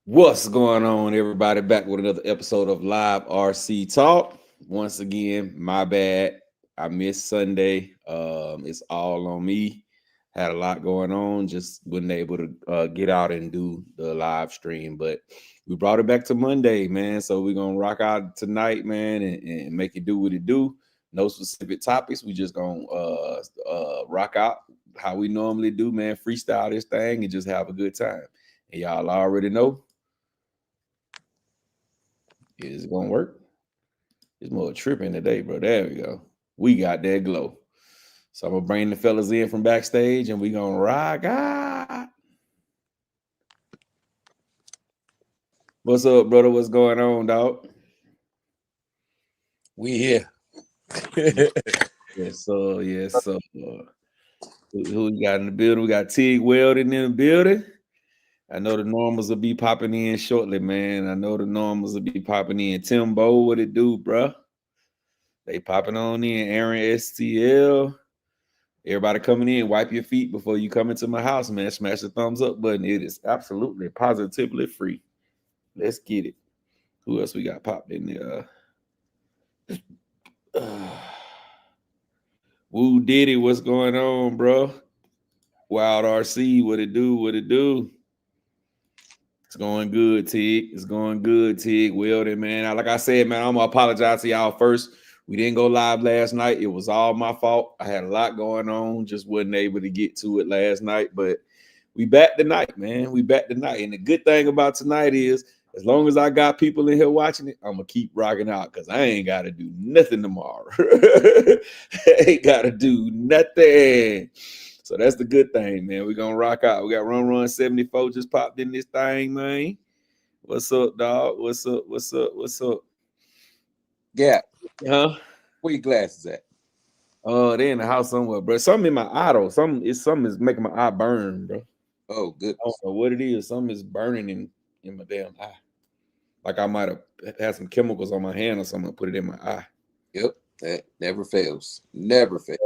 What's going on, everybody? Back with another episode of Live RC Talk. Once again, my bad. I missed Sunday. It's all on me. Had a lot going on. Just wasn't able to get out and do the live stream, but we brought it back to Monday, man. So we're gonna rock out tonight, man, and make it do what it do. No specific topics. We just gonna rock out how we normally do, man. Freestyle this thing and just have a good time. And y'all already know. Is it gonna work? It's more tripping today, bro. There we go. We got that glow. So I'm gonna bring the fellas in from backstage and we gonna rock out. What's up, brother? What's going on, dog? We here. Yes, sir. Yes, sir. Who we got in the building? We got Tig Weldon in the building. I know the normals will be popping in shortly, man. I know the normals will be popping in. Timbo, what it do, bro? They popping on in. Aaron STL. Everybody coming in, wipe your feet before you come into my house, man. Smash the thumbs up button. It is absolutely positively free. Let's get it. Who else we got popped in there? Woo Diddy, what's going on, bro? Wild RC, what it do? What it do? It's going good, Tig. It's going good, Tig. Weldon, man. Like I said, man, I'm gonna apologize to y'all first. We didn't go live last night. It was all my fault. I had a lot going on. Just wasn't able to get to it last night. But we back tonight, man. We back tonight. And the good thing about tonight is, as long as I got people in here watching it, I'm gonna keep rocking out because I ain't gotta do nothing tomorrow. Ain't gotta do nothing. So that's the good thing, man. We're gonna rock out. We got Run 74 just popped in this thing, man. What's up, dog? What's up? What's up? What's up? Yeah. Huh? Where your glasses at? Oh, they in the house somewhere, bro. Something in my eye though. Something is making my eye burn, bro. Oh, good. I don't know what it is. Something is burning in my damn eye. Like I might have had some chemicals on my hand or something. Put it in my eye. Yep. That never fails. Never fails.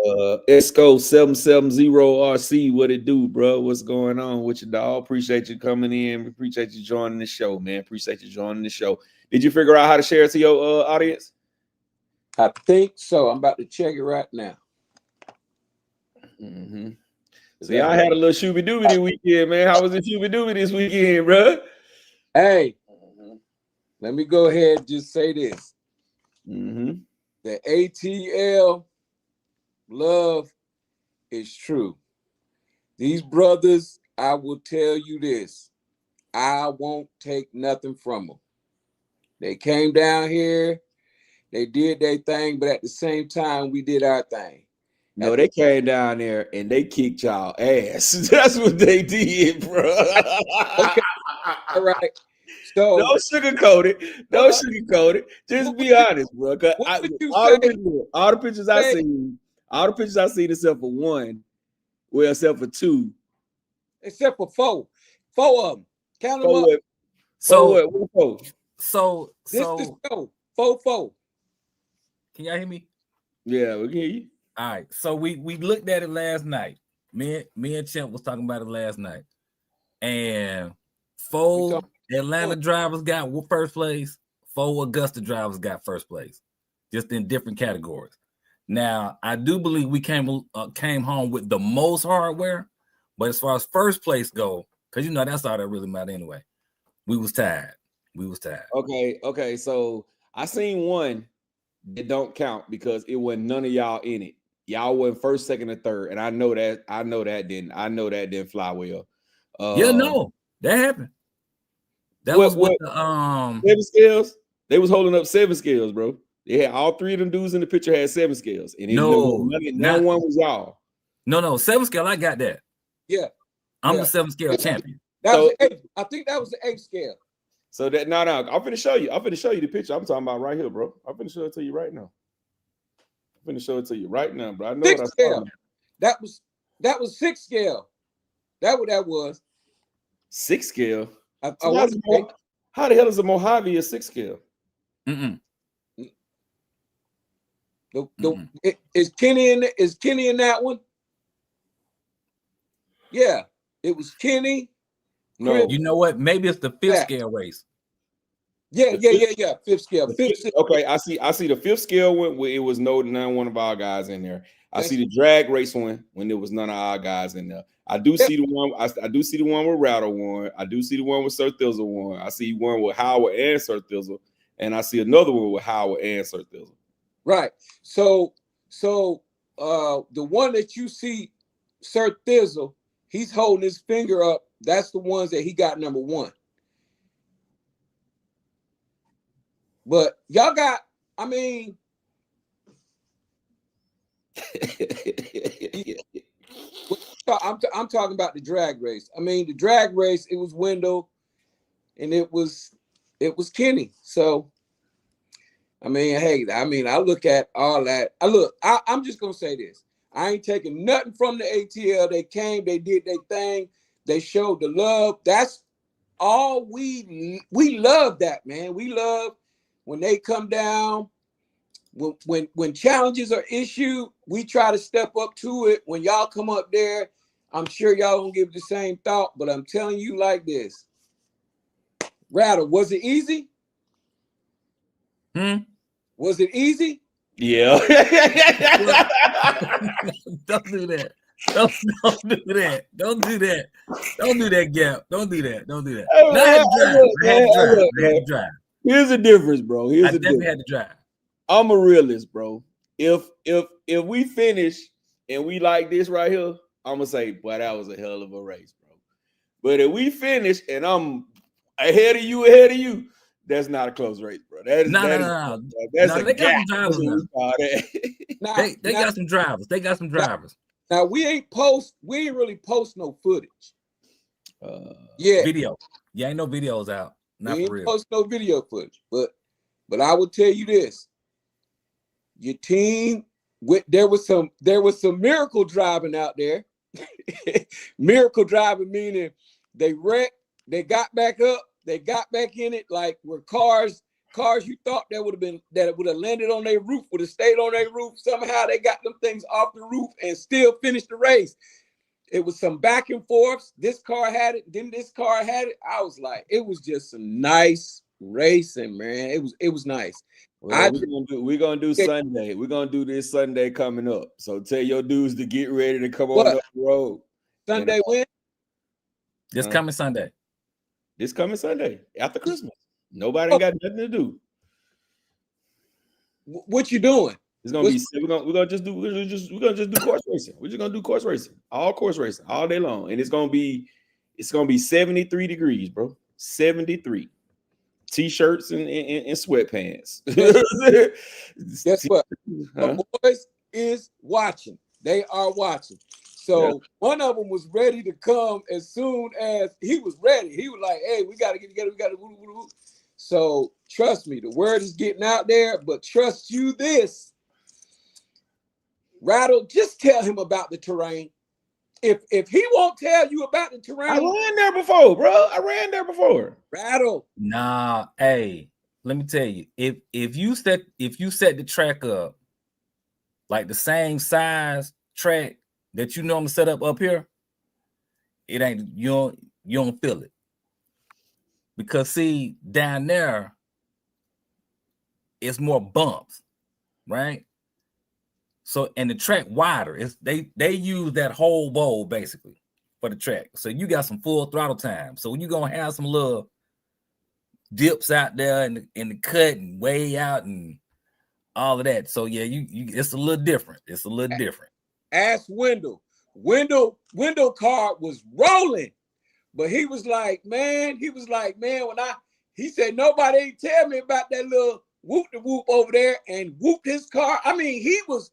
Esco 770 RC, what it do, bro? What's going on with you, dog? Appreciate you coming in. Appreciate you joining the show, man. Appreciate you joining the show. Did you figure out how to share it to your audience? I think so. I'm about to check it right now. Mm-hmm. See, I had a little shooby dooby this weekend, man. How was it shooby dooby this weekend, bro? Hey, let me go ahead and just say this. Mm-hmm. The ATL love is true. These brothers, I will tell you this. I won't take nothing from them. They came down here, they did their thing, but at the same time, we did our thing. No, they came down there and they kicked y'all ass. That's what they did, bro. Okay, all right. So don't sugarcoat it. Don't sugarcoat it. Just be honest, bro. What would you say? All the pictures I seen, except for one, well, except for two. Except for four of them. Count them up. What? So This is four. Can y'all hear me? Yeah, we can hear you. All right. So we looked at it last night. Me and Champ was talking about it last night. And 4 Atlanta drivers got first place. 4 Augusta drivers got first place. Just in different categories. Now, I do believe we came home with the most hardware, but as far as first place go, because that's all that really mattered anyway. We was tied. Okay. So I seen one that don't count because it wasn't none of y'all in it. Y'all wasn't first, second, or third, and I know that didn't fly well. That happened. That was with the 7 scales. They was holding up 7 scales, bro. They had all 3 of them dudes in the picture had 7 scales, and none one was y'all. No, 7 scale. I got that. Yeah, I'm the 7 scale champion. I think that was the 8 scale. So that no, I'm finna show you. I'm finna show you the picture I'm talking about right here, bro. I'm finna show it to you right now. I'm finna show it to you right now, bro. I know what I saw. That was 6 scale. That what that was. 6 scale. How the hell is a Mojave a 6 scale? Is Kenny in that one? Yeah, it was Kenny, No. You know what? Maybe it's the fifth Yeah. scale race. Yeah. Fifth scale. Okay, I see the fifth scale one where it was none one of our guys in there. I see the drag race one when there was none of our guys in there. I do see the one. I do see the one with Rattle won. I do see the one with Sir Thizzle won. I see one with Howard and Sir Thizzle, and I see another one with Howard and Sir Thizzle. Right. So the one that you see, Sir Thizzle, he's holding his finger up. That's the ones that he got number one. But y'all got, I mean, I'm talking about the drag race. I mean, the drag race, it was Wendell and it was Kenny. So, I mean, hey, I look at all that. I'm just going to say this. I ain't taking nothing from the ATL. They came, they did their thing. They showed the love. That's all we love that, man. We love when they come down. When challenges are issued, we try to step up to it. When y'all come up there, I'm sure y'all don't give the same thought, but I'm telling you like this. Rattle, was it easy? Was it easy? Yeah. Don't do that. Don't do that. Don't do that. Don't do that, Gap. Don't do that. Don't do that. I had to drive. Here's the difference, bro. I definitely had to drive. I'm a realist, bro. If we finish and we like this right here, I'm gonna say, boy, that was a hell of a race, bro. But if we finish and I'm ahead of you, that's not a close race, bro. That's they got some drivers now. They got some drivers. They got some drivers. Now we ain't really post no footage. Video. Yeah, ain't no videos out. Not we for real. Ain't post no video footage. But I will tell you this. Your team, there was some miracle driving out there. Miracle driving meaning they wrecked, they got back up, they got back in it, like where cars you thought that it would have landed on their roof, would have stayed on their roof. Somehow they got them things off the roof and still finished the race. It was some back and forths. This car had it, then this car had it. I was like, it was just some nice racing, man. It was nice. Well, we're gonna do Sunday. We're gonna do this Sunday coming up. So tell your dudes to get ready to come on up the road. Sunday when? This coming Sunday. This coming Sunday after Christmas. Nobody got nothing to do. What you doing? It's gonna be. We're gonna just do course racing. We're just gonna do course racing, all course racing, all day long, and it's gonna be 73 degrees, bro. 73. T-shirts and sweatpants. Guess what? The boys is watching. They are watching. So one of them was ready to come as soon as he was ready. He was like, "Hey, we got to get together. We got to." So trust me, the word is getting out there. But trust you this, Rattle, just tell him about the terrain. If he won't tell you about the terrain, I ran there before, bro. I ran there before. Rattle. Nah, hey, let me tell you, if you set the track up like the same size track that you normally set up here, it ain't you don't feel it. Because see, down there, it's more bumps, right? So, and the track wider. They use that whole bowl basically for the track. So you got some full throttle time. So you're gonna have some little dips out there in the cut and way out and all of that. So yeah, you it's a little different. It's a little different. Ask Wendell. Wendell car was rolling, but he was like, man, he said nobody ain't tell me about that little whoop de whoop over there and whooped his car. I mean, he was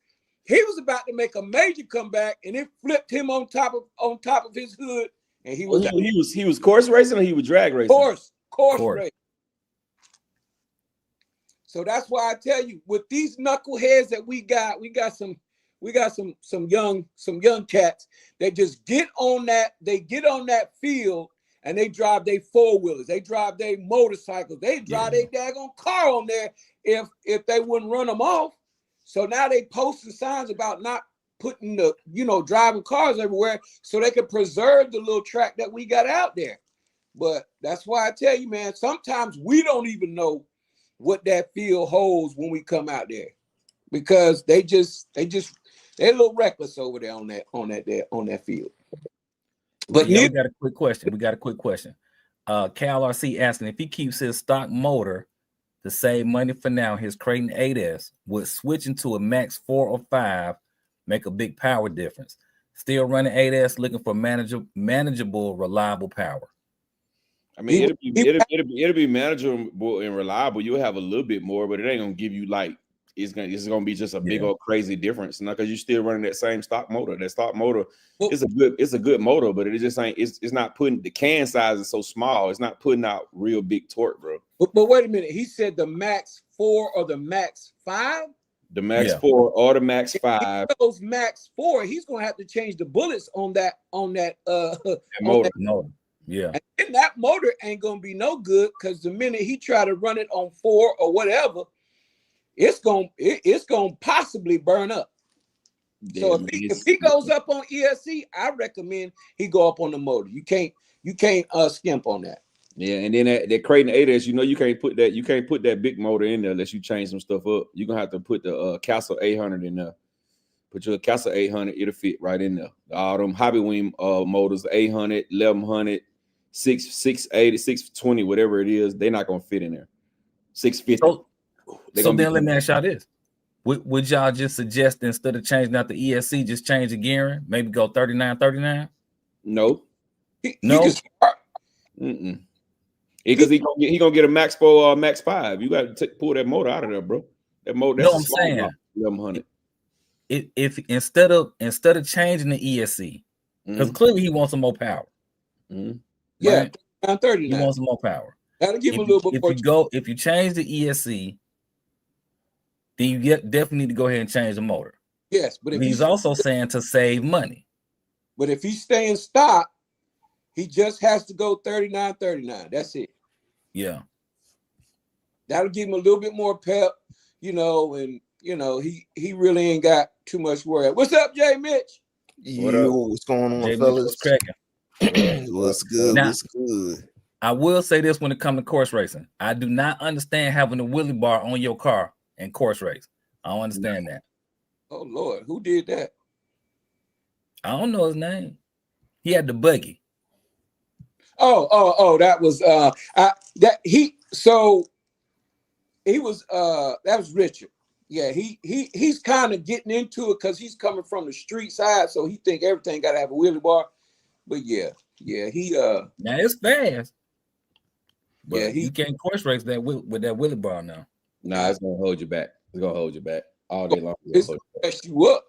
about to make a major comeback, and it flipped him on top of his hood, and he was course racing or he was drag racing? Course racing. So that's why I tell you, with these knuckleheads that we got some young cats that just get on that field and they drive their four-wheelers, they drive their motorcycles, they drive their daggone car on there if they wouldn't run them off. So now they posting signs about not putting driving cars everywhere so they can preserve the little track that we got out there. But that's why I tell you, man, sometimes we don't even know what that field holds when we come out there, because they're a little reckless over there on that field. But yeah, we got a quick question. Cal RC asking if he keeps his stock motor to save money for now, his Creighton 8S, would switching to a Max 4 or 5 make a big power difference? Still running 8S, looking for manageable, reliable power. I mean, it'll be manageable and reliable. You'll have a little bit more, but it ain't gonna give you like it's gonna be just a big old crazy difference. Now, because you're still running that same stock motor. That stock motor is a good motor, but it just ain't. It's not putting, the can size is so small. It's not putting out real big torque, bro. But wait a minute. He said the Max 4 or the Max 5. The Max 4 or the Max 5. Those Max 4, he's gonna have to change the bullets on that motor. Yeah. And that motor ain't gonna be no good, because the minute he try to run it on 4 or whatever, it's gonna possibly burn up. So if he goes up on ESC, I recommend he go up on the motor. You can't skimp on that. Yeah, and then that Creighton 8S, you can't put that big motor in there unless you change some stuff up. You're gonna have to put the Castle 800 in there. Put your Castle 800, it'll fit right in there. All them Hobbywing motors, 800, 1100, 680, 620, whatever it is, they're not gonna fit in there. 650. So then let me ask y'all this. Would y'all just suggest, instead of changing out the ESC, just change the gearing? Maybe go 3939? No. No. Because he gonna get a Max 4 or a Max 5. You got to pull that motor out of there, bro. That motor. That's I'm saying 1100. If instead of changing the ESC, because clearly he wants some more power. Yeah, right? 39. He wants some more power. That'll give him a little bit more. If you change the ESC, then you definitely need to go ahead and change the motor. Yes, but he's also saying to save money. But if he's staying stock, he just has to go 3939. That's it. Yeah. That'll give him a little bit more pep, and he really ain't got too much worry. What's up, Jay Mitch? What's going on, Jay fellas? What's good? Now, what's good? I will say this when it comes to course racing. I do not understand having a wheelie bar on your car in course race. I don't understand that. Oh Lord, who did that? I don't know his name. He had the buggy. Oh, that was that was Richard. Yeah, he's kind of getting into it because he's coming from the street side, so he think everything got to have a wheelie bar. But yeah, he now it's fast. But yeah, you can't course race that with that wheelie bar now. Nah, it's gonna hold you back. It's gonna hold you back all day long. It's gonna mess you up.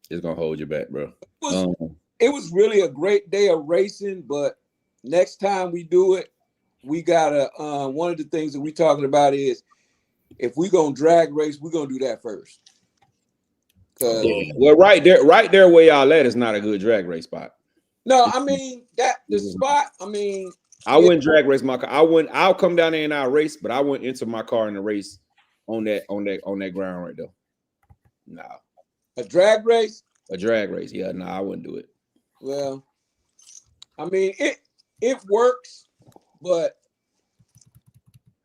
It's gonna hold you back, bro. It was really a great day of racing, but next time we do it, we gotta one of the things that we're talking about is, if we're gonna drag race, we're gonna do that first. Well, right there where y'all at is not a good drag race spot. No, I mean that the spot. I mean, I wouldn't drag race my car. I'll come down there and I'll race, but I wouldn't enter my car in the race on that ground right there. No. A drag race? A drag race, yeah. No, I wouldn't do it. Well, I mean it works, but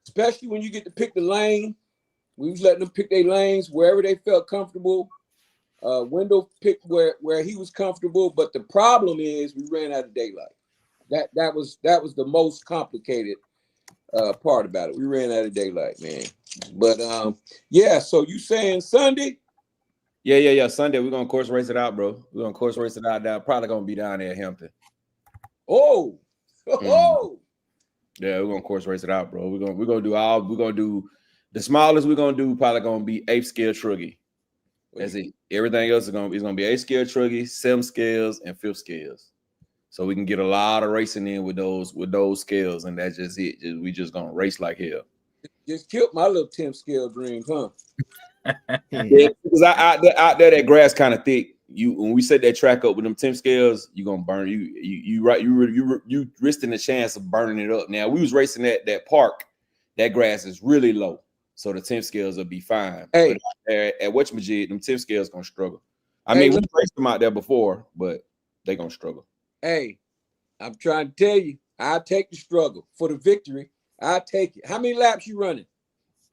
especially when you get to pick the lane, we was letting them pick their lanes wherever they felt comfortable. Wendell picked where he was comfortable, but the problem is we ran out of daylight. That was the most complicated part about it. We ran out of daylight, man. But yeah. So you saying Sunday? Yeah. Sunday we're gonna course race it out, bro. We're gonna course race it out down. Probably gonna be down there at Hampton. Oh. Yeah, we're gonna course race it out, bro. We're gonna do the smallest we're gonna do. Probably gonna be 8th scale truggy. That's it. Everything else is gonna be 8th scale truggy, 7th scales, and 5th scales. So we can get a lot of racing in with those scales, and that's just it. We just gonna race like hell. Just killed my little 10th scale dream, huh? Yeah, because out there that grass kind of thick. When we set that track up with them 10 scales, you gonna burn you risking the chance of burning it up. Now we was racing that park, that grass is really low, so the 10 scales will be fine. Hey, but at Whatchamajig, them 10 scales gonna struggle. I mean, we raced them out there before, but they gonna struggle. Hey, I'm trying to tell you, I take the struggle for the victory. I take it. How many laps you running?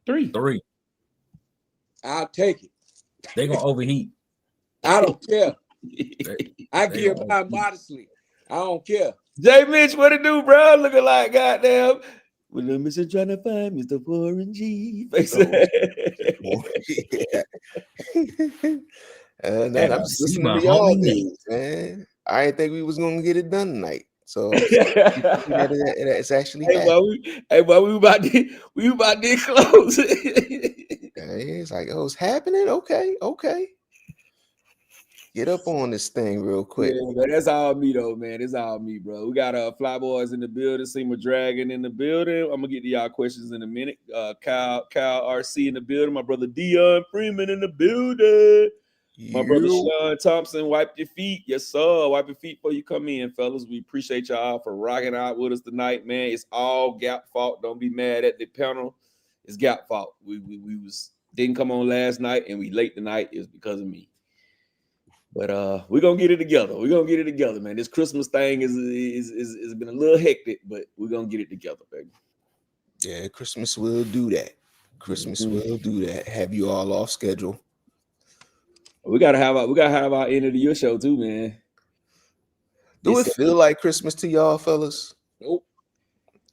3. I'll take it. They gonna overheat. I don't care. I They give gonna by overheat. modestly. I don't care. J. Mitch, what it do, bro? Looking like goddamn. Well, the mission trying to find Mr. Warren G. And Man, I'm I just see listening my to y'all homie Nate. dudes, man. I didn't think we was gonna get it done tonight. So I'm so happy that it's actually happening. we about to close. It's like, oh, it's happening. Okay. Get up on this thing real quick. Yeah, but that's all me though, man. It's all me, bro. We got Fly Boys in the building, Seema Dragon in the building. I'm gonna get to y'all questions in a minute. Kyle RC in the building, my brother Dion Freeman in the building. My brother Sean Thompson, wipe your feet. Yes, sir. Wipe your feet before you come in, fellas. We appreciate y'all for rocking out with us tonight, man. It's all Gap fault. Don't be mad at the panel. It's Gap fault. We didn't come on last night and we late tonight. It's because of me. But we're gonna get it together. We're gonna get it together, man. This Christmas thing is been a little hectic, but we're gonna get it together, baby. Yeah, Christmas will do that. Christmas will do that. Have you all off schedule? We gotta have our end of the year show too, man. Do it feel like Christmas to y'all, fellas? Nope.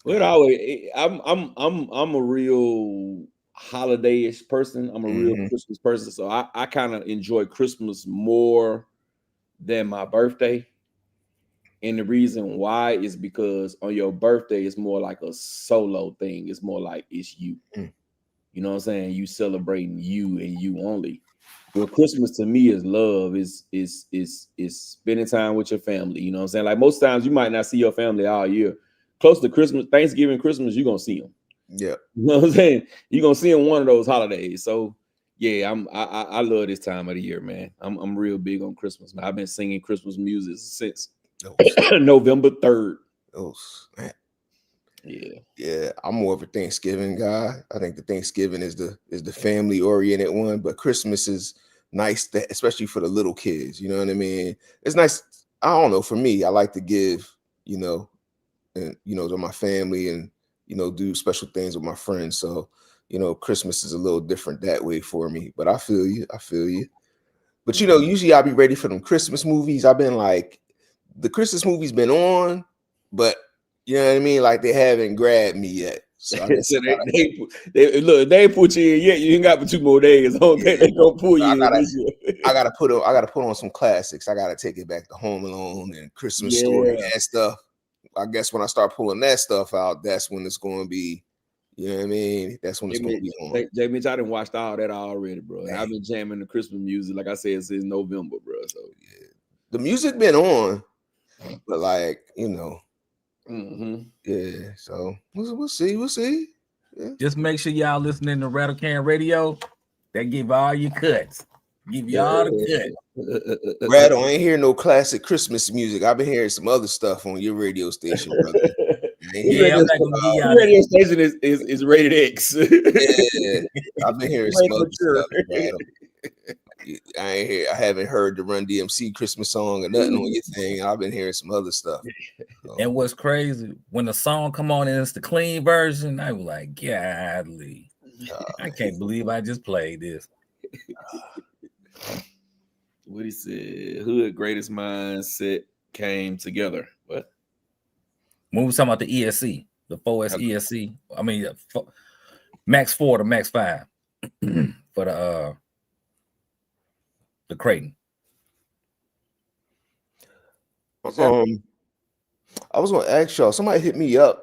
Well, always, I'm a real holiday-ish person. I'm a real Christmas person, so I kind of enjoy Christmas more than my birthday. And the reason why is because on your birthday, it's more like a solo thing. It's more like it's you. You know what I'm saying? You celebrating you and you only. Well, Christmas to me is love, is spending time with your family. You know what I'm saying? Like most times you might not see your family all year. Close to Christmas, Thanksgiving, Christmas, you're gonna see them. Yeah. You know what I'm saying? You're gonna see them one of those holidays. So yeah, I love this time of the year, man. I'm real big on Christmas, man. I've been singing Christmas music since November 3rd. Oh, man. Yeah. I'm more of a Thanksgiving guy. I think the Thanksgiving is the family oriented one, but Christmas is nice, especially for the little kids. You know what I mean? It's nice. I don't know. For me, I like to give, to my family and do special things with my friends. So Christmas is a little different that way for me. But I feel you. But usually I'll be ready for them Christmas movies. I've been like, the Christmas movie's been on, but you know what I mean? Like they haven't grabbed me yet. So I guess they put you in yet. You ain't got for 2 more days. I don't think they gonna pull you in this year. I gotta put on some classics. I gotta take it back to Home Alone and Christmas Story and stuff. I guess when I start pulling that stuff out, that's when it's gonna be, you know what I mean? That's when it's gonna be on. J. Mitch, I didn't watch all that already, bro. And I've been jamming the Christmas music, like I said, since November, bro. So the music been on, but like, yeah, so we'll see. Yeah. Just make sure y'all listening to Rattle Can Radio. They give all your cuts. Give you all the cut. Rattle, I ain't hear no classic Christmas music. I've been hearing some other stuff on your radio station, brother. I'm not gonna give y'all radio station is rated X. Yeah, I've been hearing some other stuff, Rattle. I haven't heard the Run DMC Christmas song or nothing on your thing. I've been hearing some other stuff. And what's crazy, when the song come on and it's the clean version, I was like, godly. I can't believe I just played this. What he said, Hood Greatest Mindset came together. What? When we was talking about the ESC, the 4S ESC, I mean Max 4 to Max 5 for the Creighton. I was gonna ask y'all, somebody hit me up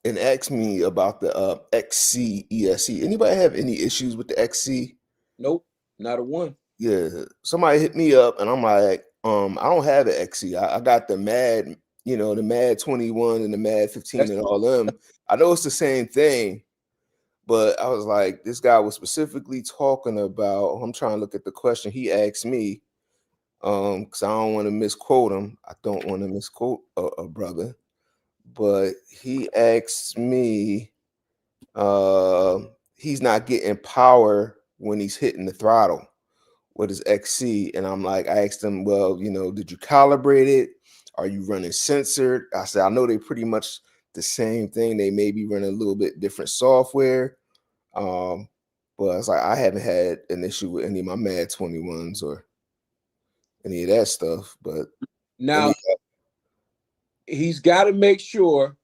and asked me about the XC ESC. Anybody have any issues with the XC? Nope, not a one. Yeah, somebody hit me up and I'm like, I don't have an XC. I got the Mad, the Mad 21 and the Mad 15 and all them. I know it's the same thing, but I was like, this guy was specifically talking about, I'm trying to look at the question he asked me, because I don't want to misquote him. I don't want to misquote a brother, but he asked me, he's not getting power when he's hitting the throttle with his XC. And I'm like, I asked him, well, did you calibrate it? Are you running censored? I said, I know they pretty much the same thing. They may be running a little bit different software. But it's like I haven't had an issue with any of my Mad 21s or any of that stuff. But now he's got to make sure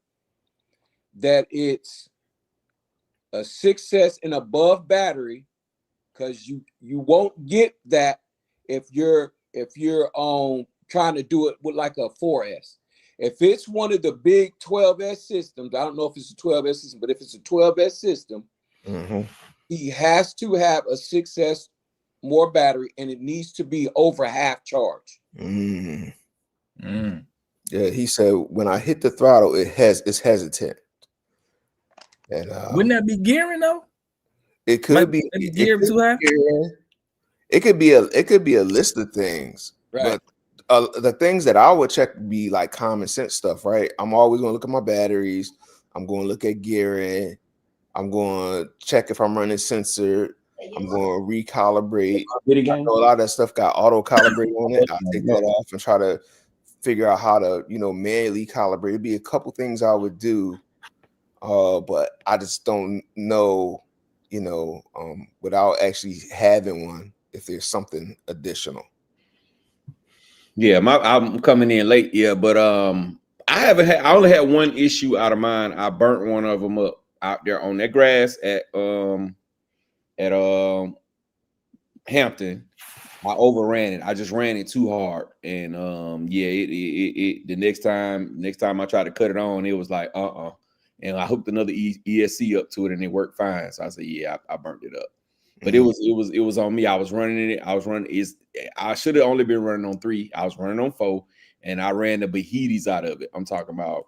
that it's a 6S and above battery, because you won't get that if you're on trying to do it with like a 4S. If it's one of the big 12S systems, I don't know if it's a 12S system, but if it's a 12S system, he has to have a 6S more battery, and it needs to be over half charge. Yeah, he said when I hit the throttle, it's hesitant. And wouldn't that be gearing though? It could be gearing too high. It could be a list of things, right? But the things that I would check be like common sense stuff, right? I'm always going to look at my batteries. I'm going to look at gearing. I'm going to check if I'm running censored. I'm going to recalibrate. I know a lot of that stuff got auto calibrate on it. I take that off and try to figure out how to, manually calibrate. It'd be a couple things I would do, but I just don't know, without actually having one, if there's something additional. Yeah, I'm coming in late. Yeah, but I only had one issue out of mine. I burnt one of them up out there on that grass at Hampton. I overran it. I just ran it too hard, and the next time I tried to cut it on, it was like and I hooked another ESC up to it, and it worked fine. So I said, yeah, I burnt it up. But it was on me. I was running it. I should have only been running on 3. I was running on 4, and I ran the Bahitis out of it. I'm talking about.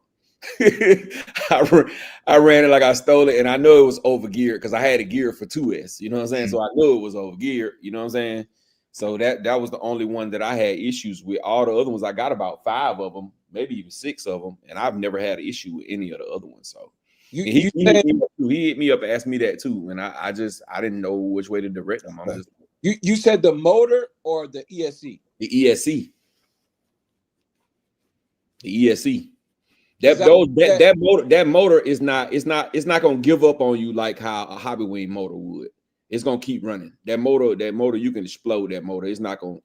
I ran it like I stole it, and I know it was over geared because I had a gear for 2S. You know what I'm saying? So I knew it was over geared. You know what I'm saying? So that was the only one that I had issues with. All the other ones, I got about 5 of them, maybe even 6 of them, and I've never had an issue with any of the other ones. So he hit me up and asked me that too, and I didn't know which way to direct him. You said the motor or the ESC? The ESC. The ESC. That motor is not gonna give up on you like how a Hobbywing motor would. It's gonna keep running. That motor, you can explode that motor. It's not gonna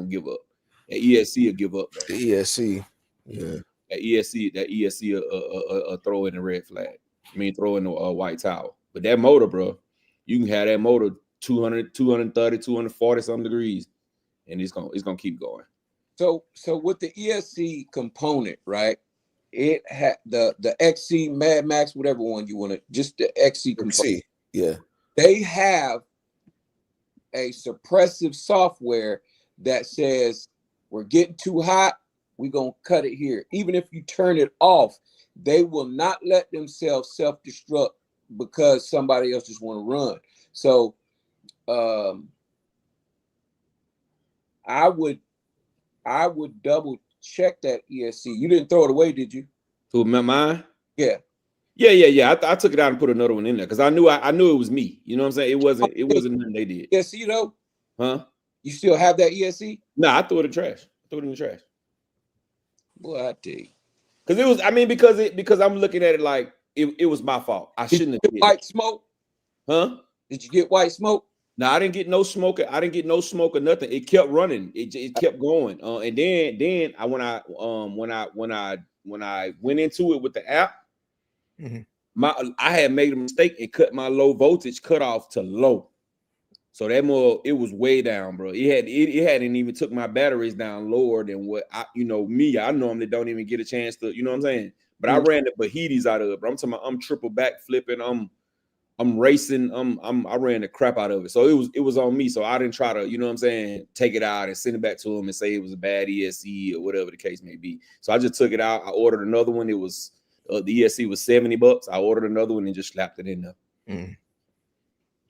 give up. That ESC will give up though. The ESC, yeah. That ESC will throw in the red flag. I mean, throw in the white towel. But that motor, bro, you can have that motor 200, 230, 240 some degrees, and it's gonna keep going. So with the ESC component, right? It had the XC, Mad Max, whatever one you want to, just the XC component. Yeah. They have a suppressive software that says we're getting too hot, we're gonna cut it here. Even if you turn it off, they will not let themselves self-destruct because somebody else just want to run. So I would double check that ESC. You didn't throw it away, did you? Who, mine? Yeah. I took it out and put another one in there because I knew it was me. You know what I'm saying? It wasn't nothing they did. ESC though? Huh? You still have that ESC? No, I threw it in the trash. I threw it in the trash. Boy, I tell you. Because it was, because I'm looking at it like it was my fault. I shouldn't have did white smoke. Huh? Did you get white smoke? No, I didn't get no smoke. I didn't get no smoke or nothing. It kept running. It kept going. And then when I went into it with the app, I had made a mistake and cut my low voltage cutoff to low. So it was way down, bro. It hadn't even took my batteries down lower than what I normally don't even get a chance to, you know what I'm saying? But I ran the Bahitis out of it, bro. I'm talking about I'm triple back flipping, I'm racing, I ran the crap out of it. So it was on me. So I didn't try to, you know what I'm saying, take it out and send it back to him and say it was a bad ESC or whatever the case may be. So I just took it out. I ordered another one. It was the ESC was $70. I ordered another one and just slapped it in there.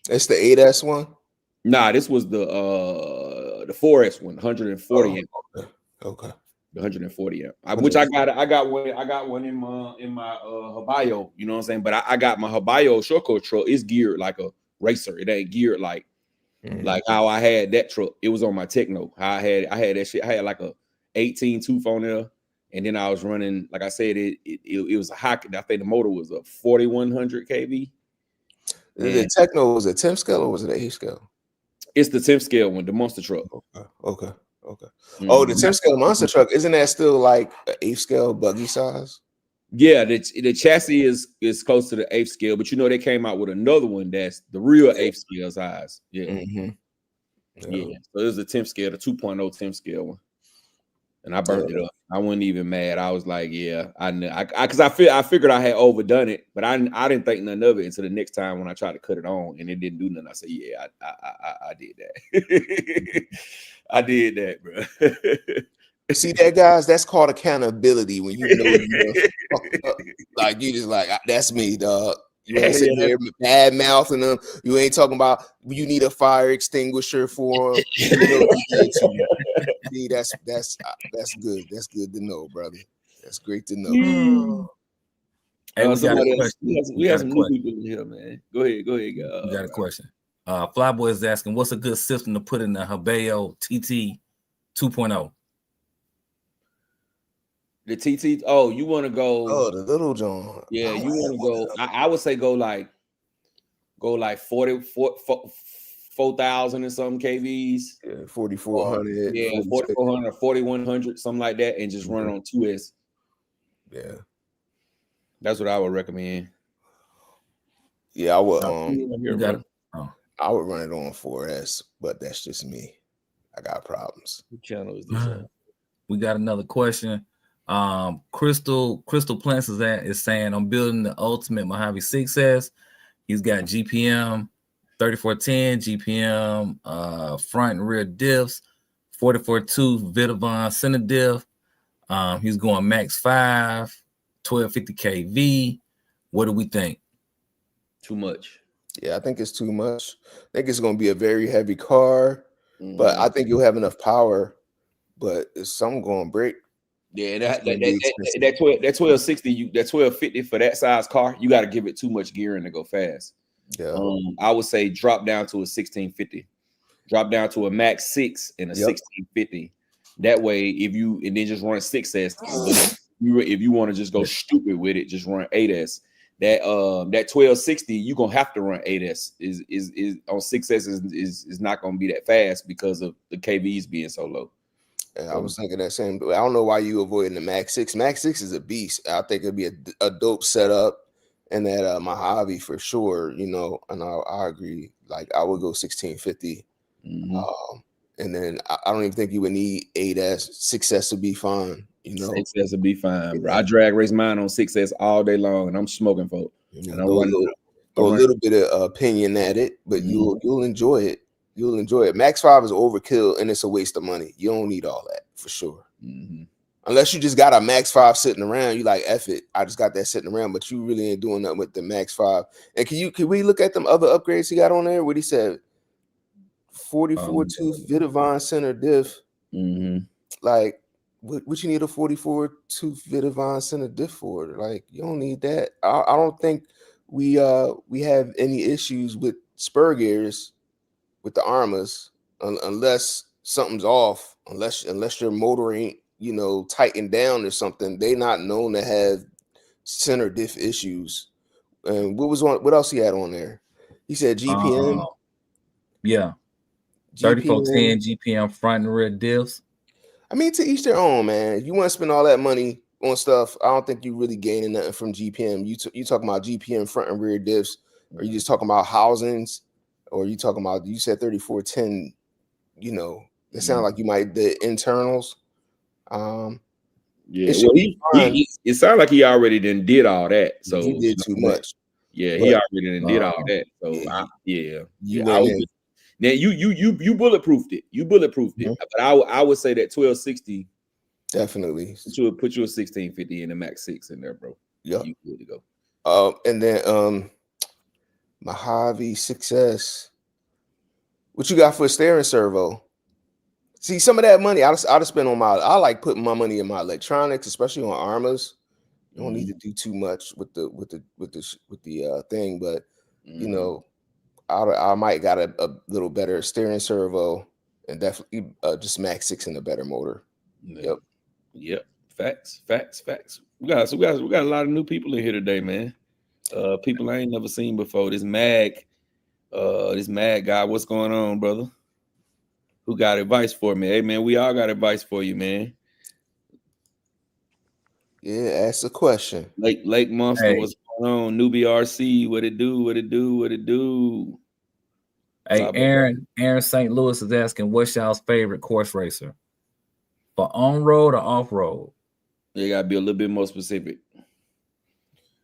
It's the 8S one? Nah, this was the 4S one, 140 amp. Okay. The 140 amp. Which I got one in my Habayo, you know what I'm saying? But I got my Habayo short-course truck. It's geared like a racer. It ain't geared like how I had that truck. It was on my Techno. I had that shit. I had like a 18 tooth on there. And then I was running, like I said, it was a high. I think the motor was a 4100 kV. The Techno was a 10 scale or was it an 8 scale? It's the 10th scale one, the monster truck. Okay. Oh, the 10th scale monster truck, isn't that still like an 8 scale buggy size? Yeah, the chassis is close to the 8th scale, but you know they came out with another one that's the real 8th scale size. Yeah. Mm-hmm. Yeah. So it was the 10th scale, the 2.0 10th scale one. And I burnt it up. I wasn't even mad. I was like, yeah, I know, because I figured I had overdone it, but I didn't think nothing of it until the next time when I tried to cut it on and it didn't do nothing. I said, yeah, I did that. I did that, bro. See that, guys? That's called accountability. When you know, like you just like, that's me, dog. You ain't sitting there bad mouthing them. You ain't talking about you need a fire extinguisher for them. You know, see, that's good. That's good to know, brother. That's great to know. Hey, we have some new people in here, man. Go ahead. We got a question. Flyboy is asking, what's a good system to put in the Habeo TT 2.0? The TT. Oh, you want to go? Oh, the little John. Yeah, you want to go? I would say go like 4,000 and some kVs. Yeah, 4,400. Yeah, 4,400 or 4,100, something like that, and just run it on 2S. Yeah, that's what I would recommend. Yeah, I would. I would run it on 4S, but that's just me. I got problems. What channel is this on? We got another question. Crystal Plants is saying, I'm building the ultimate Mojave 6S. He's got GPM 3410, GPM front and rear diffs, 44.2 Vidavon center diff. He's going max 5, 1250 kV. What do we think? Too much. Yeah, I think it's too much. I think it's going to be a very heavy car, but I think you'll have enough power. But if something going to break, yeah, that 1260, that 1250 for that size car, you got to give it too much gearing to go fast. Yeah, I would say drop down to a 1650, drop down to a max 6 and a 1650. That way, if you and then just run 6S, if you want to just go stupid with it, just run 8S. That 1260, you're gonna have to run 8S. Is on 6S is not gonna be that fast because of the KVs being so low. Yeah, I was thinking that same. I don't know why you avoiding the Max 6. Max 6 is a beast. I think it'd be a dope setup, and that Mojave for sure. You know, and I agree. Like I would go 1650, and then I don't even think you would need 8S. 6S would be fine. You know, 6S would be fine, bro. I drag race mine on 6S all day long, and I'm smoking for it. And throw a little bit of opinion at it, but you'll enjoy it. You'll enjoy it. Max 5 is overkill and it's a waste of money. You don't need all that for sure. Unless you just got a Max 5 sitting around, you like F it. I just got that sitting around, but you really ain't doing nothing with the Max 5. And can we look at them other upgrades he got on there? What he said, 44.2 Vidavon center diff. Like what you need a 44.2 Vidavon center diff for? Like you don't need that. I don't think we have any issues with spur gears with the Armas, unless something's off, unless your motor ain't, you know, tightened down or something. They not known to have center diff issues. And what else he had on there? He said GPM. Yeah. 3410 GPM front and rear diffs. I mean, to each their own, man. If you want to spend all that money on stuff, I don't think you're really gaining nothing from GPM. You talking about GPM front and rear diffs, or you just talking about housings? Or you talking about, you said 3410, you know, it sounds like you might the internals. Yeah, it sounds like he already did all that. So he did too much. Yeah, he already did all that. So now you bulletproofed it. You bulletproofed it. But I would say that 1260 definitely put you a 1650 in the Max 6 in there, bro. Yeah, you good to go. And then Mojave 6S. What you got for a steering servo? See, some of that money I'd spend on I like putting my money in my electronics, especially on Armas. You don't need to do too much with the thing, but you know, I might got a little better steering servo and definitely just Max 6 and a better motor. Yep. Facts. We got a lot of new people in here today, man. People I ain't never seen before. This Mag guy. What's going on, brother? Who got advice for me? Hey, man, we all got advice for you, man. Yeah, ask the question. Lake Monster, what's going on? Newbie RC, what it do? Hey, Aaron St. Louis is asking, what's y'all's favorite course racer? For on-road or off-road? You gotta be a little bit more specific.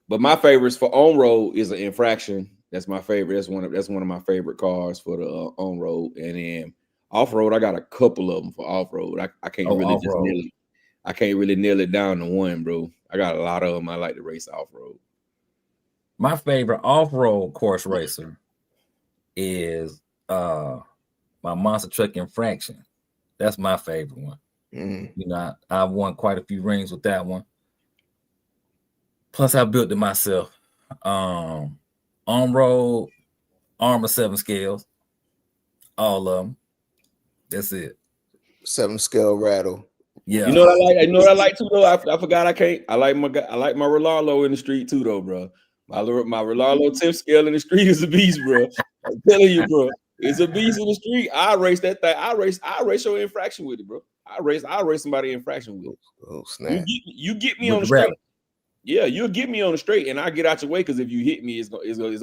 But my favorites for on-road is an Infraction. That's my favorite. That's one of my favorite cars for the on-road. And then off-road, I got a couple of them for off-road. I can't really just nail it. I can't really nail it down to one, bro. I got a lot of them I like to race off-road. My favorite off-road course racer is my Monster Truck Infraction. That's my favorite one. You know, I've won quite a few rings with that one. Plus, I built it myself. On-road, Armor 7 scales. All of them. That's it. 7 scale rattle. Yeah. You know what I like too though. I forgot I like my Rolalo in the street too though, bro. My Rolalo 10th scale in the street is a beast, bro. I'm telling you, bro. It's a beast in the street. I race that thing. I race your Infraction with it, bro. I race somebody Infraction with it. Oh, snap. You get me on the straight. Yeah, you'll get me on the straight, and I get out your way because if you hit me, it's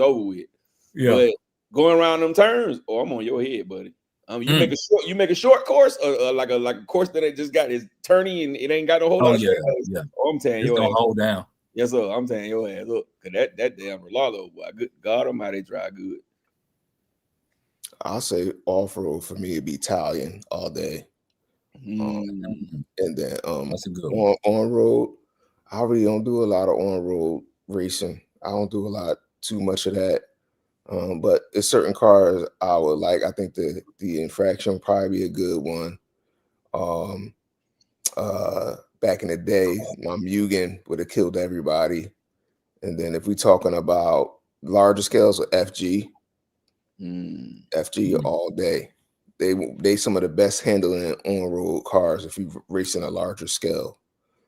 over with. Yeah. But going around them turns, I'm on your head, buddy. You make a short course, like a course that it just got is turny and it ain't got no whole lot of straight. Yeah. I'm saying it's gonna hold down. Yes, sir. I'm saying your ass up because that damn Rolalo, boy, good God Almighty, drive good. I'll say off road for me it'd be Italian all day. And then that's a good one. On road, I really don't do a lot of on road racing. I don't do too much of that. But there's certain cars I would like. I think the Infraction would probably be a good one. Back in the day, my Mugen would have killed everybody. And then if we're talking about larger scales with FG all day. They some of the best handling on-road cars if you're racing a larger scale.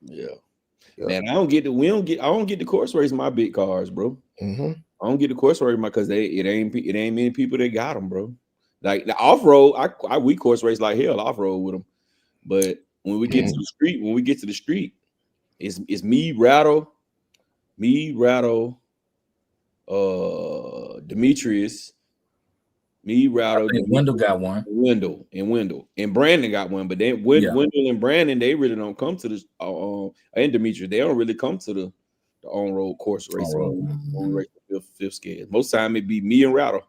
Yeah. Man, I don't get the course race my big cars, bro. I don't get the course race because it ain't many people that got them, bro. Like the off-road, we course race like hell off-road with them. But when we get to the street, it's me, Rattle, Demetrius, me, Rattle. Wendell got one. Wendell, and Brandon got one. But then Wendell and Brandon, they really don't come to the and Demetrius, they don't really come to the on-road course race. On race fifth scale. Most time it be me and Rattle.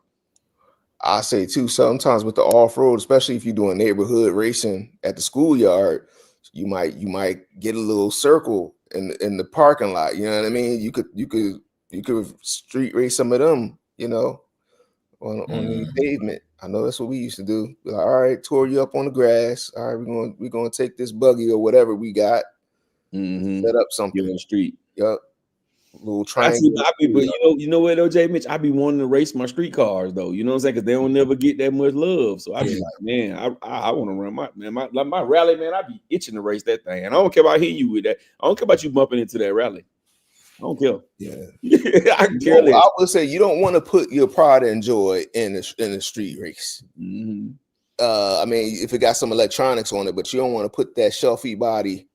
I say too, sometimes with the off-road, especially if you're doing neighborhood racing at the schoolyard, you might get a little circle in the parking lot. You know what I mean? You could street race some of them, you know, on the pavement. I know that's what we used to do. Like, all right, tore you up on the grass. All right, we're gonna take this buggy or whatever we got, set up something on the street. Yep. Little triangle. But you know what though, J. Mitch? I be wanting to race my street cars though. You know what I'm saying? Because they don't never get that much love. So I be like, man, I want to run my rally, man. I be itching to race that thing, and I don't care about hitting you with that. I don't care about you bumping into that rally. I don't care. Yeah, I care less. I would say you don't want to put your pride and joy in a street race. I mean, if it got some electronics on it, but you don't want to put that shelfie body.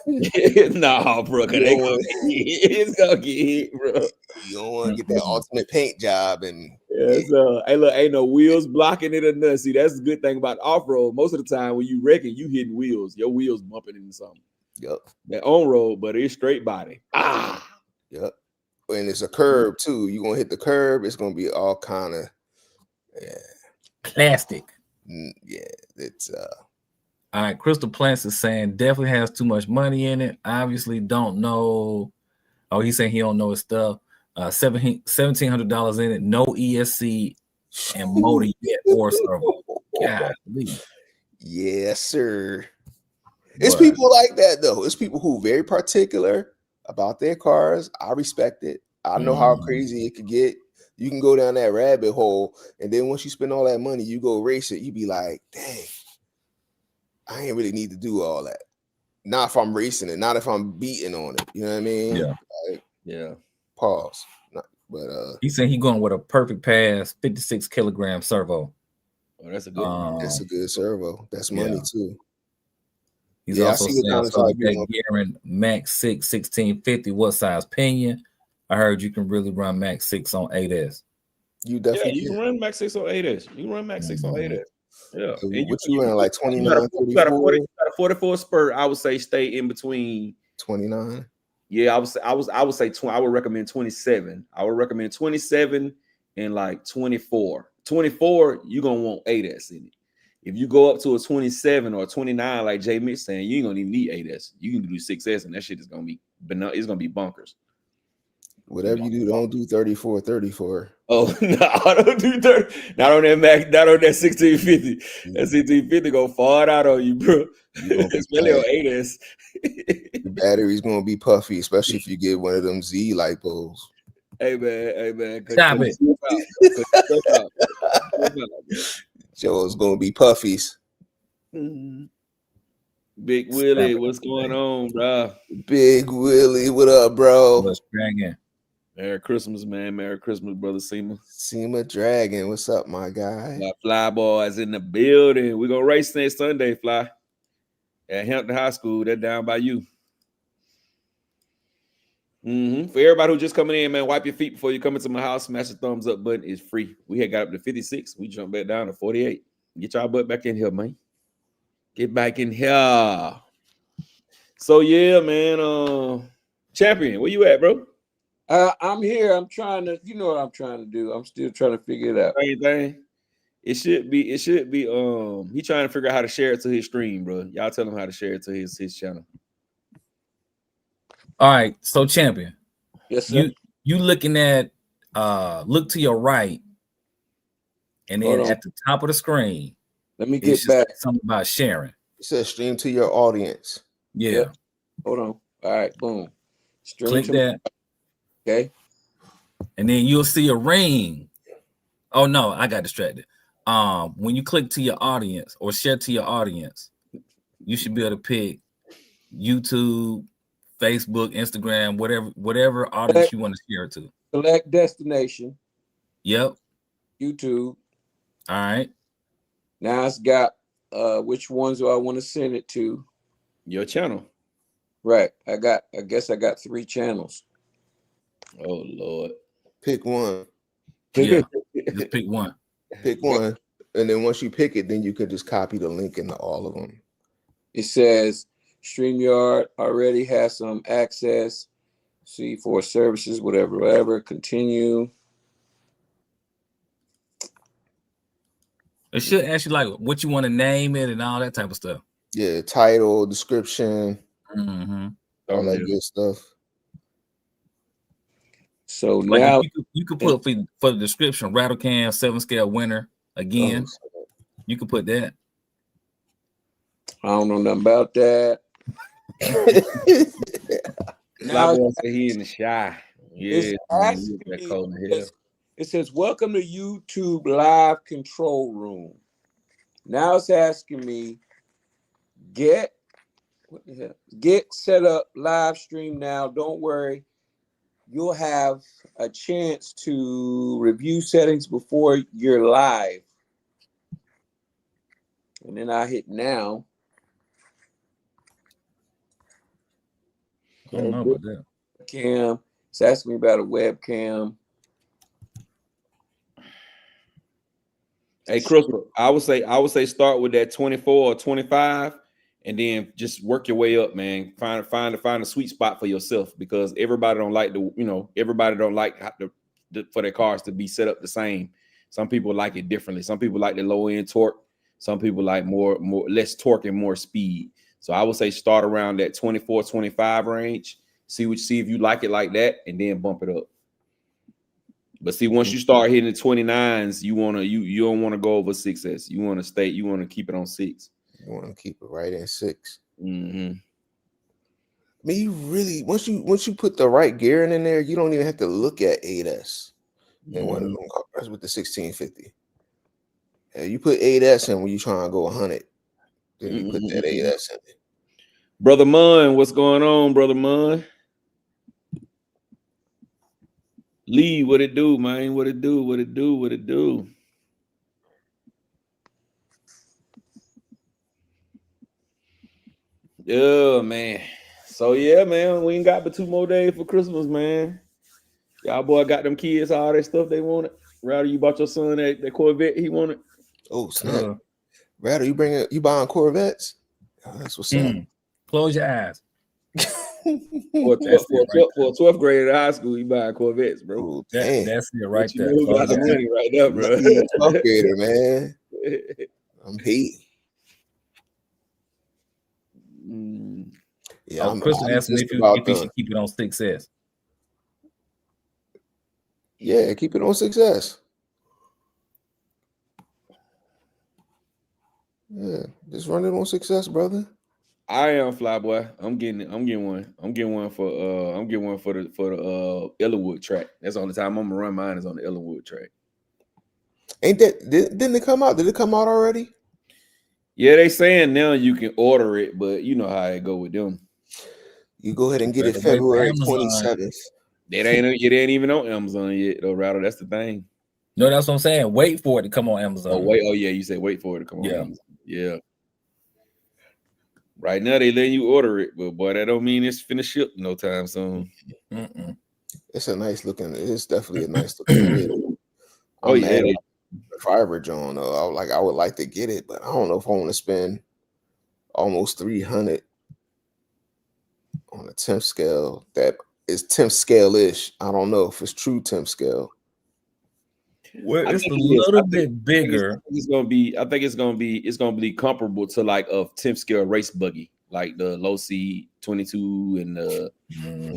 Nah, bro, it's gonna get hit, bro. You don't want to get that ultimate paint job and hey, look, ain't no wheels blocking it or nothing. See, that's the good thing about off-road. Most of the time when you wrecking, you hitting wheels, your wheels bumping into something. Yep. That on-road, but it's straight body. Yep. And it's a curb too. You're gonna hit the curb, it's gonna be all kind of plastic. Yeah, it's all right, Crystal Plants is saying definitely has too much money in it. Obviously don't know. Oh, he's saying he don't know his stuff. $1,700 in it, no ESC and motor yet or servo. Golly. Yes, sir. It's people like that though. It's people who are very particular about their cars. I respect it. I know how crazy it could get. You can go down that rabbit hole, and then once you spend all that money, you go race it. You be like, dang, I ain't really need to do all that. Not if I'm racing it, not if I'm beating on it. You know what I mean? Yeah. Like, Yeah. pause. But he said he going with a perfect pass, 56 kilogram servo. Oh, that's a good one. that's a good servo. That's money too. He's Yeah, I also see what saying kind of so side with you want. that Garand Max 6 1650, what size pinion? I heard you can really run Max 6 on 8S. You Yeah, definitely you can run Max 6 on 8S. You can run Max 6 on 8S. Yeah. And what you running, like 29, you got a 34? 44 spurt. I would say stay in between 29. Yeah, I would say I would recommend 27. I would recommend 27 and like 24. 24, you're gonna want 8S in it. If you go up to a 27 or a 29, like Jay Mitch saying, you ain't gonna even need 8S. You can do 6S, and that shit is gonna be it's gonna be bonkers. Whatever you do, don't do 34, 34. Oh no, I don't do 30. Not on that Mac, not on that 1650. That 1650 go far out on you, bro. Especially on 8S. The battery's gonna be puffy, especially if you get one of them Z lipos. Hey man, Stop it. Joe's gonna be puffies. Big Willie, what's going on, bro? Big Willie, what up, bro? What's dragging? Merry Christmas, man. Merry Christmas, brother Seema. Seema Dragon, what's up, my guy? Fly boys in the building. We're gonna race next Sunday, Fly. At Hampton High School. They're down by you. For everybody who just coming in, man, wipe your feet before you come into my house. Smash the thumbs up button. It's free. We had got up to 56. We jumped back down to 48. Get y'all butt back in here, man. Get back in here. So yeah, man. Champion, where you at, bro? I'm here. I'm trying to, you know what I'm trying to do. I'm still trying to figure it out. Same thing. It should be. He trying to figure out how to share it to his stream, bro. Y'all tell him how to share it to his channel. All right, so champion. Yes, sir. You looking at look to your right, and then at the top of the screen. Let me get back. Something about sharing. It says stream to your audience. Yeah. Yep. Hold on. All right, boom. Stream Click that. Okay. And then you'll see a ring. Oh no, I got distracted. When you click to your audience or share to your audience, you should be able to pick YouTube, Facebook, Instagram, whatever audience you want to share it to. Select destination. Yep. YouTube. All right. Now it's got which ones do I want to send it to? Your channel. Right. I guess I got 3 channels. Oh Lord. Pick one. Yeah. Just pick one. Pick one. And then once you pick it, then you could just copy the link into all of them. It says StreamYard already has some access. See for services, whatever. Continue. It should ask you like what you want to name it and all that type of stuff. Yeah, title, description, all that good stuff. So like now you could put for the description Rattlecam 7-scale winner again. You could put that. I don't know nothing about that. Now he in the shy. Yeah, it says welcome to YouTube live control room. Now it's asking me get set up live stream now. Don't worry, you'll have a chance to review settings before you're live. And then I hit now. I don't know about that. Cam. It's asking me about a webcam. Hey, Crystal, I would say start with that 24 or 25, and then just work your way up, man. Find a sweet spot for yourself, because everybody don't like for their cars to be set up the same. Some people like it differently. Some people like the low end torque. Some people like less torque and more speed. So I would say start around that 24, 25 range. See if you like it like that, and then bump it up. But see, once you start hitting the 29s, you don't want to go over 6S. You want to keep it on 6. You want to keep it right in 6. Mm-hmm. I mean, you really once you put the right gearing in there, you don't even have to look at 8S in one of them cars with the 1650. Yeah, you put 8S in when you trying to go 100. Then you put that 8S in it. Brother Munn, what's going on, Brother Munn? Lee, what it do, man? What it do? What it do? What it do? Yeah, man. So yeah, man, we ain't got but 2 more days for Christmas, man. Y'all boy got them kids all that stuff they wanted. Rather, you bought your son that Corvette he wanted. Oh snap! Rather, you buying Corvettes? Oh, that's what's up. Close your eyes. For a 12th grade at high school, you buying Corvettes, bro. Ooh, That's it right You there. know who got the money right there, bro. 12th grader, man. I'm hating. Yeah, Chris asked me if he should keep it on 6S. Yeah, keep it on 6S. Yeah, just run it on 6S, brother. I am Flyboy. I'm getting one. I'm getting one for the Ellenwood track. That's the only time I'm gonna run mine is on the Ellenwood track. Ain't that didn't it come out? Did it come out already? Yeah, they saying now you can order it, but you know how it go with them. You go ahead and get it February 27th. It ain't even on Amazon yet, though, Rattle. That's the thing. No, that's what I'm saying. Wait for it to come on Amazon. Oh yeah, you say wait for it to come on Amazon. Yeah. Right now they letting you order it, but boy, that don't mean it's finna ship no time soon. It's a nice looking. It's definitely a nice looking. Oh yeah, the Fiber John though. I would like to get it, but I don't know if I want to spend almost 300 on a 10th scale. That is 10th scale-ish. I don't know if it's true 10th scale. Well, it's a little bit bigger. I think it's gonna be comparable to like a 10th scale race buggy, like the low C 22 and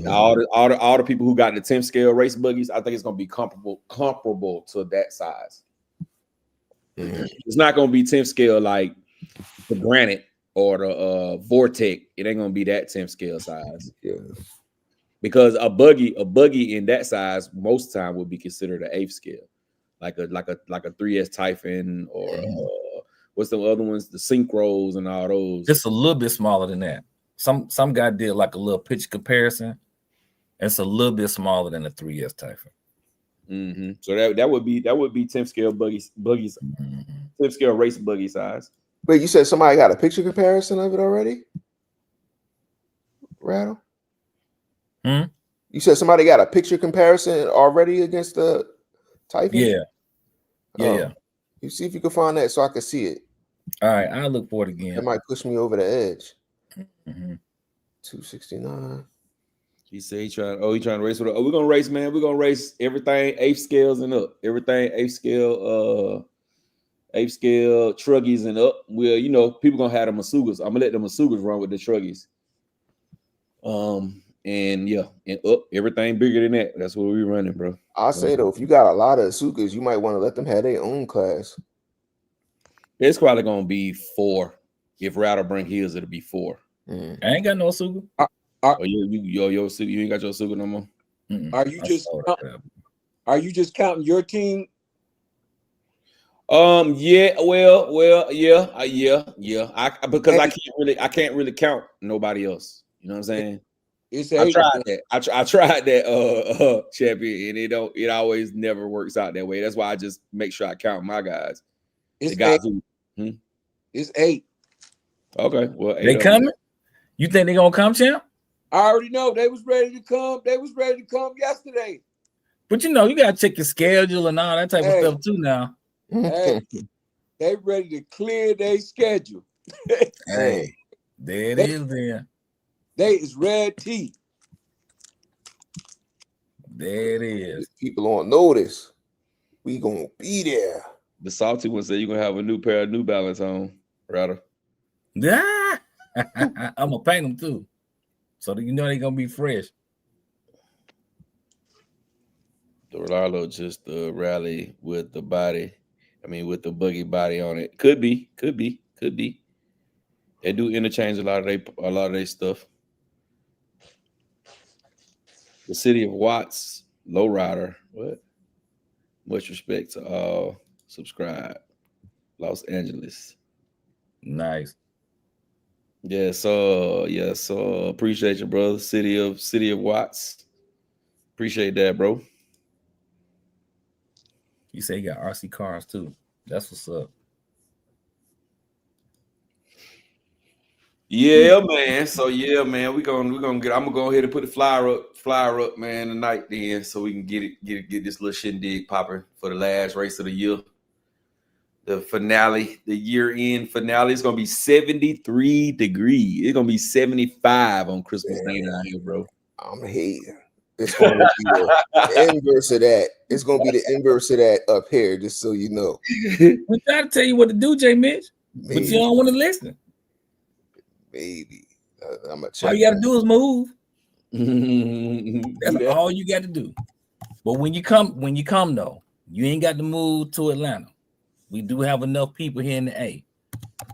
all the people who got the 10th scale race buggies. I think it's gonna be comparable to that size. It's not gonna be 10th scale like the Granite or the Vortec. It ain't gonna be that 10th scale size. Yeah. Because a buggy in that size most time would be considered an 8th scale. Like a 3S Typhon or what's the other ones? The Synchros and all those. Just a little bit smaller than that. Some guy did like a little pitch comparison. It's a little bit smaller than a 3S Typhon. So that would be 10th scale buggies, 10th scale race buggy size. Wait, you said somebody got a picture comparison of it already? Rattle? You said somebody got a picture comparison already against the Typhon? Yeah. You see if you can find that so I can see it. All right, I'll look for it again. It might push me over the edge. 269. He said he trying to race with it. Oh, we're gonna race, man. We're gonna race everything 8th scales and up. Everything 8th scale, 8th scale truggies and up. Well, people gonna have the Masugas. I'm gonna let the Masugas run with the truggies. And up everything bigger than that. That's what we're running, bro. I'll say though, if you got a lot of Asukas, you might want to let them have their own class. It's probably gonna be 4. If Rattle bring his, it'll be 4. I ain't got no Asuka. You ain't got your Asuka no more. Are you just counting your team? Yeah. I can't really count nobody else. You know what I'm saying? I tried that champion, and it always never works out that way. That's why I just make sure I count my guys. It's the guys 8. It's 8. Okay, well, they coming? You think they gonna come, champ? I already know they was ready to come. They was ready to come yesterday. But you gotta check your schedule and all that type of stuff too now. Hey, they ready to clear their schedule. Hey, there it is then. They is red tea. There it is. People on notice. We gonna be there. The salty one said you're gonna have a new pair of New Balance on, Rattle. Yeah. I'm gonna paint them too. So that they're gonna be fresh. The Rolalo just rally with the body. With the buggy body on it. Could be. They do interchange a lot of their stuff. The city of Watts, Lowrider. What? Much respect to all. Subscribe. Los Angeles. Nice. Yes, yes, appreciate you, brother. City of Watts. Appreciate that, bro. You say you got RC cars too. That's what's up. Yeah, man. So yeah, man, we're gonna get. I'm gonna go ahead and put the flyer up, man, tonight then, so we can get this little shindig popping for the last race of the year. The finale, the year-end finale, is gonna be 73 degrees. It's gonna be 75 on Christmas Day down here, bro. I'm hating. It's gonna be the inverse of that. It's gonna be the inverse of that up here, just so you know. We try to tell you what to do, J. Mitch, but you don't want to listen. Baby, I'm gonna check. All you gotta do is move. That's Yeah. all you got to do. But when you come though, you ain't got to move to Atlanta. We do have enough people here in the A.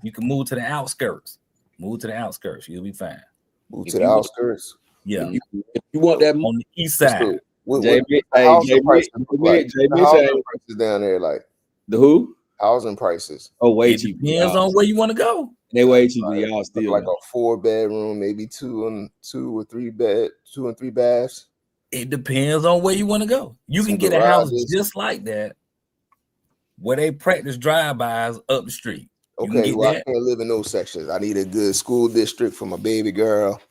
You can move to the outskirts. Move to the outskirts. You'll be fine. Move to the outskirts. Yeah. If you want that On the east side. What J. the Hey, housing J. prices Mitch, look like? J. The Mitch, housing prices down there, like the who? housing prices. Oh, way It cheaper. depends on where you want to go. They way cheaper. Y'all still Like a 4-bedroom, maybe 2 and 3 baths. It depends on where you want to go. You Some can get a house garages. just like that where they practice drive-bys up the street. You can Okay, get well, that. I can't live in those sections. I need a good school district for my baby girl.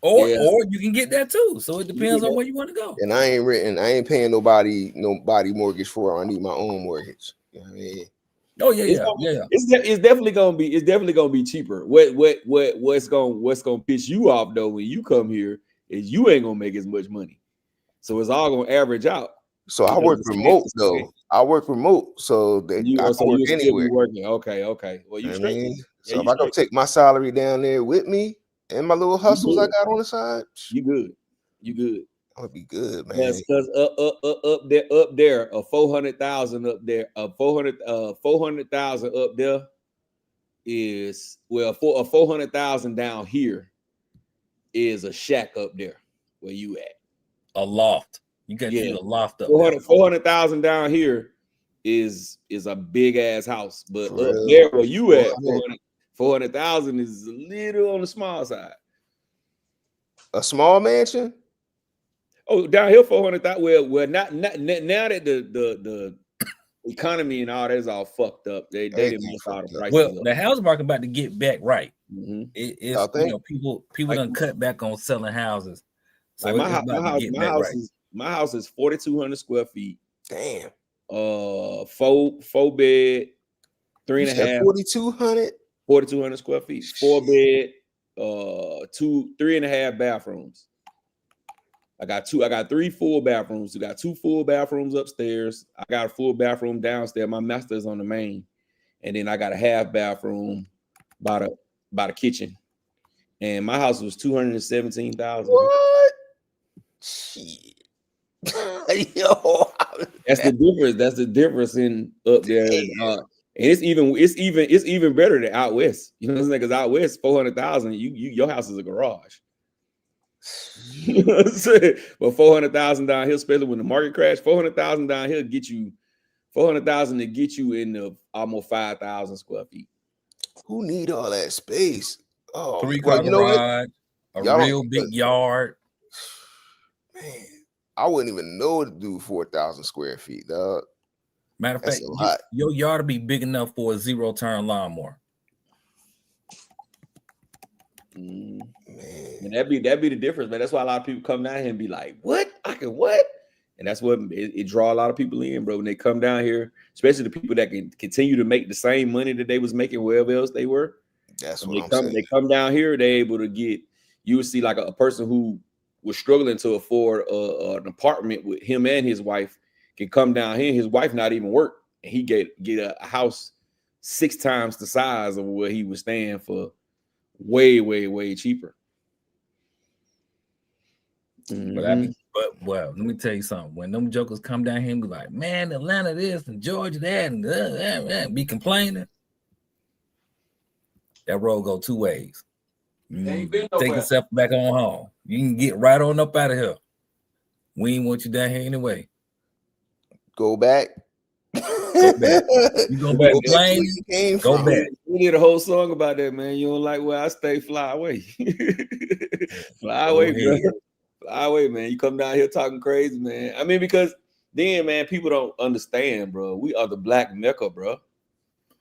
Or Yeah. you can get that too. So it depends on where you want to go. And I ain't paying nobody mortgage for it. I need my own mortgage. You know what I mean? Oh yeah. It's definitely gonna be cheaper. What's gonna piss you off though when you come here is you ain't gonna make as much money. So it's all gonna average out. So I work remote though. I work remote, so that I can work anywhere. Working. Okay. Well, you straight. Mean? So if I go take my salary down there with me and my little hustles I got on the side, you good. I would be good, man. Because up there, a 400,000 up there, a 400,000 up there is for a 400,000 down here is a shack up there where you at. A loft. You got to get a loft up. 400,000 down here is a big ass house, but up there where you at, 400,000 is a little on the small side. A small mansion. Oh, down here 400,000. Well, not now that the economy and all that is all fucked up. They didn't mess all the prices. Well, the house market about to get back right. Mm-hmm. It's people like, done cut back on selling houses. So like my house is 4,200 square feet. Damn. 4 bed, 3.5. 4,200 square feet. 4 bed, 3.5 bathrooms. I got 3 full bathrooms. We got 2 full bathrooms upstairs. I got a full bathroom downstairs. My master's on the main, and then I got a half bathroom by the kitchen. And my house was 217,000. What? Shit. Yo, that's the difference. That's the difference in up there. And it's even better than out west. You know what I'm saying? Because out west, 400,000. Your house is a garage. You know what I'm saying? But 400,000 down here, especially when the market crashed, 400,000 down here get you 400,000 to get you in the almost 5,000 square feet. Who need all that space? Oh, 3-car garage, a real big yard. Man, I wouldn't even know to do 4,000 square feet, dog. Matter of fact, your yard will be big enough for a 0-turn lawnmower. Man, and that'd be the difference, man. That's why a lot of people come down here and be like, "What? I can what?" And that's what it draw a lot of people in, bro. When they come down here, especially the people that can continue to make the same money that they was making wherever else they were. That's when what I'm saying. They come down here, they're able to get. You would see like a person who was struggling to afford an apartment with him and his wife can come down here. His wife not even work, and he get a house 6 times the size of where he was staying for way cheaper. Mm-hmm. But let me tell you something. When them jokers come down here and be like, "Man, Atlanta this and Georgia that," and be complaining, that road go 2 ways. You take yourself back on home. You can get right on up out of here. We ain't want you down here anyway. Go back. Go back. You go back to where you came go from. back. We did a whole song about that, man. You don't like where I stay, fly away. Fly away, bro. Fly away, man. You come down here talking crazy, man. I mean, because then, man, people don't understand, bro. We are the Black Mecca, bro.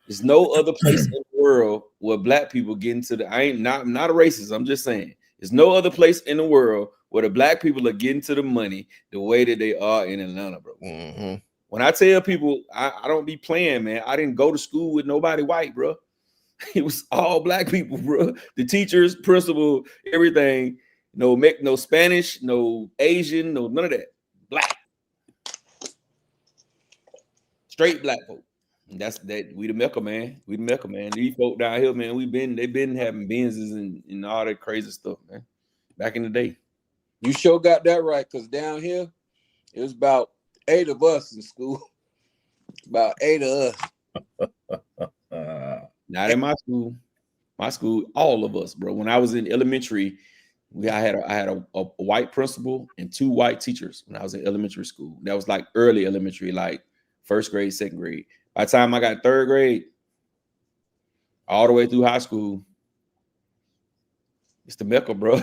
There's no other place in the world where Black people get into the. I ain't not a racist. I'm just saying. There's no other place in the world where the Black people are getting to the money the way that they are in Atlanta, bro. Mm-hmm. When I tell people, I don't be playing, man. I didn't go to school with nobody white, bro. It was all Black people, bro. The teachers, principal, everything. No Spanish, no Asian, no none of that. Black. Straight Black folk. And that's that. We the Mecca, man. We the Mecca, man. These folk down here, man. They've been having Benzes and all that crazy stuff, man. Back in the day. You sure got that right, because down here, it was about 8 of us in school. About 8 of us. Not in my school. My school, all of us, bro. When I was in elementary, I had a white principal and 2 white teachers when I was in elementary school. That was like early elementary, like 1st grade, 2nd grade. By the time I got 3rd grade, all the way through high school, it's the Mecca, bro.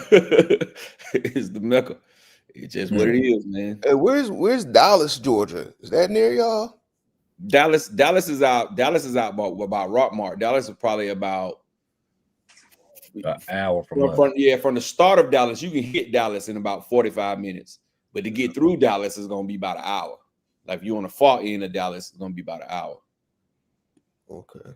It's the Mecca. It's just what it is, man. Hey, where's Dallas, Georgia? Is that near y'all? Dallas is out about Rockmart. Dallas is probably about an hour from the start of Dallas. You can hit Dallas in about 45 minutes, but to get through Dallas is gonna be about an hour. Like if you're on the far end of Dallas, it's gonna be about an hour. Okay.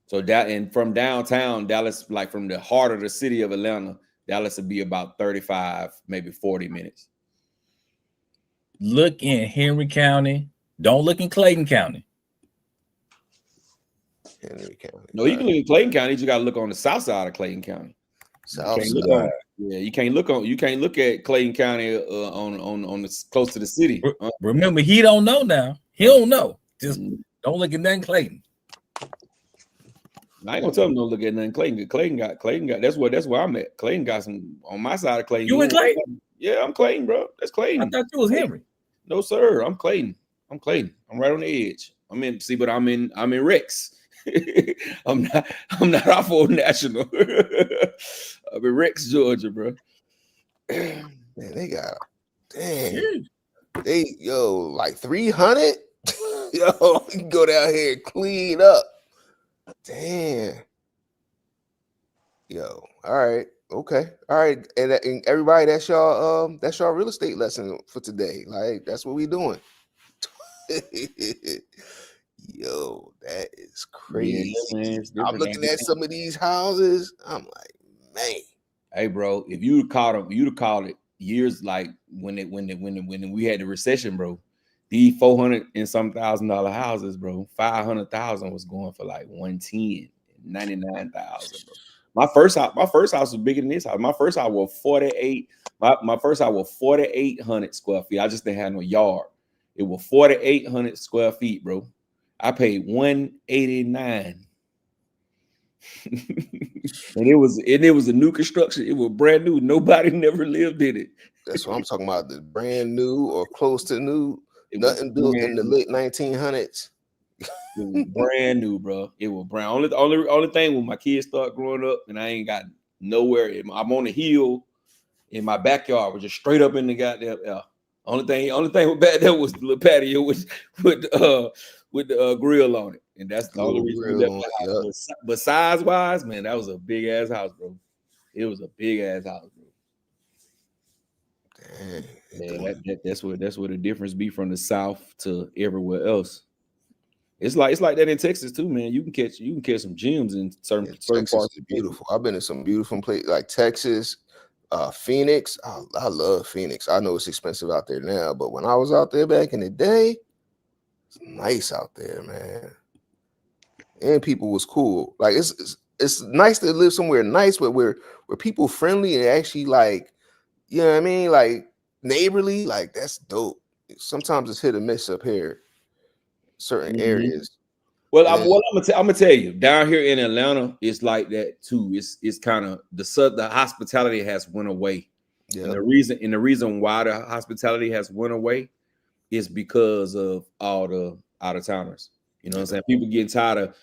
So that, and from downtown Dallas, like from the heart of the city of Atlanta, Dallas would be about 35, maybe 40 minutes. Look in Henry County. Don't look in Clayton County. Henry County. No, you can look in Clayton County. You got to look on the south side of Clayton County. South side. You can't look at Clayton County on the close to the city. Remember, he don't know now. He don't know. Just don't look at nothing Clayton. I ain't gonna tell him don't look at nothing Clayton. Clayton got that's where I'm at. Clayton got some on my side of Clayton. You in Clayton? Yeah, I'm Clayton, bro. That's Clayton. I thought you was Henry. No, sir. I'm Clayton. I'm right on the edge. I'm in Rex. I'm not off Old National. I'm in Rex, Georgia, bro. Man, they got like 300. Yo, you can go down here and clean up. Damn. Yo, all right. Okay. All right. And everybody, that's y'all real estate lesson for today. Like, that's what we doing. Yo, that is crazy. Yeah, I'm looking at some of these houses. I'm like, man. Hey, bro, if you'd have called it years like when we had the recession, bro. These $400 and some $1,000 houses, bro. 500,000 was going for like 110, 99,000, bro. My first house was bigger than this house. My first house was 48. My first house was 4,800 square feet. I just didn't have no yard. It was 4,800 square feet, bro. I paid $189. and it was a new construction. It was brand new. Nobody never lived in it. That's what I'm talking about. The brand new or close to new. Nothing built in the late 1900s. It was brand new, bro. It was brand. Only thing when my kids start growing up and I ain't got nowhere. I'm on a hill in my backyard, was just straight up in the goddamn. Only thing back there was the little patio with the grill on it, and that's the only reason we left the house. But size wise, man, that was a big ass house, bro. It was a big ass house, bro. Man, that's where the difference be from the South to everywhere else. It's like that in Texas too, man. You can catch some gems in certain Texas parts. Is beautiful. I've been in some beautiful places like Texas, Phoenix. I love Phoenix. I know it's expensive out there now, but when I was out there back in the day, it's nice out there, man. And people was cool. Like it's nice to live somewhere nice, but where people friendly and actually like, you know what I mean, like neighborly. Like that's dope. Sometimes it's hit or miss up here, certain areas. Well, I'm gonna tell you, down here in Atlanta, it's like that too. It's kind of the hospitality has went away. Yeah. And the reason why the hospitality has went away it's because of all the out of towners. You know what I'm saying? People getting tired of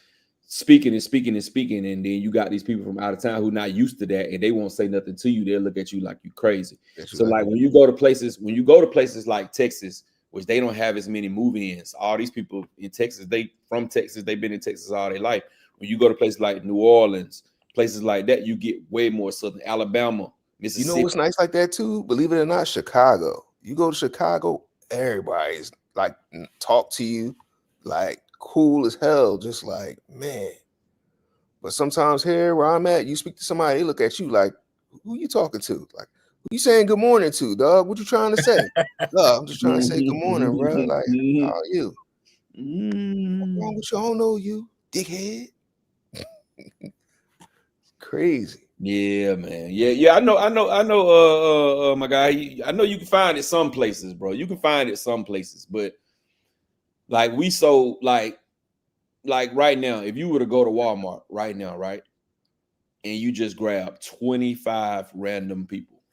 speaking, and then you got these people from out of town who not used to that, and they won't say nothing to you. They'll look at you like you crazy. That's so right. Like when you go to places like Texas, which they don't have as many move-ins. All these people in Texas, they've been in Texas all their life. When you go to places like New Orleans, places like that, you get way more Southern Alabama, Mississippi. You know what's nice like that too? Believe it or not, Chicago. You go to Chicago, everybody's like talk to you, like cool as hell, just like, man. But sometimes here where I'm at, you speak to somebody, they look at you like, who you talking to? Like, who you saying good morning to, dog? What you trying to say? Dog, I'm just trying to say good morning, bro. Like, how are you? What's wrong with you? I don't know you, dickhead. Crazy. Yeah, man. Yeah. I know. My guy. I know you can find it some places, bro. You can find it some places, but like like right now, if you were to go to Walmart right now, right, and you just grab 25 random people,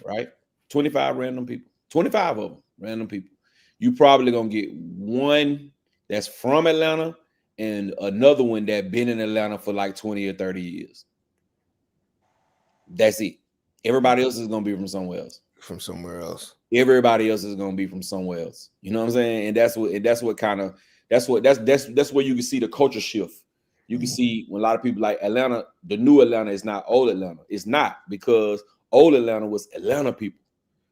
right, 25 random people, 25 of them random people, you probably gonna get one that's from Atlanta and another one that been in Atlanta for like 20 or 30 years. That's it. Everybody else is gonna be from somewhere else. From somewhere else. Everybody else is gonna be from somewhere else. You know what I'm saying? And that's where you can see the culture shift. You can see when a lot of people like Atlanta, the new Atlanta is not old Atlanta. It's not, because old Atlanta was Atlanta people.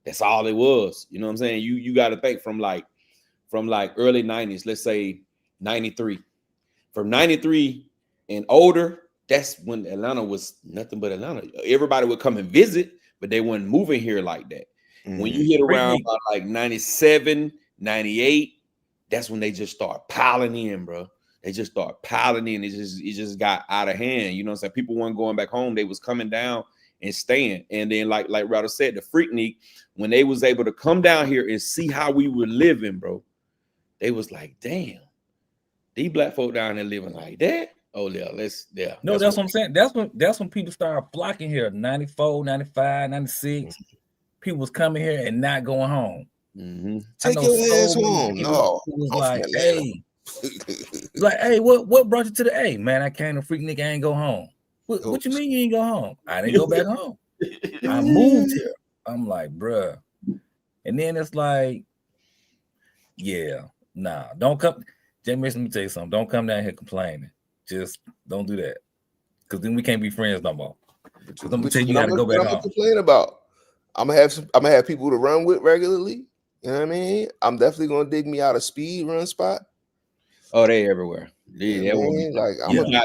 That's all it was. You know what I'm saying? You got to think from like early 90s, let's say 93. From 93 and older, that's when Atlanta was nothing but Atlanta. Everybody would come and visit, but they weren't moving here like that. When you hit around about like 97, 98, that's when they just start piling in, bro. They just start piling in. It just got out of hand. You know what I'm saying? People weren't going back home. They was coming down and staying. And then like Rowdy said, the Freaknik, when they was able to come down here and see how we were living, bro, they was like, damn, these black folk down there living like that. Oh yeah, No, that's what I'm saying. That's when people started flocking here. 94, 95, 96. People was coming here and not going home. Mm-hmm. Take your ass home. No, was like, hey, what brought you to the A? Man, I came to Freaknik. I ain't go home. What you mean you ain't go home? I didn't go back home. I moved here. I'm like, bruh. And then it's like, yeah, nah, don't come. Jamie, let me tell you something. Don't come down here complaining. Just don't do that, because then we can't be friends no more. I'm gonna tell you, got to go back home. Complain about. I'm gonna have people to run with regularly. You know what I mean? I'm definitely gonna dig me out a speed run spot. Oh, they everywhere. Yeah, like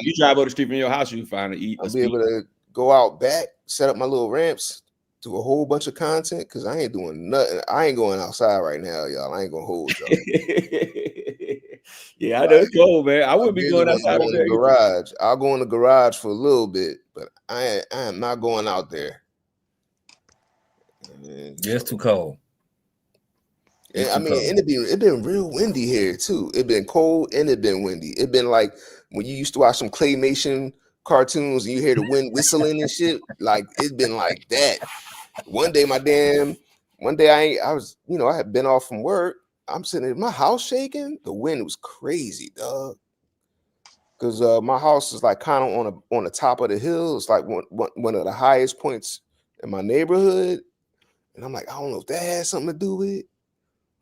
you drive over the street from your house, you find to eat. I'll be able to go out back, set up my little ramps, do a whole bunch of content, because I ain't doing nothing. I ain't going outside right now, y'all. I ain't gonna hold y'all. Yeah, I know it's cold, man. I wouldn't be going outside in the garage. I'll go in the garage for a little bit, but I am not going out there. Yeah, it's too cold. And I mean, it been real windy here too. It been cold and it been windy. It been like when you used to watch some claymation cartoons and you hear the wind whistling and shit. Like it's been like that. One day I was, I had been off from work. I'm sitting in my house shaking. The wind was crazy, dog. Because my house is like kind of on the top of the hill. It's like one of the highest points in my neighborhood. And I'm like, I don't know if that has something to do with it,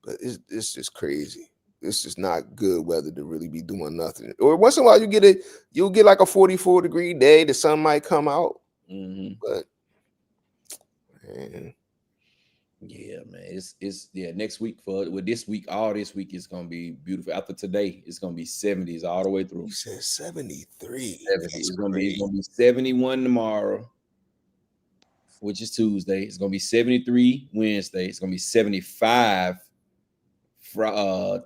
but it's just crazy. It's just not good weather to really be doing nothing. Or once in a while you'll get like a 44-degree day. The sun might come out, but man. Yeah, man. It's next week this week, all this week is gonna be beautiful. After today, it's gonna be 70s all the way through. You said 73. 70. It's gonna be 71 tomorrow, which is Tuesday. It's gonna be 73 Wednesday. It's gonna be 75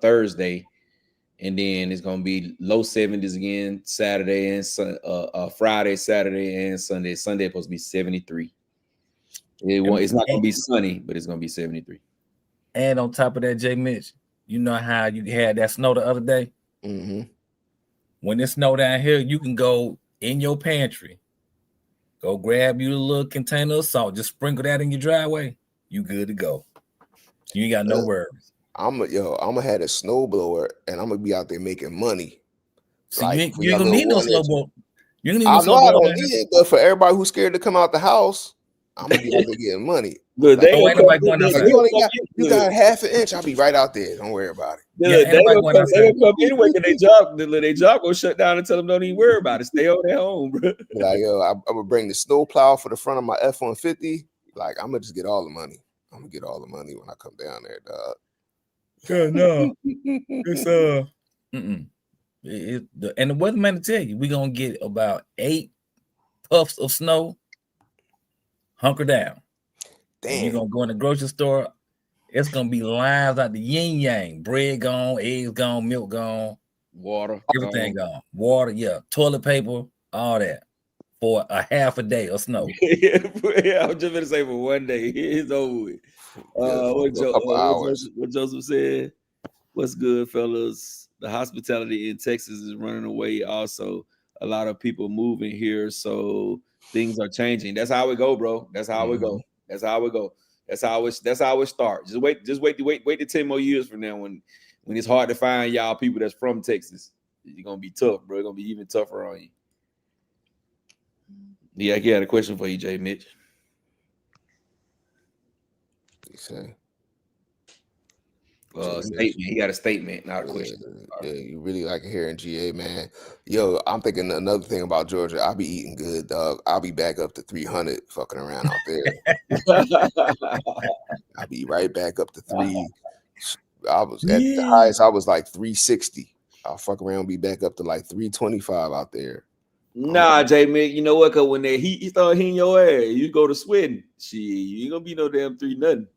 Thursday, and then it's gonna be low 70s again Saturday and Friday, Saturday, and Sunday. Sunday supposed to be 73. It's not gonna be sunny, but it's gonna be 73. And on top of that, Jay Mitch, you know how you had that snow the other day? Mm-hmm. When it snowed down here, you can go in your pantry, go grab you a little container of salt, just sprinkle that in your driveway. You good to go. You ain't got no worries. I'm gonna have a snowblower and I'm gonna be out there making money. So Like, you ain't gonna need no slow blow. You ain't gonna need I no know slow I blow don't down need here. it, but for everybody who's scared to come out the house, I'm gonna be out there getting money. Look, Like, they Oh, ain't gonna nobody come. going Look, outside. they you gonna only got come. you got half an inch. I'll be right out there. Don't worry about it. Yeah, Look, ain't they nobody gonna going come. They outside. gonna come anyway. Cause they job. They job gonna shut down and tell them don't even worry about it. Stay on their home, bro. Be like, yo, I'm gonna bring the snow plow for the front of my F-150. Like, I'm gonna just get all the money. I'm gonna get all the money when I come down there, dog. Yeah, no, it's and the weatherman to tell you, we gonna get about 8 puffs of snow. Hunker down. And you're Damn. gonna go in the grocery store. It's gonna be lines out the yin yang. Bread gone, eggs gone, milk gone, Water, everything gone. Water, yeah, toilet paper, all that for a half a day of snow. Yeah, I was just gonna say for one day. It's over with. A couple hours. What Joseph said? What's good, fellas? The hospitality in Texas is running away. Also, a lot of people moving here, so things are changing. That's how we go, bro. That's how we go. That's how we go. That's how it starts. Wait to 10 more years from now when it's hard to find y'all people that's from Texas. You're gonna be tough, bro. It's gonna be even tougher on you. Yeah, I got a question for you, Jay Mitch. You say? Statement. He got a statement, not a question. Yeah, you really like it here in GA, man. Yo, I'm thinking another thing about Georgia. I'll be eating good, dog. I'll be back up to 300 fucking around out there. I'll be right back up to 3. I was at the highest, I was like 360. I'll fuck around, be back up to like 325 out there. Nah, J Mick, you know what? Cause when they heat start hitting your ass, you go to sweating. Shit, you ain't gonna be no damn 3 nothing.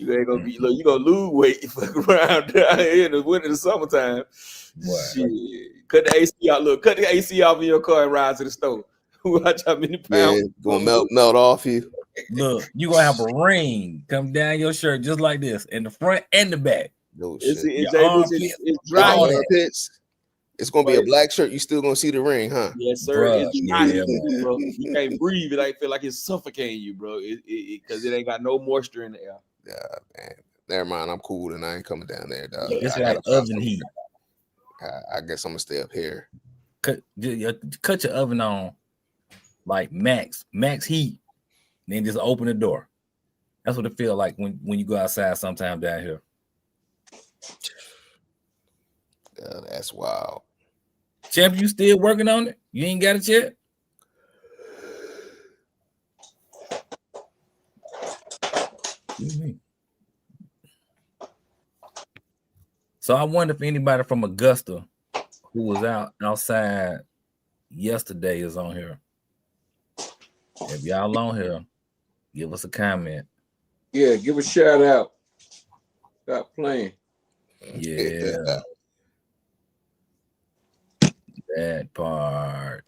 You ain't gonna be look, you gonna lose weight fuck around down here in the winter, the summertime. Shit. Cut the AC out. Look, cut the AC off in your car and ride to the store. Watch how many pounds. Yeah, gonna melt off you. Look, you gonna have a ring come down your shirt just like this, in the front and the back. No It's It's dry. It's gonna be a black shirt. You still gonna see the ring, huh? Yes, sir. Bruh, It's dry, yeah, bro. You can't breathe. It ain't feel like it's suffocating you, bro. Because it ain't got no moisture in the air. Yeah, man. Never mind. I'm cool, and I ain't coming down there, dog. It's like oven heat. I guess I'm gonna stay up here. Cut your oven on like max heat, then just open the door. That's what it feels like when you go outside sometime down here. Yeah, that's wild. Champ, you still working on it? You ain't got it yet? So I wonder if anybody from Augusta who was outside yesterday is on here. If y'all on here, give us a comment. Yeah, give a shout out. Stop playing. Yeah. That part.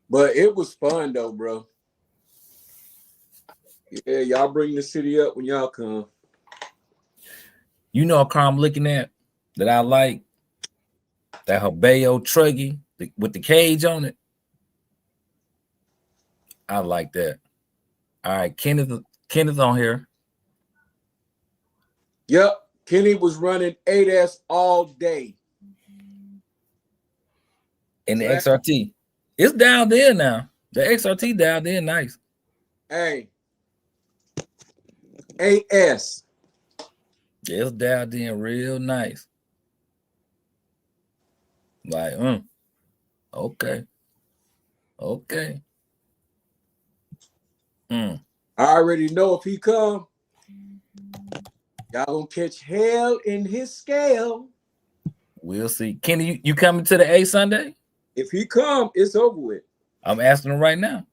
But it was fun though, bro. Yeah, y'all bring the city up when y'all come. You know a car I'm looking at that I like? That Habeo Truggy with the cage on it. I like that. All right, Kenneth on here. Yep, Kenny was running 8S all day. And the XRT. It's down there now. The XRT down there, nice. Hey, 8S. Yeah, it's down there real nice. Like, okay. I already know if he come, y'all gonna catch hell in his scale. We'll see. Kenny, you coming to the A Sunday? If he come, it's over with. I'm asking him right now.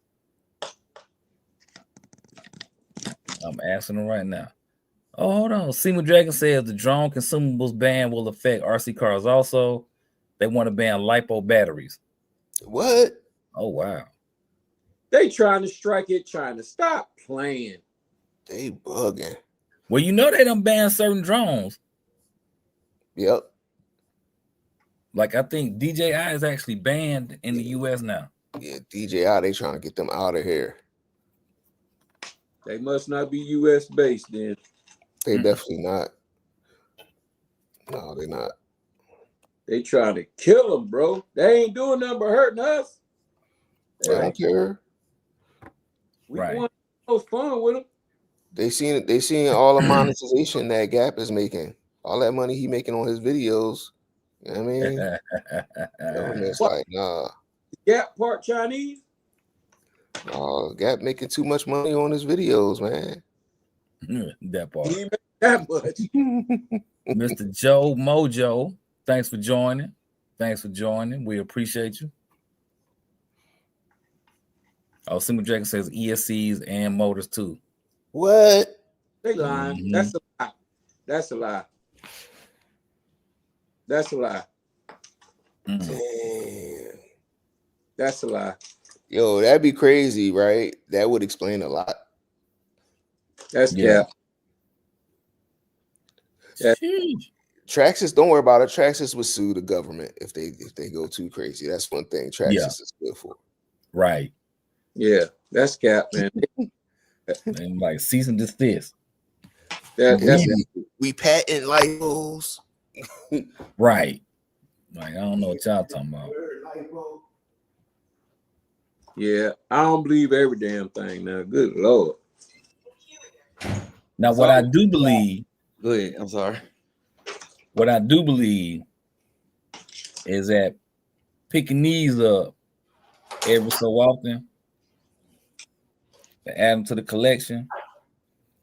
Oh, hold on. Seaman Dragon says the drone consumables ban will affect RC cars also. They want to ban LiPo batteries. What? Oh, wow. They trying to strike it, trying to stop playing. They bugging. Well, you know they done ban certain drones. Yep. Like, I think DJI is actually banned in the U.S. now. Yeah, DJI, they trying to get them out of here. They must not be U.S. based then. They definitely not. No, they're not. They trying to kill him, bro. They ain't doing nothing but hurting us. They don't care. We Right. want no fun with them. They seen all the monetization that Gap is making. All that money he making on his videos. You know what I mean? Government's like, nah. Gap part Chinese? Gap making too much money on his videos, man. That part. He ain't make that much. Mr. Joe Mojo, thanks for joining. We appreciate you. Oh, Simple Dragon says ESCs and motors too. What? They lying. Mhm. That's a lie. That's a lie. That's a lie. Damn. That's a lie. Yo, that'd be crazy, right? That would explain a lot. That's Yeah. Cap. Yeah. Sheesh. Traxxas, don't worry about it. Traxxas would sue the government if they go too crazy. That's one thing Traxxas Yeah. is good for. Right. Yeah, that's Cap, man. And like cease and desist. That's We patent labels. Right. Like, I don't know what y'all talking about. yeah. I don't believe every damn thing now. Good Lord. Now, what I do believe, Go ahead. I'm sorry. what I do believe is that picking these up every so often to add them to the collection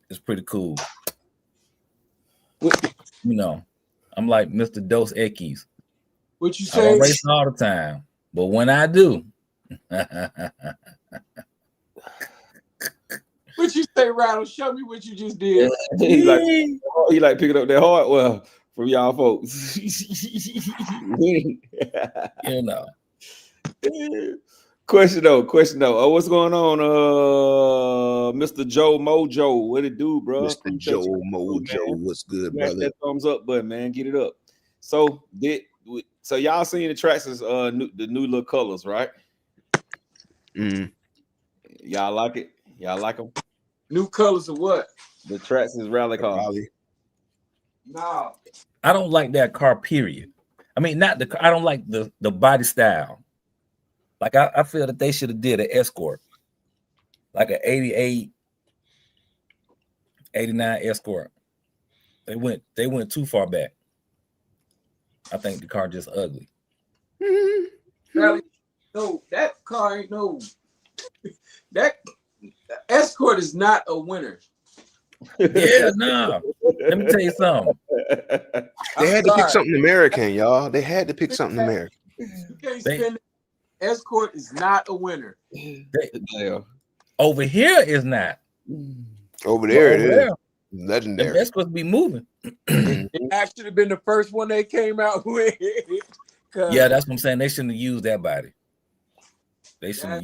is pretty cool. What, You know, I'm like Mr. Dos Equis. what you I don't say? race all the time, but when I do, What you say, Rattle? Show me what you just did. he like picking up that hardware from y'all folks. you know, Question though. Oh, what's going on, Mr. Joe Mojo? What it do, bro? Mr. Joe Mojo, what's good, Smash brother? that thumbs up button, man. Get it up. So y'all seen the Traxxas the new little colors, right? Y'all like it? Y'all like them? New colors of what? The Traxxas rally car. Raleigh. No. I don't like that car. Period. I mean, not the. I don't like the body style. Like I feel that they should have did an Escort, like an 88, 89 Escort. They went too far back. I think the car just ugly. Rally, no, that car ain't no. That Escort is not a winner. Yeah, no. Let me tell you something. They had to pick something American, y'all. They had to pick something American. You can't spend. Escort is not a winner. Over here is not. Over there, it is The legendary. Escorts be moving. That should have been the first one they came out with. Yeah, that's what I'm saying. They shouldn't have used that body. They should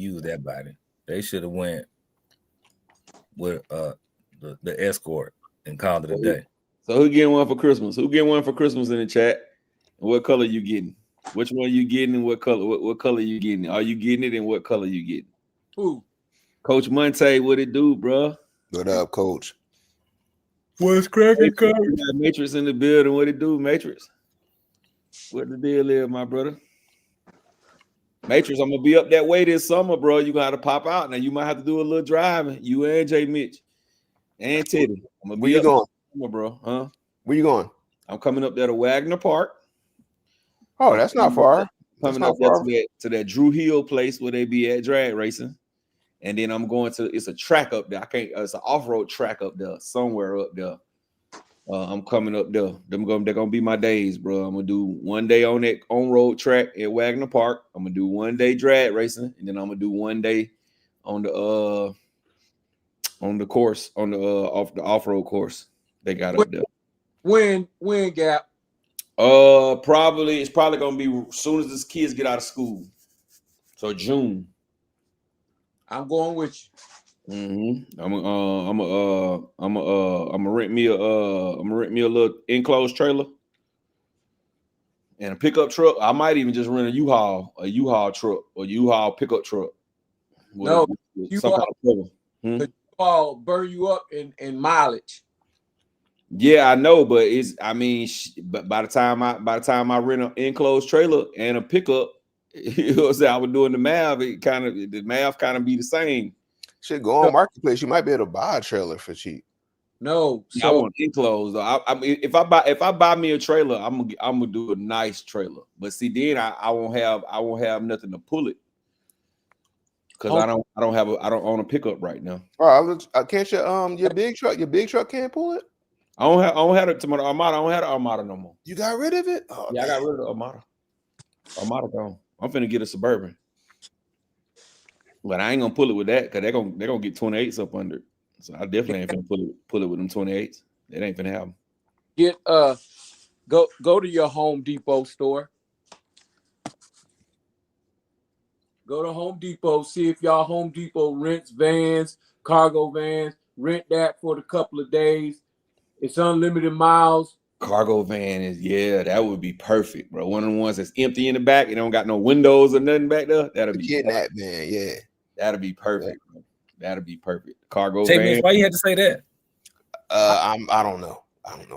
have went with the Escort and called it a day. So who getting one for Christmas? Who getting one for Christmas in the chat? And what color you getting? Which one you getting and what color? What color you getting? Are you getting it and what color you getting? Who? Coach Monte, what it do, bro? What up, Coach? What's cracking, Coach? Matrix in the building. What it do, Matrix? What the deal is, my brother? Matrix, I'm gonna be up that way this summer, bro. You gotta pop out now. You might have to do a little driving. You and J Mitch and Teddy. I'm gonna Where be you up going? summer, bro. Huh? Where you going? I'm coming up there to Wagner Park. Oh, that's not far. Coming up there to that Drew Hill place where they be at drag racing. And then I'm going to, it's a track up there. It's an off-road track up there, somewhere up there. I'm coming up there. They're gonna be my days, bro. I'm gonna do one day on that on-road track at Wagner Park. I'm gonna do one day drag racing, and then I'm gonna do one day on the course, on the off-road course they got up there. When Gap? It's probably gonna be as soon as the kids get out of school. So June. I'm going with you. Mm-hmm. I'm gonna rent me a little enclosed trailer and a pickup truck. I might even just rent a U-Haul truck or U-Haul pickup truck. No, some kind of cover. U-Haul burn you up in mileage. Yeah, I know, but but by the time I rent an enclosed trailer and a pickup, you know what I'm saying, I was doing the math. The math kind of be the same. Should go on Marketplace. You might be able to buy a trailer for cheap. No, Yeah, I want enclosed though. I mean, if I buy me a trailer, I'm gonna do a nice trailer. But see, then I won't have nothing to pull it because I don't own a pickup right now. Can't your big truck can't pull it? I don't have it to my Armada. I don't have the Armada no more. You got rid of it? Oh, yeah, I got rid of the Armada. Armada gone. I'm finna get a Suburban, but I ain't gonna pull it with that because they're gonna get 28s up under it. So I definitely ain't finna pull it with them 28s. That ain't finna happen. Get go to your Home Depot store. Go to Home Depot. See if y'all Home Depot rents vans, cargo vans. Rent that for a couple of days. It's unlimited miles. Cargo van that would be perfect, bro. One of the ones that's empty in the back. It don't got no windows or nothing back there. That'll be kidnap van. Yeah, that'll be perfect. Bro. That'll be perfect. Cargo van. Why you had to say that? I don't know.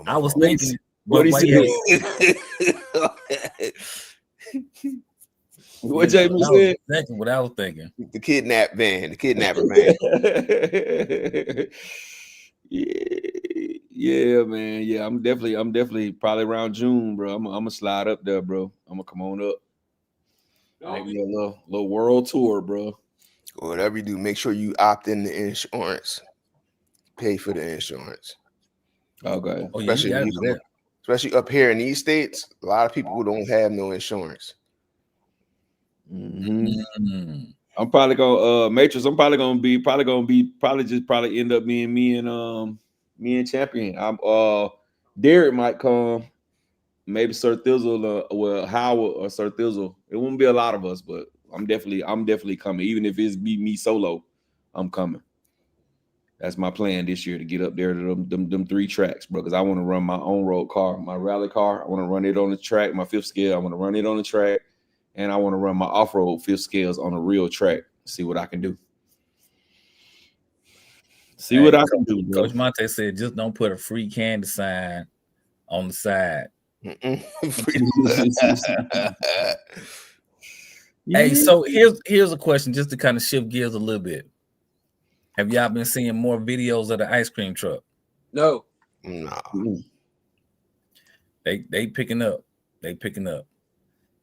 I was thinking. What he said? What Jamie said? Exactly what I was thinking. The kidnap van. The kidnapper van. Yeah, man. Yeah, I'm definitely probably around June, bro. I'm gonna slide up there, bro. I'm gonna come on up. Maybe a little world tour, bro. Whatever you do, make sure you opt in the insurance. Pay for the insurance. Okay. Especially up here in these states, a lot of people don't have no insurance. Mm-hmm. I'm probably gonna Matrix. I'm probably gonna be end up being me and Champion. Derek might come, maybe Sir Thizzle, Howard or Sir Thizzle. It won't be a lot of us, but I'm definitely coming. Even if it's me solo, I'm coming. That's my plan this year, to get up there to them 3 tracks, bro. Because I want to run my own road car, my rally car. I want to run it on the track, my 5th scale. I want to run it on the track, and I want to run my off-road 5th scales on a real track. See what I can do. What I can do, bro. Coach Monte said, just don't put a free candy sign on the side. Hey, so here's a question, just to kind of shift gears a little bit. Have y'all been seeing more videos of the ice cream truck? No. They picking up.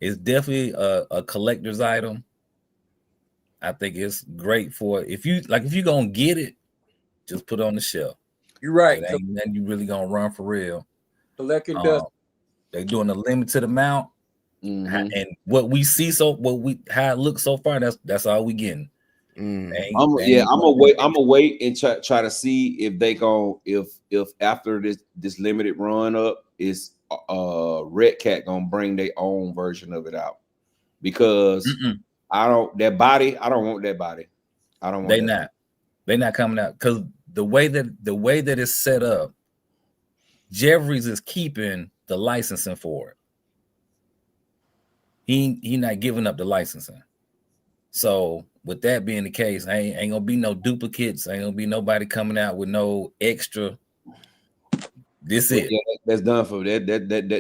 It's definitely a collector's item. I think it's great for if you gonna get it, just put it on the shelf. You're right. And then you really gonna run for real. Collecting dust. They're doing a limited amount, and what we see, how it looks so far, that's all we getting. I'm gonna wait and try to see if they if after this limited run up is Red Cat gonna bring their own version of it out, because I don't want that body. I don't want. They're not coming out, because the way that it's set up, Jeffries is keeping the licensing for it. He not giving up the licensing. So with that being the case, ain't gonna be no duplicates. Ain't gonna be nobody coming out with no extra. This it. Yeah, that's done for that.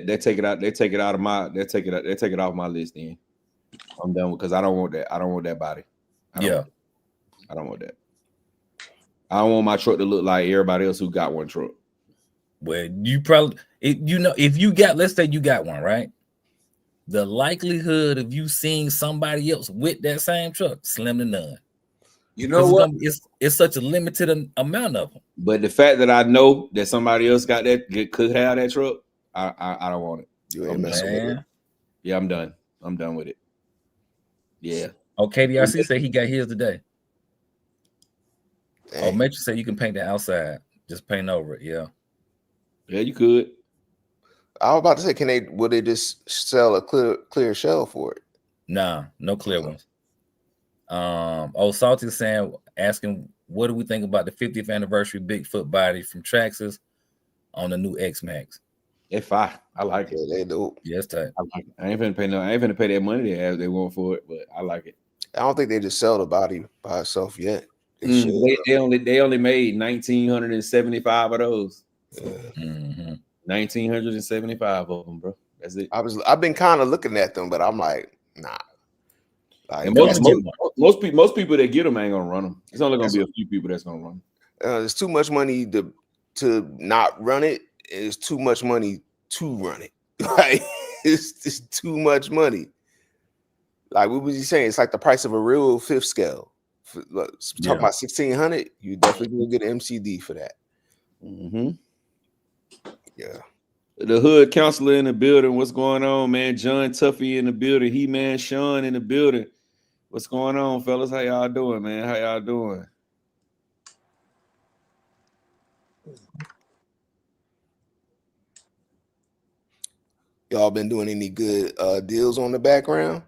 They take it out. They take it off my list. Then I'm done, because I don't want that. I don't want that body. I don't want that. I don't want my truck to look like everybody else who got one truck. Well, you probably, if you got, let's say you got one, right? The likelihood of you seeing somebody else with that same truck, slim to none. You know what? It's such a limited amount of them. But the fact that I know that somebody else could have that truck, I don't want it. Yeah, I'm done. I'm done with it. Yeah. Oh, KDRC said he got his today. Dang. Oh, Metro said you can paint the outside, just paint over it. Yeah. Yeah, you could. I was about to say, would they just sell a clear shell for it? Nah, no clear ones. Salty saying, asking, what do we think about the 50th anniversary Bigfoot body from Traxxas on the new X-Max? If I like it. Yeah, they do. Yeah, it's tight. I like it. I ain't finna pay that money they want for it, but I like it. I don't think they just sell the body by itself yet. They only made 1,975 of those. Mm-hmm. 1,975 of them, bro. That's it. I've been kind of looking at them, but I'm like, nah. Like, And Let me get one. most people that get them ain't gonna run them. It's only gonna be a few people that's gonna run. There's too much money to not run it. It's too much money to run it. Like it's too much money. Like what was he saying? It's like the price of a real fifth scale. Talking about 1,600, you definitely gonna get an MCD for that. Mm-hmm. Yeah. The hood counselor in the building. What's going on, man? John Tuffy in the building. He-Man Sean in the building. What's going on, fellas? How y'all doing, man? How y'all doing? Y'all been doing any good deals on the background?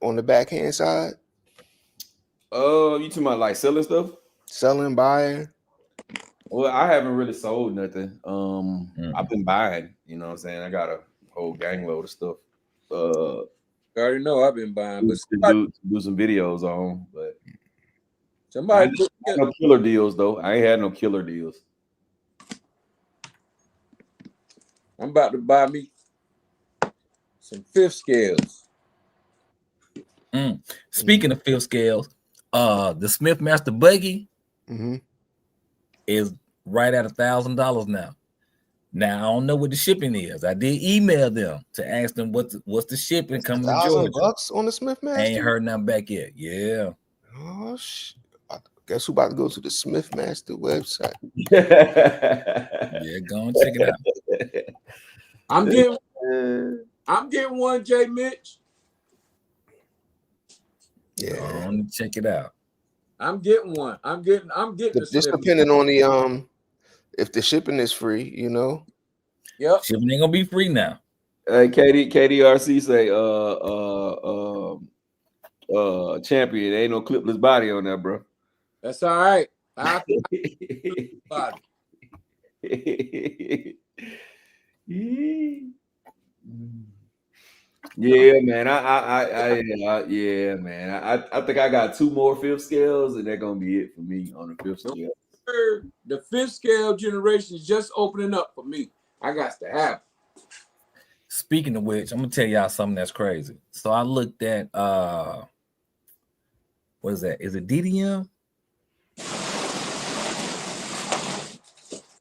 On the backhand side? You talking about like selling stuff? Selling, buying? Well, I haven't really sold nothing. Mm-hmm. I've been buying, you know what I'm saying? I got a whole gang load of stuff. I already know I've been buying, but do some videos on, but somebody I ain't no killer deals though. I ain't had no killer deals. I'm about to buy me some fifth scales. Speaking of fifth scales, the Smith Master buggy is right at $1,000 now. Now I don't know what the shipping is. I did email them to ask them what's the shipping coming to Georgia. $1,000 on the Smith Master? I ain't heard nothing back yet. Yeah. Oh shit. Guess who about to go to the Smith Master website? Yeah, go and check it out. I'm getting one, J Mitch. Yeah. Go on and check it out. I'm getting one. I'm getting Just depending on the if the shipping is free, you know. Yep. Shipping ain't gonna be free now. Hey, KDRC say champion. There ain't no clipless body on there, bro. That's all right. Yeah, man. Yeah, man. I think I got 2 more fifth scales, and they're gonna be it for me on the fifth scale. The fifth scale generation is just opening up for me. I got to have it. Speaking of which, I'm gonna tell y'all something that's crazy. So I looked at what is that? Is it DDM?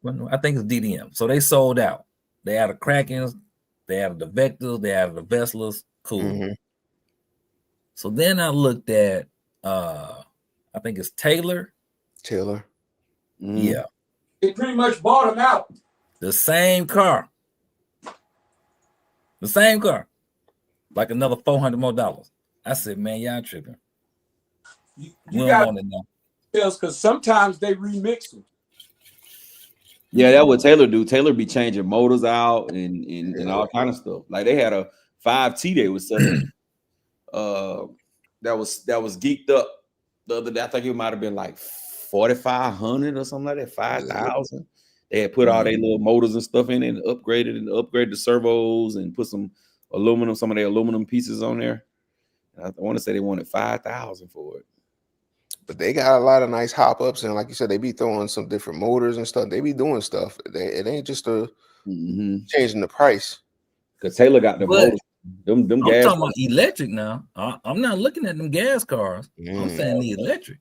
I think it's DDM. So they sold out. They had the Krakens, they had the Vectors, they had the Veslas. Cool. So then I looked at I think it's Taylor. Yeah. They pretty much bought them out. The same car. Like another $400 more. I said, man, y'all tripping. You got because sometimes they remix them. Yeah, that's what Taylor do. Taylor be changing motors out and all kind of stuff. Like they had a 5T they was selling. That was geeked up the other day. I think it might have been like 4,500 or something like that. 5,000. They had put all their little motors and stuff in it and upgraded the servos and put some of their aluminum pieces on there. I want to say they wanted 5,000 for it. But they got a lot of nice hop ups, and like you said, they be throwing some different motors and stuff. They be doing stuff. It ain't just changing the price. Because Taylor got the motors. Them I'm gas. talking about electric now. I'm not looking at them gas cars. I'm saying the electric.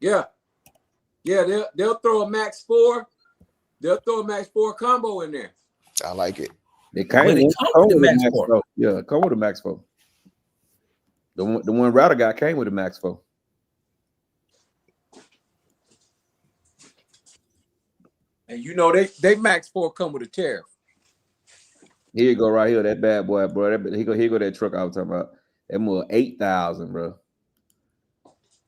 Yeah, they'll throw a Max 4. They'll throw a Max 4 combo in there. I like it. It come with the Max 4. Yeah, come with a Max 4. The one router guy came with a Max 4. And you know they Max 4 come with a tariff. Here you go, right here, that bad boy, bro. Here go that truck I was talking about. That more 8,000, bro.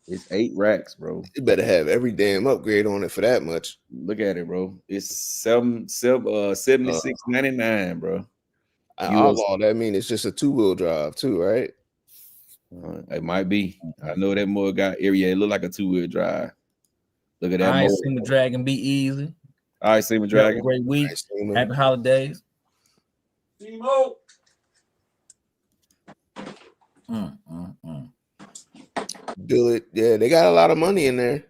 It's 8 racks, bro. You better have every damn upgrade on it for that much. Look at it, bro. It's $76.99, bro. All that mean it's just a 2-wheel drive too, right? It might be. I know that more got area. It look like a 2-wheel drive. Look at that. I ain't seen the Dragon be easy. I ain't seen the Dragon. Great week. Happy holidays. Timo. Do it. Yeah, they got a lot of money in there.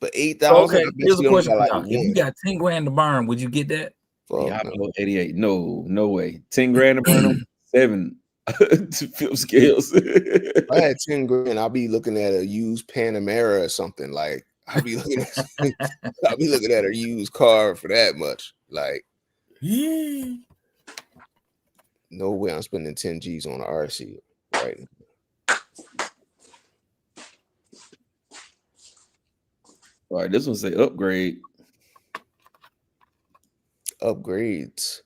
For 8,000, Okay, I bet here's a you only question got for like y'all. If you one. got 10 grand to burn, would you get that? Fuck no. Diablo 88. No way. 10 grand to burn them. 7 to flip scales. If I had 10 grand, I'll be looking at a used Panamera or something. Like I'll be looking at a used car for that much. Like, Yeah. no way I'm spending 10 G's on an RC right now. All right, this one say upgrade. Upgrades.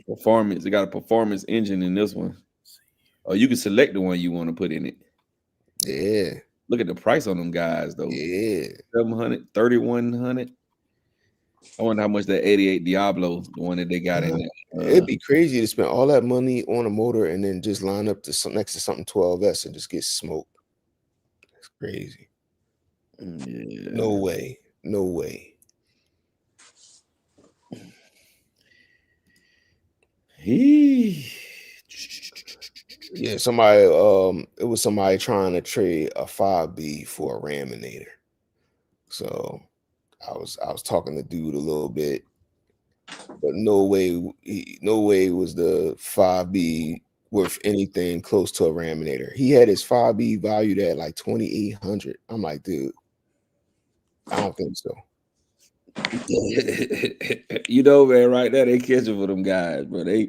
Performance. It got a performance engine in this one. Oh, you can select the one you want to put in it. Yeah. Look at the price on them guys, though. Yeah. 700, 3,100. I wonder how much that 88 Diablo, the one that they got in there. It'd be crazy to spend all that money on a motor and then just line up to next to something 12S and just get smoked. That's crazy. Yeah. No way. No way. Yeah, somebody it was somebody trying to trade a 5B for a Raminator. So I was talking to dude a little bit, but no way was the 5B worth anything close to a Raminator. He had his 5B valued at like 2,800. I'm like, dude, I don't think so. You know, man, right there, they catching for them guys, bro. They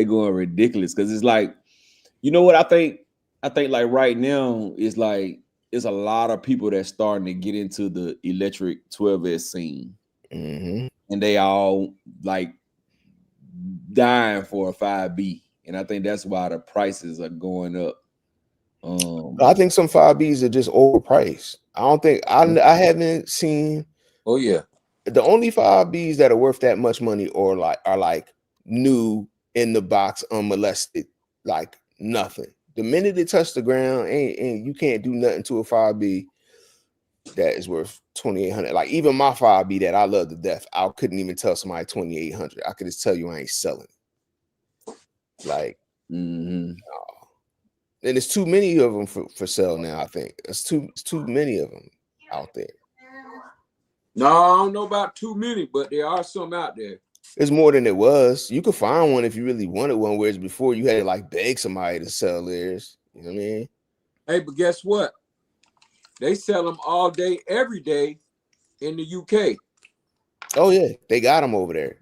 going ridiculous because it's like, you know what I think? I think like right now it's like it's a lot of people that's starting to get into the electric 12S scene, Mm-hmm. and they all like dying for a 5B, and I think that's why the prices are going up. I think some 5Bs are just overpriced. I don't think I haven't seen. Oh yeah. The only 5Bs that are worth that much money or are like new in the box unmolested, like nothing. The minute it touched the ground, and you can't do nothing to a 5B that is worth 2,800. Like even my 5B that I love to death, I couldn't even tell somebody 2,800. I could just tell you I ain't selling it. Like, and there's too many of them for sale now. I think it's too many of them out there. No, I don't know about too many, but there are some out there. It's more than it was. You could find one if you really wanted one, whereas before you had to like beg somebody to sell theirs. You know what I mean? Hey, but guess what? They sell them all day, every day in the UK. Oh yeah, they got them over there.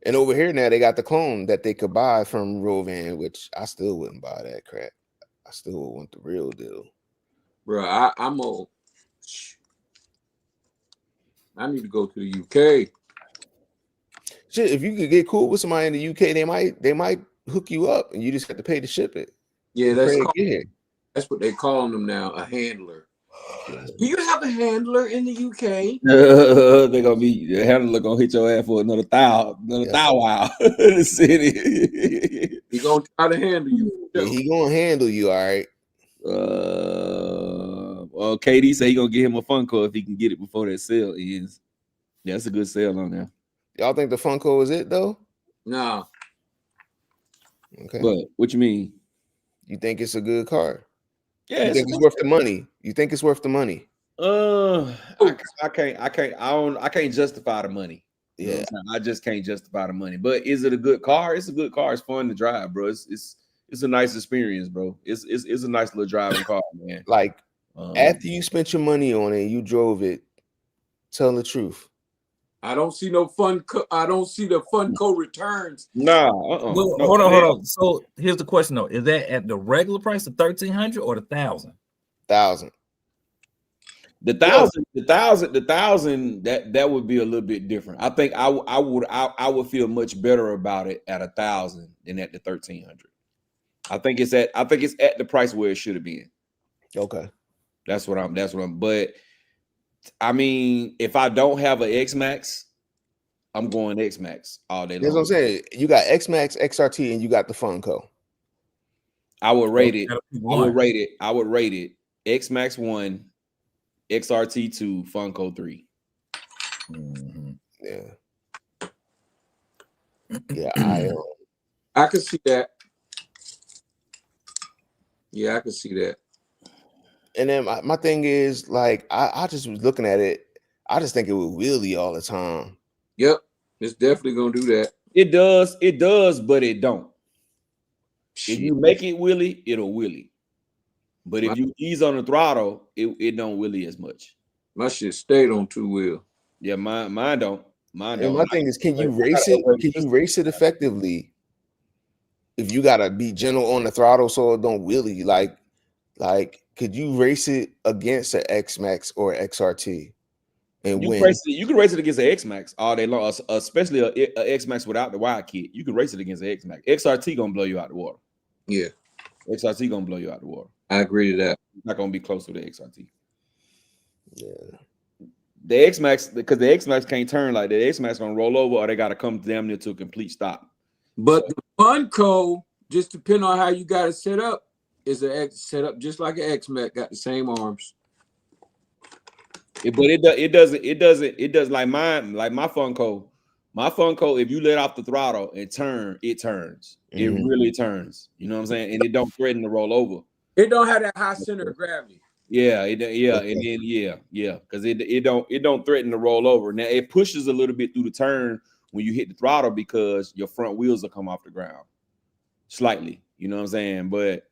And over here now they got the clone that they could buy from Rovan, which I still wouldn't buy that crap. I still would want the real deal. Bro, I'm old. I need to go to the UK. Shit, if you could get cool with somebody in the UK, they might hook you up and you just have to pay to ship it. Yeah, that's what they call them now, a handler. Do you have a handler in the UK? They're gonna be the handler gonna hit your ass for another thou wow in the city. He gonna try to handle you. Yeah, he gonna handle you, all right. Well, KD say he gonna get him a Funko if he can get it before that sale ends. Yeah, that's a good sale on there. Y'all think the Funko is it though? No. Okay. But what you mean? You think it's a good card? Yeah, you think it's worth the money? You think it's worth the money? I can't justify the money. Yeah, I just can't justify the money. But is it a good car? It's a good car. It's fun to drive, bro. It's a nice experience, bro. It's a nice little driving car, man. Like after you spent your money on it, you drove it. Tell the truth. I don't see no I don't see the Funko returns. Nah. Well, hold on. So here's the question though: is that at the regular price of 1,300 or the 1,000? 1,000. The 1,000. That would be a little bit different. I think I would feel much better about it at 1,000 than at the 1,300. I think it's at the price where it should have been. Okay. That's what I'm. But I mean, if I don't have an X-Max, I'm going X-Max all day long. That's what I'm saying. You got X-Max, XRT, and you got the Funko. I would rate it X-Max 1, XRT 2, Funko 3. Mm-hmm. Yeah. Yeah, I can see that. Yeah, I can see that. And then my thing is like I just was looking at it. I just think it would wheelie all the time. Yep, it's definitely gonna do that. It does, but it don't. Shit. If you make it wheelie, it'll wheelie. But if you ease on the throttle, it don't wheelie as much. My shit stayed on 2-wheel. Yeah, mine don't. Mine And don't. my thing is, can you race it? Can you race it effectively? If you gotta be gentle on the throttle so it don't wheelie, like could you race it against an X Max or XRT and You win? can race it against an X Max all day long, especially a X Max without the wide kit. You can race it against an X Max. XRT gonna blow you out the water. Yeah, XRT gonna blow you out the water. I agree to that. It's not gonna be close to the XRT. Yeah. The X Max, because the X Max can't turn like that. The X Max gonna roll over, or they gotta come damn near to a complete stop. But the Funko, just depending on how you got it set up, is set up just like an X-Max, got the same arms. But it doesn't like mine, like my Funko. My Funko, if you let off the throttle and turn, it turns. It really turns. You know what I'm saying? And it don't threaten to roll over. It don't have that high center of gravity. Yeah, and then because it don't threaten to roll over. Now it pushes a little bit through the turn when you hit the throttle because your front wheels will come off the ground slightly. You know what I'm saying? But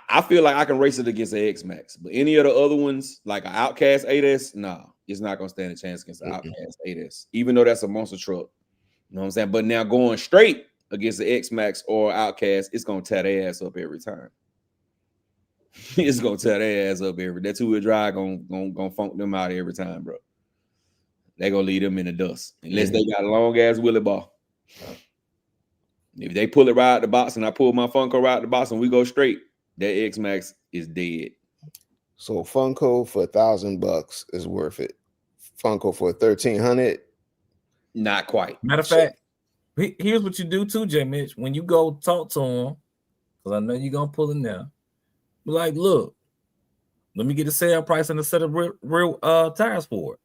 I feel like I can race it against the X Max. But any of the other ones, like an Outcast 8S, nah, it's not gonna stand a chance against the Outcast 8S, even though that's a monster truck. You know what I'm saying? But now going straight against the X Max or Outcast, it's gonna tear their ass up every time. It's gonna tear their ass up that 2-wheel drive gonna funk them out every time, bro. They gonna leave them in the dust unless they got a long ass wheelie bar. If they pull it right out the box and I pull my Funko right out the box and we go straight, that X Max is dead. So Funko for $1,000 is worth it. Funko for 1,300, not quite. Matter of fact, here's what you do too, J. Mitch. When you go talk to him, because I know you're gonna pull in there. Be like, look, let me get a sale price and a set of real tires for it.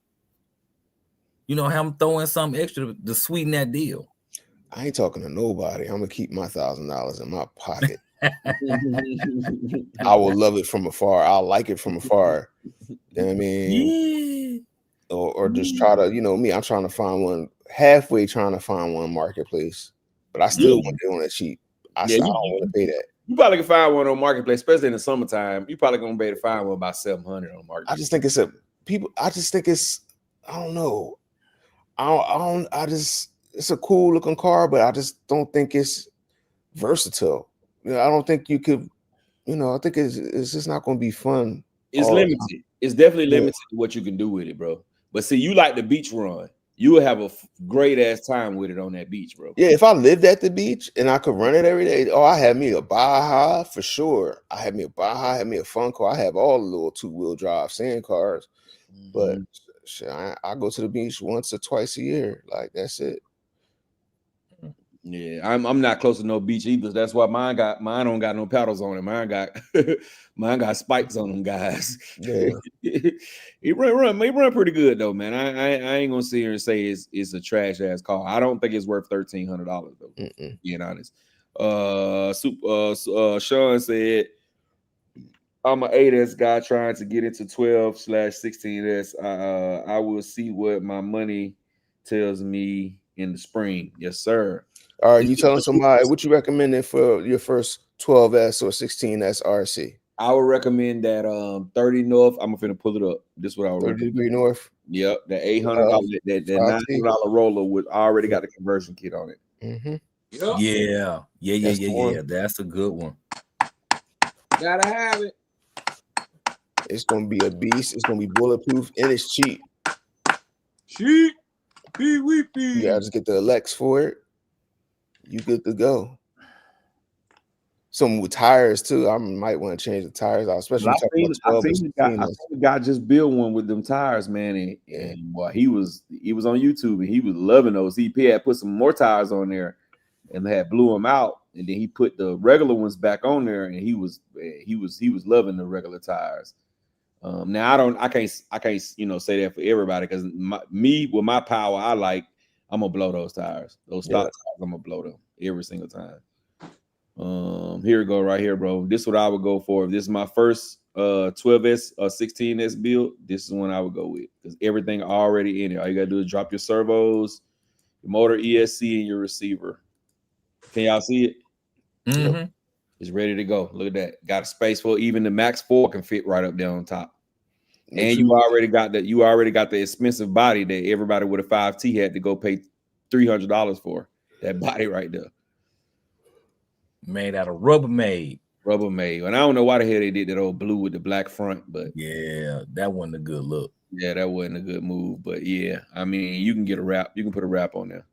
You know, have them throw in something extra to sweeten that deal. I ain't talking to nobody. I'm gonna keep my $1,000 in my pocket. I will love it from afar. I'll like it from afar. You know what I mean? Yeah. Or just try to, you know me, I'm trying to find one, halfway trying to find one marketplace, but I still want it on it cheap. I don't want to pay that. You probably can find one on marketplace, especially in the summertime. You probably gonna be able to find one about $700 on marketplace. I just think I don't know. It's a cool looking car, but I just don't think it's versatile. You know, I don't think you could, you know, I think it's just not going to be fun. It's limited. It's definitely limited to what you can do with it, bro. But see, you like the beach run. You will have a great ass time with it on that beach, bro. Yeah, if I lived at the beach and I could run it every day, I had me a Baja for sure. I had me a Baja, I had me a Funko. I have all the little 2-wheel drive sand cars. But shit, I go to the beach once or twice a year. Like, that's it. Yeah, I'm not close to no beach either. That's why mine don't got no paddles on it. Mine got spikes on them, guys. Yeah. He run pretty good though, man. I ain't gonna sit here and say it's a trash ass car. I don't think it's worth $1,300 though. Being honest. Sean said, I'm an 8S guy trying to get into 12/16S. I will see what my money tells me in the spring. Yes, sir. All right, you telling somebody what you recommending for your first 12S or 16S RC? I would recommend that 30 North. I'm finna pull it up. This is what I would 30 degree North. Yep, the $800 that $900 roller with already got the conversion kit on it. Yeah. That's a good one. Gotta have it. It's gonna be a beast. It's gonna be bulletproof and it's cheap. Cheap. You gotta just get the Alex for it. You good to go. Some with tires too. I might want to change the tires out, especially. I think the guy just built one with them tires, man. And boy, he was on YouTube and he was loving those. He had put some more tires on there and they had blew them out, and then he put the regular ones back on there, and he was loving the regular tires. Now I can't say that for everybody, because with my power, I'm gonna blow those tires. Those stock tires, I'm gonna blow them every single time. Here we go, right here, bro. This is what I would go for. If this is my first 12S or 16S build, this is one I would go with because everything already in it. All you gotta do is drop your servos, your motor ESC, and your receiver. Can y'all see it? Mm-hmm. It's ready to go. Look at that. Got a space for even the Max 4 can fit right up there on top. And you already got the expensive body that everybody with a 5T had to go pay $300 for. That body right there. Made out of Rubbermaid. Rubbermaid. And I don't know why the hell they did that old blue with the black front, but yeah, that wasn't a good look. Yeah, that wasn't a good move. But yeah, I mean, you can get a wrap. You can put a wrap on there.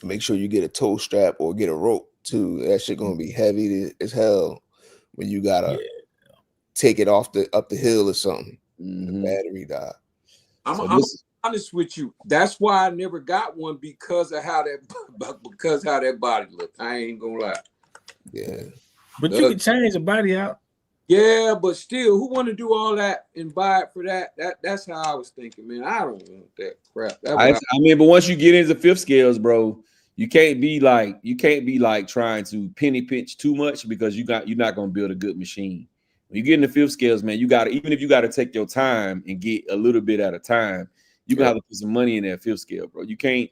Make sure you get a toe strap or get a rope too. That shit gonna be heavy as hell when you gotta take it off up the hill or something. The battery died. I'm honest with you. That's why I never got one because of how that body looked. I ain't gonna lie. Yeah, but you can change the body out. Yeah, but still, who want to do all that and buy it for that? That's how I was thinking, man. I don't want that crap. I mean, but once you get into fifth scales, bro, you can't be like trying to penny pinch too much because you're not gonna build a good machine. When you get into fifth scales, man, even if you got to take your time and get a little bit at a time, you gonna have to put some money in that fifth scale, bro. You can't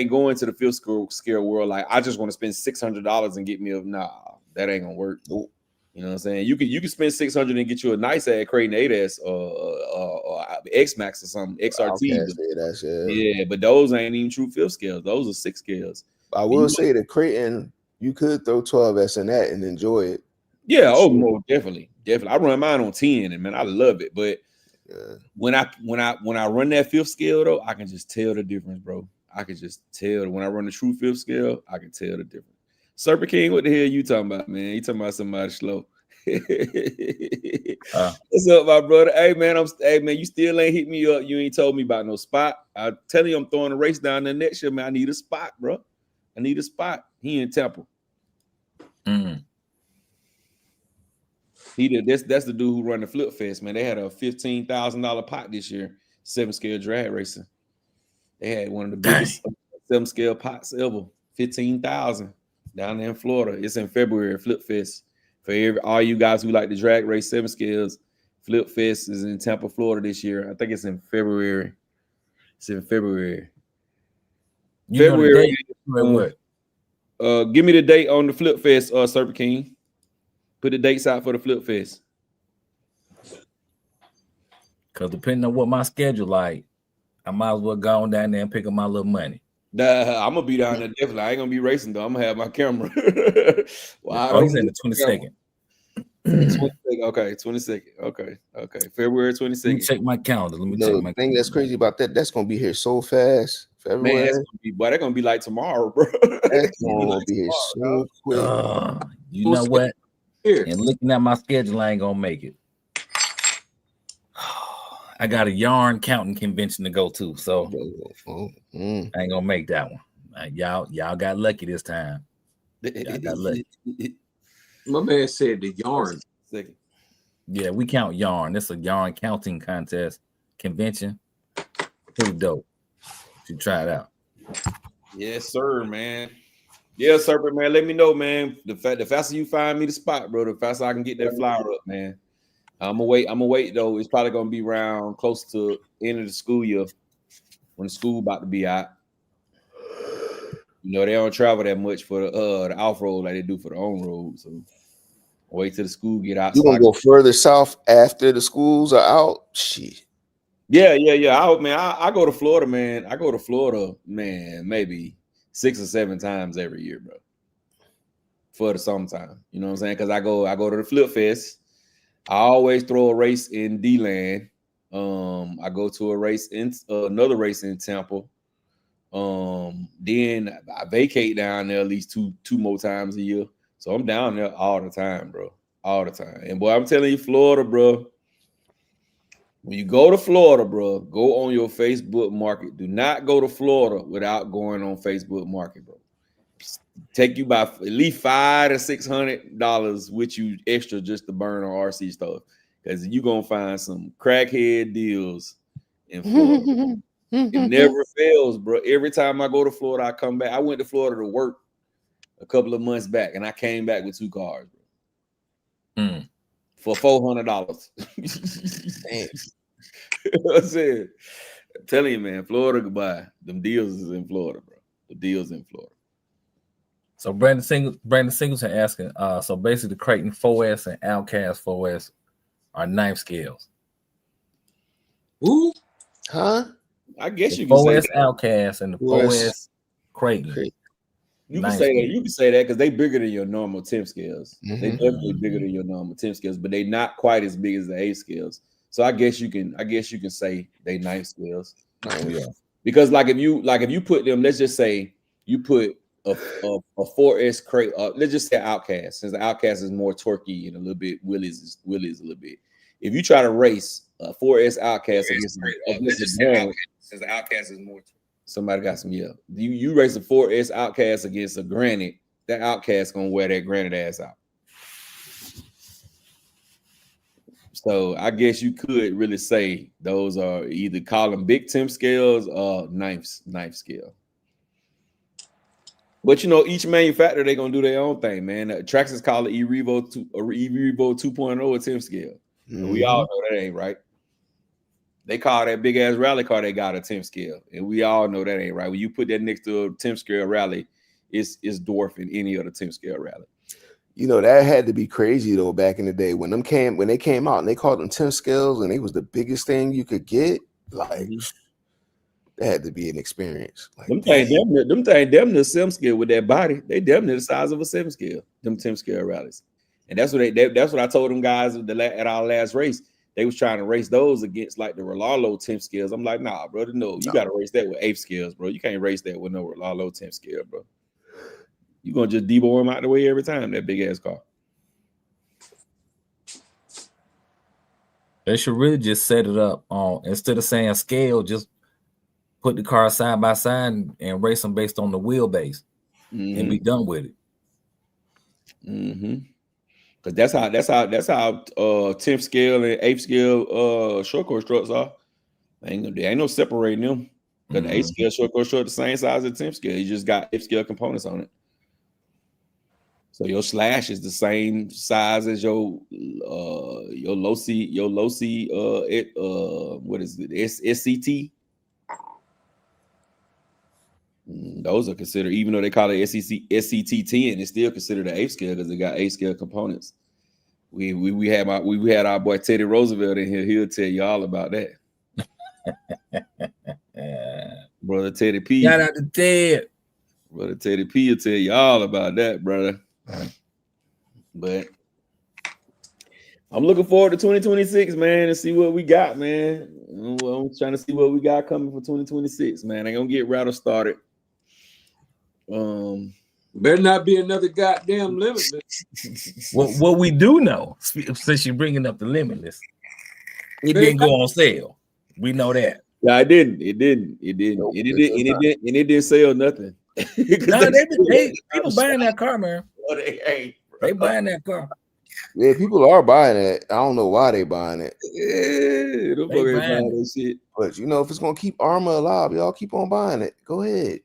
go into the fifth scale world like I just want to spend $600 and get me that ain't gonna work. Nope. You know what I'm saying? You can spend $600 and get you a nice ass Kraton 8S or X Max or something, XRT. Yeah, but those ain't even true fifth scales. Those are six scales. I will say the Kraton, you could throw 12S in that and enjoy it. Yeah, more definitely. I run mine on 10, and man, I love it. But when I run that fifth scale though, I can just tell the difference, bro. I can just tell when I run the true fifth scale, I can tell the difference. Serpent King, what the hell you talking about, man? You talking about somebody slow? What's up, my brother? Hey man, you still ain't hit me up. You ain't told me about no spot. I tell you, I'm throwing a race down there next year, man. I need a spot, bro. I need a spot. He in Temple. Mm-hmm. That's the dude who run the Flip Fest, man. They had a $15,000 pot this year, 7-scale drag racing. They had one of the biggest 7-scale pots ever, 15,000 down there in Florida. It's in February, Flip Fest. For all you guys who like to drag race 7 scales, Flip Fest is in Tampa, Florida this year. I think it's in February. February. What? Give me the date on the Flip Fest, Serpent King. Put the dates out for the Flip Fest. Because depending on what my schedule like, I might as well go on down there and pick up my little money. I'm gonna be down there definitely. I ain't gonna be racing though. I'm gonna have my camera. He's in the 22nd. 22nd. Okay, 22nd. Okay. February 22nd. Let me check my calendar. The thing that's crazy about that's gonna be here so fast. Man, that's gonna be like tomorrow, bro. That's gonna be here so quick. You know what? And looking at my schedule, I ain't gonna make it. I got a yarn counting convention to go to, so I ain't gonna make that one. Y'all got lucky this time. Y'all got lucky. My man said the yarn. Yeah, we count yarn. It's a yarn counting contest convention. Pretty dope. You try it out. Yes, sir, man. Yeah, Serpent, man. Let me know, man. The faster you find me the spot, bro, the faster I can get that flyer up, man. I'm gonna wait though. It's probably gonna be around close to end of the school year when the school about to be out. You know, they don't travel that much for the off road like they do for the on road. So wait till the school get out. You gonna go further south after the schools are out? Shit. Yeah. I go to Florida, man. I go to Florida, man, maybe 6 or 7 times every year, bro. For the summertime. You know what I'm saying? Because I go to the Flip Fest. I always throw a race in D-Land. I go to a race in another race in Tampa. Then I vacate down there at least two more times a year. So I'm down there all the time, bro. All the time. And boy, I'm telling you, Florida, bro. When you go to Florida, bro, go on your Facebook Market. Do not go to Florida without going on Facebook Market, bro. Take you by at least $500 to $600 with you extra just to burn on RC stuff, because you're gonna find some crackhead deals in Florida. It never fails, bro. Every time I go to Florida, I come back. I went to Florida to work a couple of months back, and I came back with 2 cars, bro. For $400. I said, I'm telling you, man, Florida, goodbye. Them deals is in Florida, bro. The deals in Florida. So Brandon Singleton asking, so basically the Creighton 4S and Outcast 4S are 9th scales. Ooh. Huh? I guess you can 4S say Outcast and the 4S Creighton. You can say that. You can say that because they bigger than your normal 10 scales. Mm-hmm. They definitely bigger than your normal 10 scales, but they not quite as big as the 8 scales. So I guess you can say they 9 scales. Yeah. Because like if you put them, let's just say you put a 4S crate, let's just say Outcast, since the Outcast is more torquey and a little bit Willys a little bit. If you try to race a 4S Outcast against a Granite, since the Outcast is more, somebody got some yell. You race a 4S Outcast against a Granite, that Outcast gonna wear that Granite ass out. So I guess you could really say those are either call them big 10 scales or ninth scale. But you know, each manufacturer they're gonna do their own thing, man. Traxxas call it eRevo 2.0 a 10 scale. And we all know that ain't right. They call that big ass rally car they got a 10 scale, and we all know that ain't right. When you put that next to a 10 scale rally, it's dwarfing any other 10 scale rally. You know, that had to be crazy though back in the day when they came out and they called them 10 scales and it was the biggest thing you could get. Like that had to be an experience. Like them things damn near 7 scale with that body. They damn near the size of a 7 scale. Them 10 scale rallies, and that's what I told them guys at our last race. They was trying to race those against like the Rolalo 10 scales. I'm like, nah, brother, no. You got to race that with 8 scales, bro. You can't race that with no Rolalo 10 scale, bro. You're going to just debo him out the way every time, that big-ass car. They should really just set it up on, instead of saying scale, just put the car side by side and race them based on the wheelbase and be done with it. Because that's how 10th scale and 8th scale short course trucks are. There ain't no separating them. Because the 8th scale short course truck the same size as the 10th scale. You just got 8th scale components on it. So your slash is the same size as your low C what is it? SCT. Those are considered, even though they call it SCT 10, it's still considered an 8th scale because they got 8th scale components. We had our boy Teddy Roosevelt in here. He'll tell you all about that. Brother Teddy P. Shout out to Ted. Brother Teddy P will tell you all about that, brother. But I'm looking forward to 2026, man, and see what we got, man. I'm trying to see what we got coming for 2026, man. I'm gonna get rattle started. Better not be another goddamn Limitless. What we do know, since you're bringing up the Limitless, it didn't go on sale. We know that. Yeah, it didn't. It didn't sell nothing. No, they people buying that car, man. They buying that car. Yeah, people are buying it. I don't know why they buying it. Yeah, they buying that shit. But you know, if it's gonna keep Armor alive, y'all keep on buying it. Go ahead.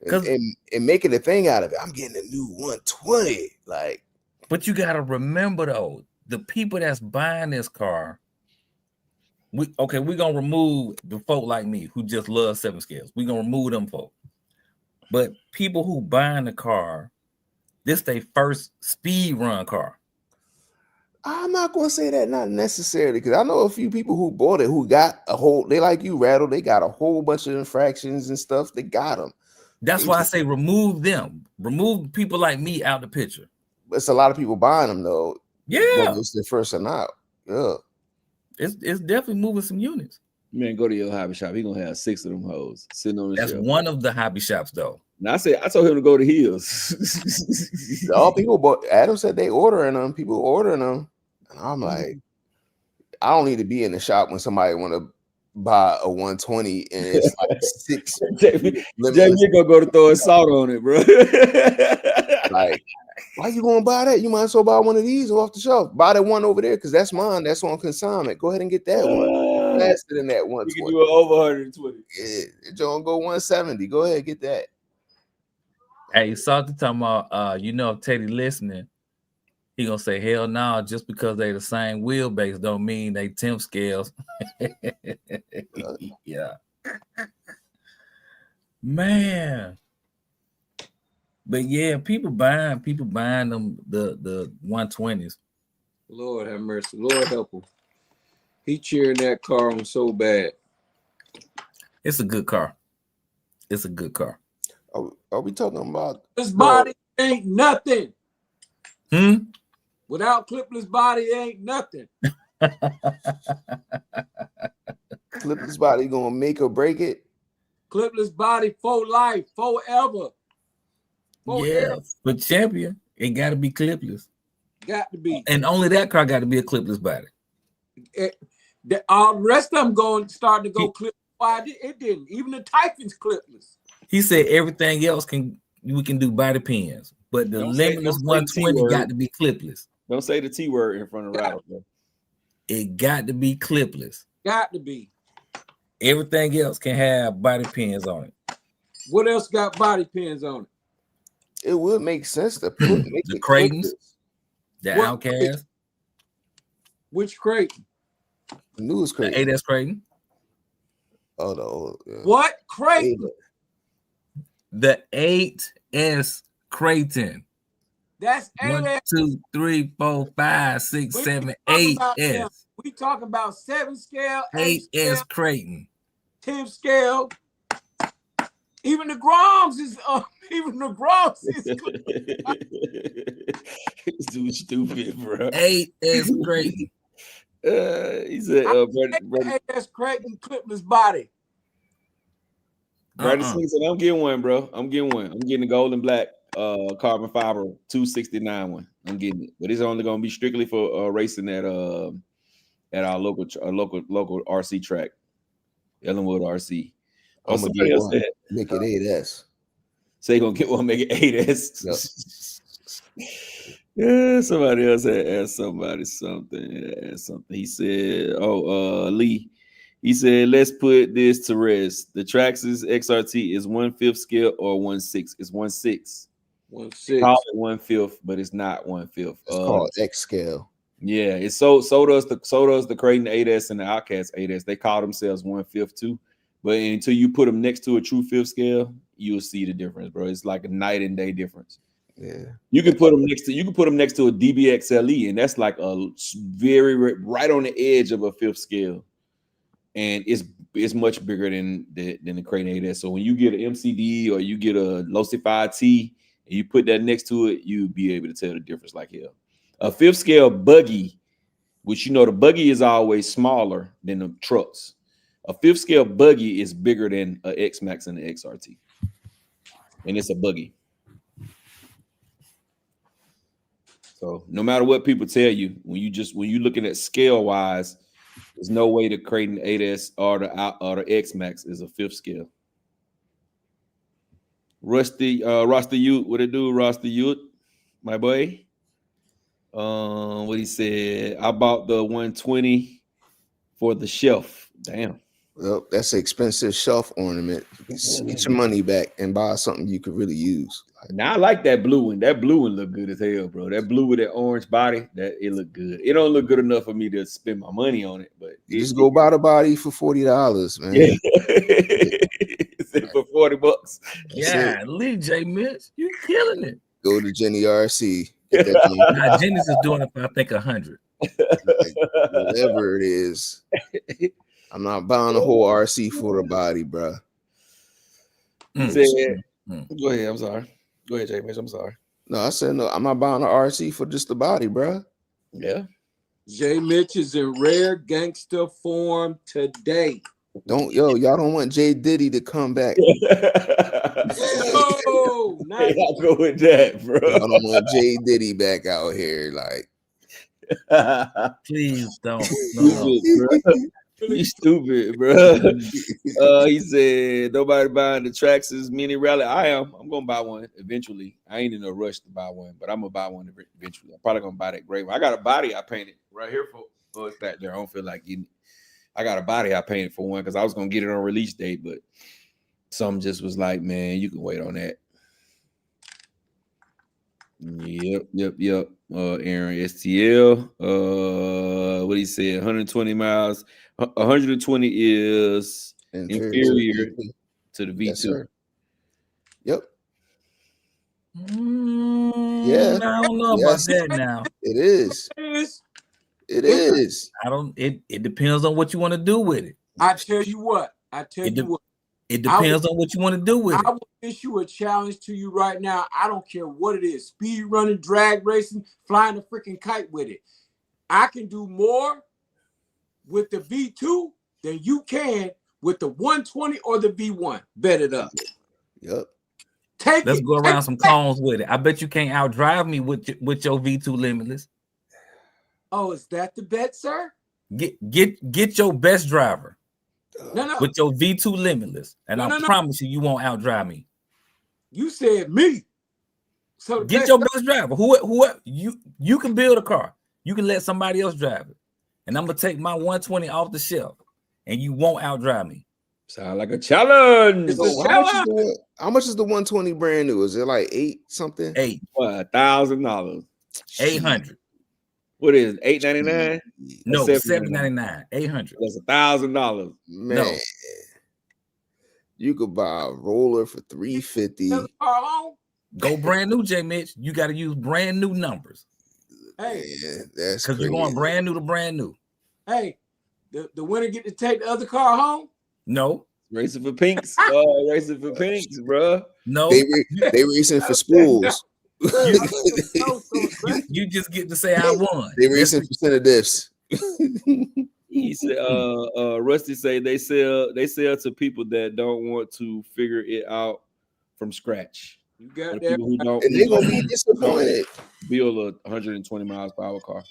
And making a thing out of it. I'm getting a new 120. Like, but you gotta remember though, the people that's buying this car. We're gonna remove the folk like me who just love 7 scales. We're gonna remove them folk. But people who buying the car, this their first speed run car. I'm not gonna say that, not necessarily, because I know a few people who bought it who got they like you, Rattle. They got a whole bunch of infractions and stuff. They got them. That's why I say remove them. Remove people like me out the picture. It's a lot of people buying them though. Yeah, whether it's their first or not. Yeah, it's definitely moving some units. Man, go to your hobby shop. He gonna have 6 of them hoes sitting on the That's shelf. one of the hobby shops though. Now I told him to go to Hills. all people bought. Adam said they ordering them. People ordering them, and I'm like, I don't need to be in the shop when somebody want to buy a 120 and it's like 6. Jamie gonna go to throw a salt on it, bro. Like, why you gonna buy that? You might as well buy one of these off the shelf. Buy that one over there because that's mine. That's on consignment. Go ahead and get that one. Faster than that 120. You can do it over 120. Yeah, John, go 170. Go ahead, get that. Hey, Salty talking about if Teddy listening, he gonna say hell no, just because they the same wheelbase don't mean they temp scales. Yeah. Man. But yeah, people buying them the 120s. Lord have mercy. Lord help him. He cheering that car on so bad. It's a good car. It's a good car. Are we talking about This body ain't nothing. Without clipless body, ain't nothing. clipless body gonna make or break it? Clipless body for life, forever. Yeah, but champion, it got to be clipless. Got to be. And only that car got to be a clipless body. The rest of them starting to go clipless. Why it didn't? Even the Typhon's clipless. He said everything else we can do body pins, but the Limitless 120 got to be clipless. Don't say the T word in front of Rattle, bro. It got to be clipless. Got to be. Everything else can have body pins on it. What else got body pins on it? It would make sense to put the Creightons, the Outcast. Which Creighton? The newest Creighton. The 8S Creighton. Oh no. Yeah. What Creighton? The 8S Creighton. That's 1, 2, 3, 4, 5, 6, 7, 8S. We talking about 7 scale, 8S Creighton, 10 scale. Even the Groms is This dude's stupid, bro. 8S Creighton. He said, Brandon, 8S Creighton clipless body. Brandon said, I'm getting one, bro. I'm getting the gold and black carbon fiber 269 one. I'm getting it, but it's only gonna be strictly for racing at our local RC track, Ellenwood RC. I'm gonna get one, make it 8S. So you gonna get one, make it 8S. Yep. Yeah, somebody else had asked somebody something. He said, Lee. He said, let's put this to rest. The Traxxas XRT is 1/5 scale or 1/6. It's 1/6. 1/6. Call it 1/5, but it's not 1/5. It's called X scale. Yeah, it's so does the Creighton 8S and the Outcast 8S. They call themselves 1/5 too. But until you put them next to a true 5th scale, you'll see the difference, bro. It's like a night and day difference. Yeah, you can put them next to a DBX LE, and that's like a very right on the edge of a 5th scale, and it's much bigger than the Creighton 8S. So when you get an MCD or you get a Losify T and you put that next to it, you'll be able to tell the difference like hell. A 5th scale buggy, which the buggy is always smaller than the trucks. A 5th scale buggy is bigger than an X-Max and the XRT, and it's a buggy. So no matter what people tell you, when you're looking at scale wise, there's no way the Creighton 8S or the X-Max is a 5th scale. Rusty Ute, what it do, Rusty Ute, my boy? What he said, I bought the 120 for the shelf. Damn. Well, that's an expensive shelf ornament. Get your money back and buy something you could really use. Now I like that blue one. That blue one look good as hell, bro. That blue with that orange body, it look good. It don't look good enough for me to spend my money on it, but just go buy the body for $40, man. Yeah. For $40. Yeah, Lee J Mitch, you killing it. Go to Jenny RC. Now, Jenny's is doing it for I think 100. Whatever it is. I'm not buying a whole RC for the body, bro. Go ahead. I'm sorry. Go ahead, James. I'm sorry. No, I said no. I'm not buying an RC for just the body, bro. Yeah. J Mitch is in rare gangster form today. Y'all don't want J Diddy to come back. No, not I'll go with that, bro. I don't want J Diddy back out here, like. Please don't. You stupid, bro. He said nobody buying the Traxxas mini rally. I am. I'm gonna buy one eventually. I ain't in a rush to buy one, but I'm gonna buy one eventually. I'm probably gonna buy that gray one. I got a body I painted right here for. Oh, it's back there. I don't feel like getting it. I got a body I painted for one because I was gonna get it on release date, but some just was like, man, you can wait on that. Yep. Aaron STL. What he said, 120 miles. 120 is inferior to the V2. Yes, sir. Yep. I don't know about that now. It is. It is. I don't. It depends on what you want to do with it. I tell you what. It depends on what you want to do with it. I will issue a challenge to you right now. I don't care what it is. Speed running, drag racing, flying a freaking kite with it. I can do more with the V2 than you can with the 120 or the V1. Bet it up. Yep. Let's go around some cones with it. I bet you can't outdrive me with your V2 limitless. Oh, is that the bet, sir? Get your best driver. No. With your V2 limitless. And I promise you won't outdrive me. You said me. So get your best driver. Who you can build a car. You can let somebody else drive it. And I'm gonna take my 120 off the shelf, and you won't outdrive me. Sound like a challenge. How much is the 120 brand new? Is it like 8 something? $1,000. 800. What is it? $899? No, $799. 800. That's $1,000. Man, no. You could buy a roller for $350. Go brand new, J Mitch. You got to use brand new numbers. Hey, that's because you're going brand new to brand new. Hey, the winner get to take the other car home? No. Racing for pinks. Racing for pinks, bro. No. They racing for spools. You just get to say I won. They racing for incentives. He said, Rusty say they sell to people that don't want to figure it out from scratch. You got that. Who don't, and they're gonna be disappointed. Build a 120 miles per hour car.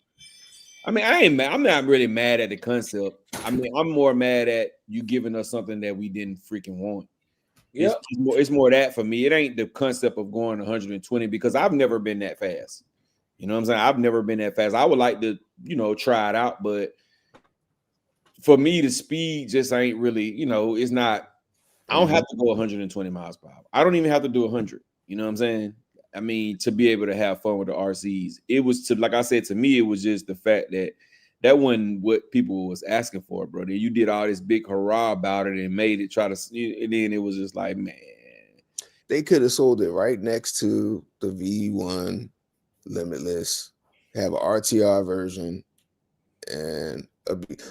I mean, I ain't mad. I'm not really mad at the concept. I mean, I'm more mad at you giving us something that we didn't freaking want. Yeah, it's more that for me. It ain't the concept of going 120 because I've never been that fast. You know what I'm saying? I've never been that fast. I would like to, try it out, but for me, the speed just ain't really, it's not. I don't have to go 120 miles per hour. I don't even have to do 100. You know what I'm saying? I mean, to be able to have fun with the RCs, it was like I said, to me, it was just the fact that wasn't what people was asking for, brother. You did all this big hurrah about it and made it and then it was just like, man. They could have sold it right next to the V1 Limitless, have an RTR version, and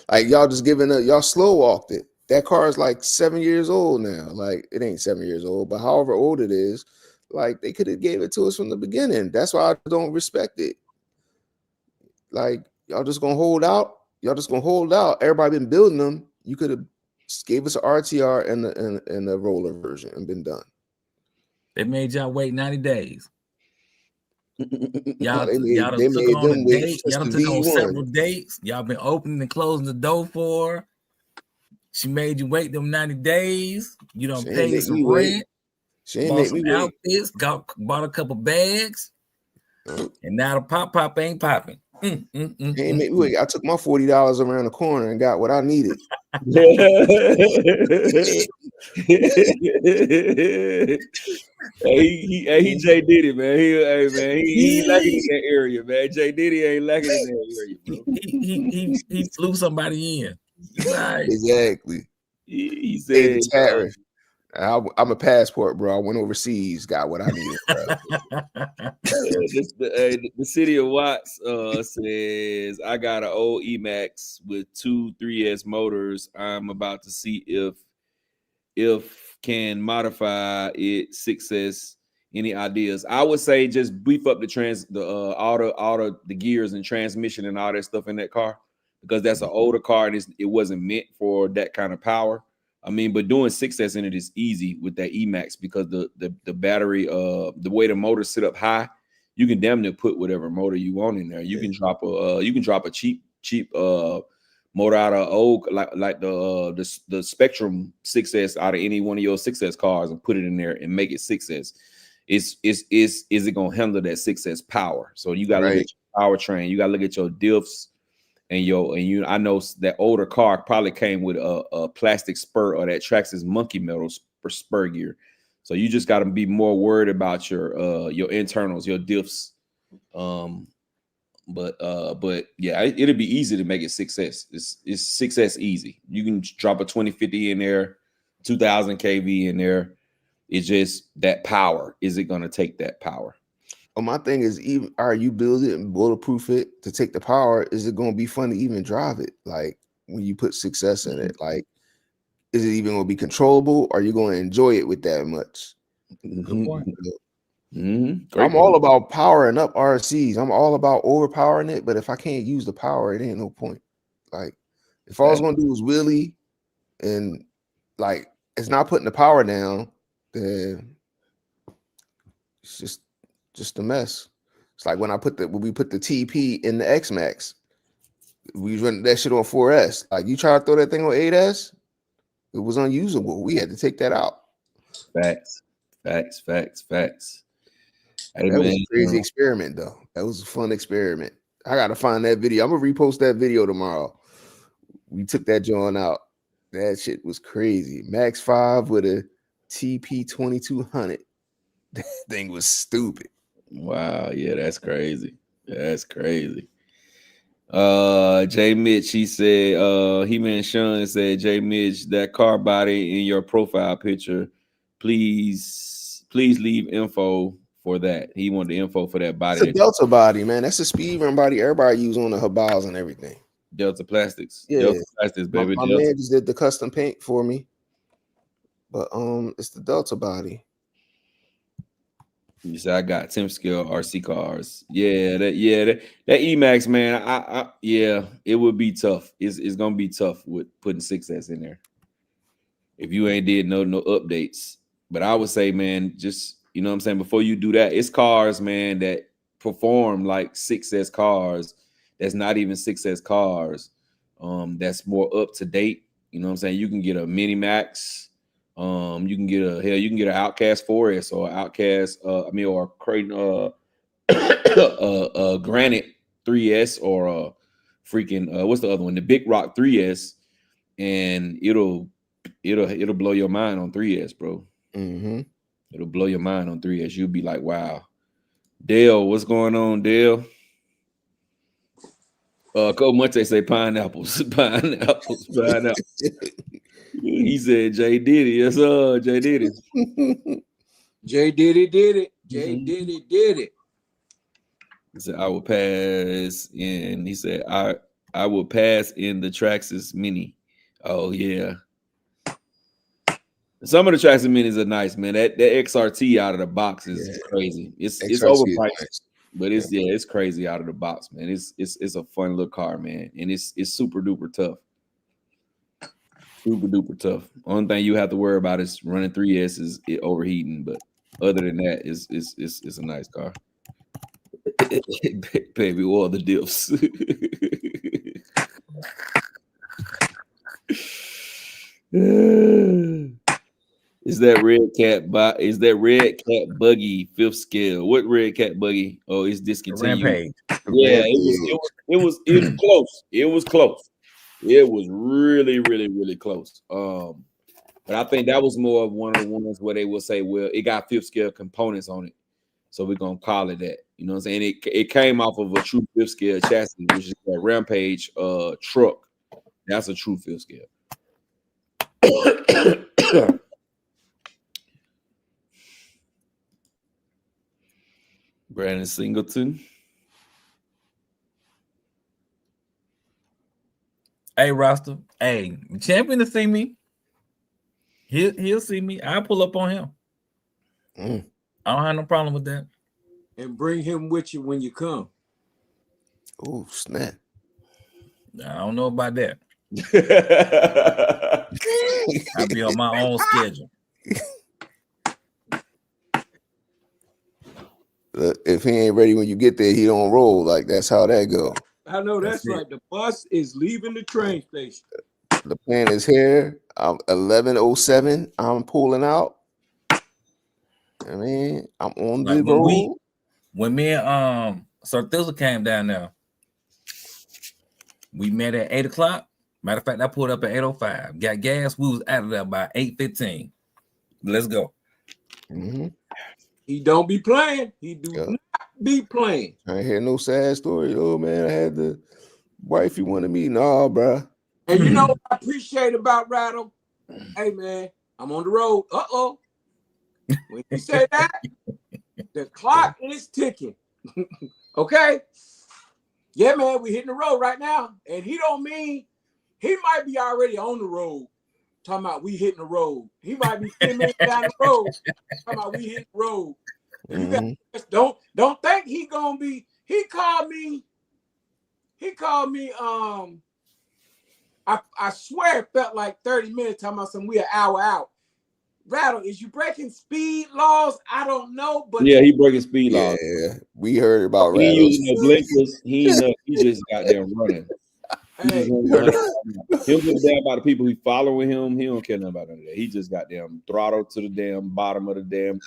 like y'all just giving up, y'all slow walked it. That car is like 7 years old now. Like it ain't 7 years old, but however old it is, like they could have gave it to us from the beginning. That's why I don't respect it. Like y'all just gonna hold out. Everybody been building them. You could have gave us an RTR and a roller version and been done. They made y'all wait 90 days. Y'all took on several dates. Y'all been opening and closing the door for her. She made you wait them 90 days. You don't pay some rent. She ain't bought some outfits, bought a couple bags, and now the pop ain't popping. Ain't make me wait. I took my $40 around the corner and got what I needed. He J Diddy, man. He lacking in that area, man. J Diddy ain't lacking in that area, bro. He flew somebody in. Right. Exactly. He said tariff. I'm a passport, bro. I went overseas, got what I needed, bro. The city of Watts says, I got an old E-Max with 2 3S motors. I'm about to see if can modify it 6S. Any ideas? I would say just beef up the gears and transmission and all that stuff in that car, because that's an older car and it wasn't meant for that kind of power. I mean, but doing 6S in it is easy with that E-Max because the battery, the way the motor sit up high, you can damn near put whatever motor you want in there. You can drop a cheap motor out of old like the Spectrum 6S out of any one of your 6S cars and put it in there and make it 6S. Is it gonna handle that 6S power? So you gotta look at your powertrain, you gotta look at your diffs. I know that older car probably came with a plastic spur or that Traxxas monkey metal spur gear. So you just got to be more worried about your internals, your diffs. But yeah, it'll be easy to make it 6S. It's 6S easy. You can drop a 2050 in there, 2000 kV in there. It's just that power. Is it going to take that power? Well, my thing is, even are you build it and bulletproof it to take the power? Is it going to be fun to even drive it? Like when you put 6S in it, like is it even going to be controllable? Or are you going to enjoy it with that much? Good point. I'm all about powering up RCs. I'm all about overpowering it. But if I can't use the power, it ain't no point. Like if all I was going to do was wheelie and like it's not putting the power down, then it's just a mess. It's like when we put the TP in the X Max, we run that shit on 4S. Like you try to throw that thing on 8S, it was unusable. We had to take that out. Facts. Hey, that was a crazy experiment, though. That was a fun experiment. I gotta find that video. I'm gonna repost that video tomorrow. We took that joint out. That shit was crazy. Max 5 with a TP 2200. That thing was stupid. Wow, yeah, that's crazy. That's crazy. Jay Mitch, he said, He-Man Sean said, Jay Mitch, that car body in your profile picture, please leave info for that. He wanted the info for that body. It's a Delta body, man. That's a speed run body everybody use on the Habals and everything. Delta Plastics. Yeah. Delta Plastics, baby. My man just did the custom paint for me. But it's the Delta body. You said I got 10 scale RC cars. Yeah, that Emax, man. Yeah, it would be tough. It's gonna be tough with putting 6S in there. If you ain't did no updates. But I would say, man, just you know what I'm saying, before you do that, it's cars, man, that perform like 6S cars. That's not even 6S cars. That's more up to date. You know what I'm saying? You can get a Mini Max. You can get an Outcast 4S or Outcast, or a Creighton Granite 3S or a freaking what's the other one? The Big Rock 3S, and it'll blow your mind on 3S, bro. It'll blow your mind on 3S. You'll be like, wow. Dale, what's going on, Dale? Cole Monte say pineapples. He said Jay did it. Yes, sir. Jay did it. Jay did it. Jay did it. He said, I will pass in. He said, I will pass in the Traxxas Mini. Oh, yeah. Some of the Traxxas Minis are nice, man. That XRT out of the box is crazy. It's overpriced, nice. But it's crazy out of the box, man. It's a fun little car, man. And it's super duper tough. Super duper tough. Only thing you have to worry about is running 3S is it overheating, but other than that, it's a nice car. Baby, all the diffs. Is that Red Cat buggy 5th scale? What Red Cat buggy? Oh, it's discontinued. Rampage. Yeah, it was close. It was close. It was really, really, really close. But I think that was more of one of the ones where they will say, well, it got 5th scale components on it, so we're gonna call it that. You know what I'm saying? It came off of a true 5th scale chassis, which is a Rampage truck. That's a true 5th scale. Brandon Singleton. Hey, Rasta. Hey, champion to see me. He'll see me. I'll pull up on him. I don't have no problem with that. And bring him with you when you come. Oh, snap. I don't know about that. I'll be on my own schedule. If he ain't ready when you get there, he don't roll. Like that's how that go. I know that's right. The bus is leaving the train station. The plan is here. 11:07. I'm pulling out. I mean, I'm on the road. When me and Sir Thizzle came down there, we met at 8 o'clock. Matter of fact, I pulled up at 8:05. Got gas. We was out of there by 8:15. Let's go. Mm-hmm. He don't be playing. He do Yep. not be playing. I ain't hear no sad story. Oh man, I had the wife you wanted me. Nah, bro. And you know what I appreciate about Rattle? Hey man, I'm on the road. Uh-oh. When you say that, the clock is ticking. Okay? Yeah, man, we hitting the road right now. And he don't mean he might be already on the road. Talking about we hitting the road. He might be 10 minutes down the road. Talking about we hitting the road. You don't think he gonna be. He called me. I swear it felt like 30 minutes talking about we an hour out. Rattle, is you breaking speed laws? I don't know, but yeah, he breaking speed laws. Yeah, we heard about He Rattle. using no blinkers. He just got them running. hey, He don't give a damn about the people who following him. He don't care nothing about none of that. He just got damn throttle to the damn bottom of the damn.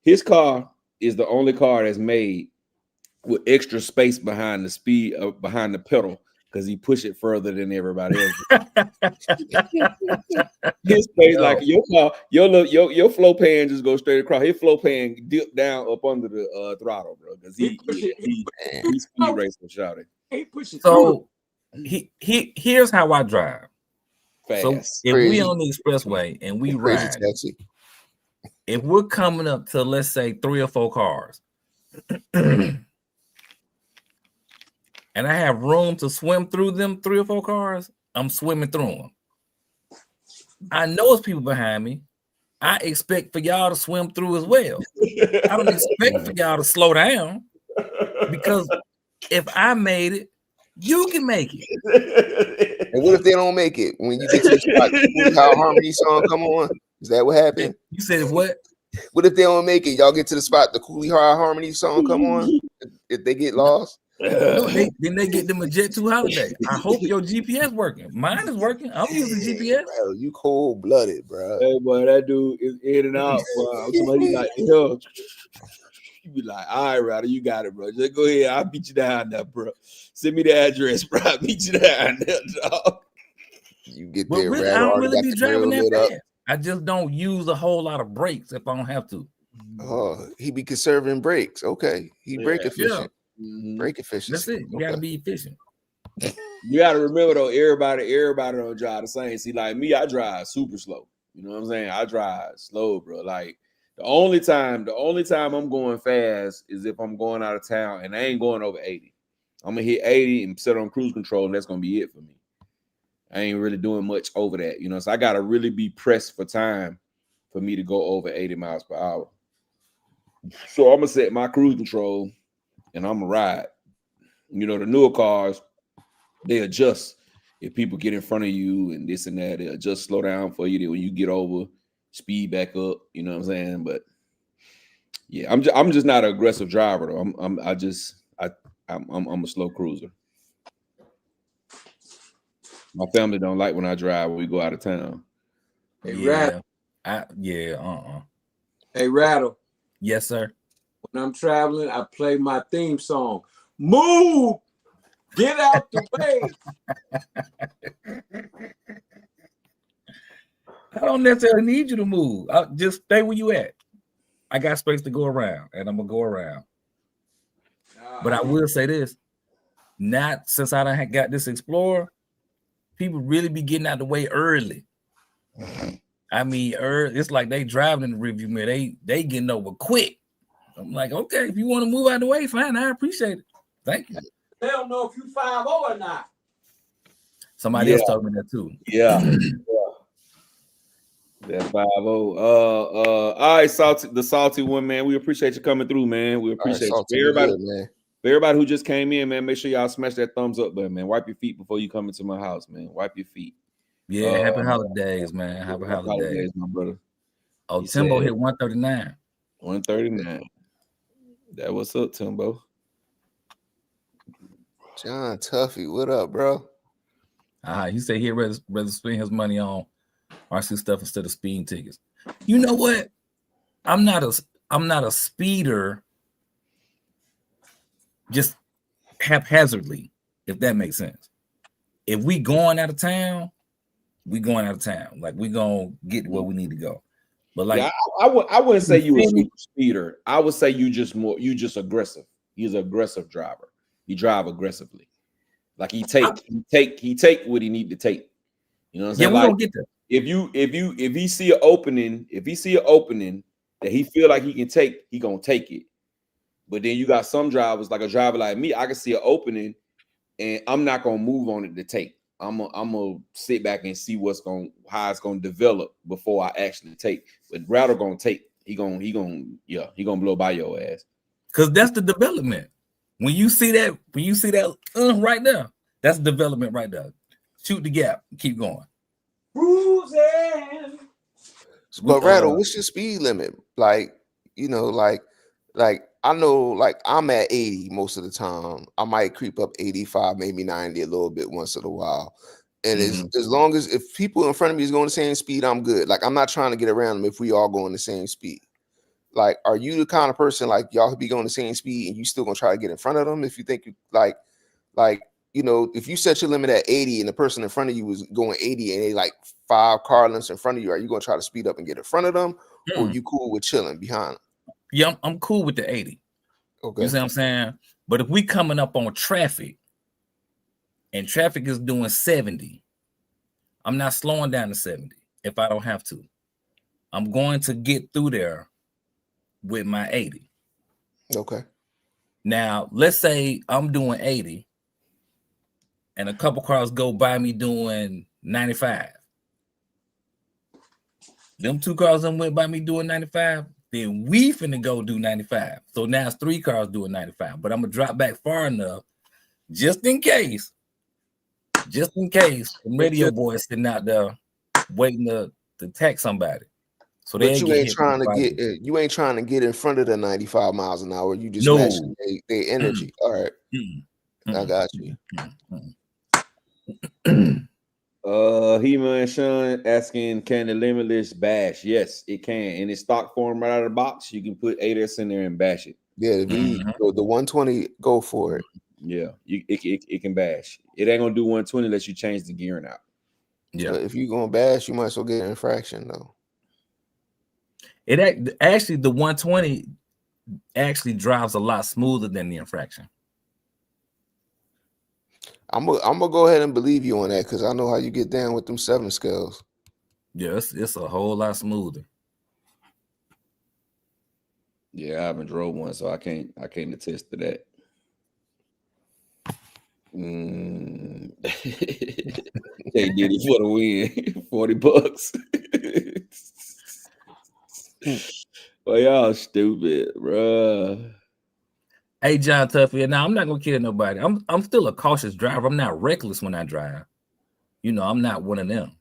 His car is the only car that's made with extra space behind the speed behind the pedal because he push it further than everybody else. His space, like your car, your flow pan just go straight across. His flow pan dip down up under the throttle, bro, because he speed racing, shouting. He pushes. So here's how I drive. Fast. So if we on the expressway and we Crazy ride, taxi. if we're coming up to, let's say, 3 or 4 cars, and I have room to swim through them 3 or 4 cars, I'm swimming through them. I know it's people behind me. I expect for y'all to swim through as well. I don't expect for y'all to slow down, because if I made it, you can make it. And what if they don't make it? When you get to the spot, how Harmony song come on? Is that what happened? You said what? What if they don't make it? Y'all get to the spot, the Cooley High Harmony song come on? If they get lost? No, then they get them a Jet 2 Holiday. I hope your GPS working. Mine is working. I'm using GPS. Bro, you cold blooded, bro. Hey, boy, that dude is in and out. Somebody like, yo, you be like, all right, Ryder, you got it, bro. Just go ahead. I'll beat you down there, bro. Send me the address, bro. I'll beat you down there, dog. You get But there, really, Rattle I don't already really got be the driving grill that lit up. fast. I just don't use a whole lot of brakes if I don't have to. Oh, he be conserving brakes. Okay. He brake efficient. Mhm. Brake efficient. That's it. You gotta be efficient. You gotta remember though, everybody don't drive the same. See, like me, I drive super slow. You know what I'm saying? I drive slow, bro. Like the only time I'm going fast is if I'm going out of town and I ain't going over 80. I'm gonna hit 80 and set on cruise control, and that's gonna be it for me. I ain't really doing much over that, you know. So I gotta really be pressed for time for me to go over 80 miles per hour. So I'm gonna set my cruise control and I'm gonna ride. You know, the newer cars, they adjust if people get in front of you and this and that. They adjust, slow down for you. Then when you get over, speed back up. You know what I'm saying? But yeah, I'm just not an aggressive driver though. I'm a slow cruiser. My family don't like when I drive when we go out of town. Hey, Yeah. Rattle. Hey, Rattle. Yes, sir. When I'm traveling, I play my theme song. Move! Get out the way. I don't necessarily need you to move. Just stay where you at. I got space to go around, and I'm gonna go around. But I will say this: not since I done got this Explorer, people really be getting out the way early. I mean, it's like they driving in the rearview mirror. They getting over quick. I'm like, okay, if you want to move out the way, fine. I appreciate it. Thank you. They don't know if you 5-0 or not. Somebody else told me that too. Yeah. That 5-0. All right, salty one, man. We appreciate you coming through, man. We appreciate you. Everybody, man. Everybody who just came in, man, make sure y'all smash that thumbs up button, man. Wipe your feet before you come into my house, man. Wipe your feet. Yeah, happy holidays, man. Happy holidays, my brother. Oh, Timbo hit 139. 139. That what's up, Timbo? John Tuffy, what up, bro? He said he'd rather spend his money on RC stuff instead of speeding tickets. You know what? I'm not a speeder just haphazardly, if that makes sense. If we going out of town, we going out of town. Like we gonna get where we need to go. But like, yeah, I wouldn't say you a Feel me? super speeder. I would say you just aggressive. He's an aggressive driver. He drive aggressively. Like he take what he need to take. You know what I'm yeah, saying? we're Like gonna get there. if he see an opening that he feel like he can take, he gonna take it. But then you got some drivers, like a driver like me, I can see an opening and I'm not gonna move on it to take. I'm gonna sit back and see how it's gonna develop before I actually take. But Rattle gonna take. He gonna blow by your ass. Cause that's the development. When you see that right there, that's development right there. Shoot the gap, keep going. Cruising. But Rattle, what's your speed limit? Like, you know, like I know, like I'm at 80 most of the time. I might creep up 85, maybe 90 a little bit once in a while. And as long as if people in front of me is going the same speed, I'm good. Like I'm not trying to get around them if we all going the same speed. Like, are you the kind of person like y'all be going the same speed and you still gonna try to get in front of them if you think you like you know, if you set your limit at 80 and the person in front of you was going 80 and they like 5 car lengths in front of you, are you gonna try to speed up and get in front of them, or you cool with chilling behind them? Yeah, I'm cool with the 80. Okay. You see what I'm saying? But if we coming up on traffic and traffic is doing 70, I'm not slowing down to 70 if I don't have to. I'm going to get through there with my 80. Okay. Now, let's say I'm doing 80 and a couple cars go by me doing 95. Them 2 cars that went by me doing 95, then we finna go do 95. So now it's 3 cars doing 95, but I'm gonna drop back far enough just in case the radio boy is sitting out there waiting to attack somebody. So but you ain't trying to get in front of the 95 miles an hour. You just matching their energy. All right. I got you. Hema and Sean asking, can the Limitless bash? Yes, it can. In its stock form right out of the box, you can put ADS in there and bash it. Yeah, the 120, go for it. Yeah, it can bash. It ain't gonna do 120 unless you change the gearing out. Yeah, but if you're gonna bash, you might as well get an infraction though. It actually, the 120 actually drives a lot smoother than the infraction. I'm gonna go ahead and believe you on that because I know how you get down with them 7 scales. Yeah, it's a whole lot smoother. Yeah, I haven't drove one, so I can't attest to that. They did it for the win. $40. Well, y'all stupid, bruh. Hey, John Tuffy, now I'm not gonna kill nobody. I'm still a cautious driver. I'm not reckless when I drive. You know, I'm not one of them.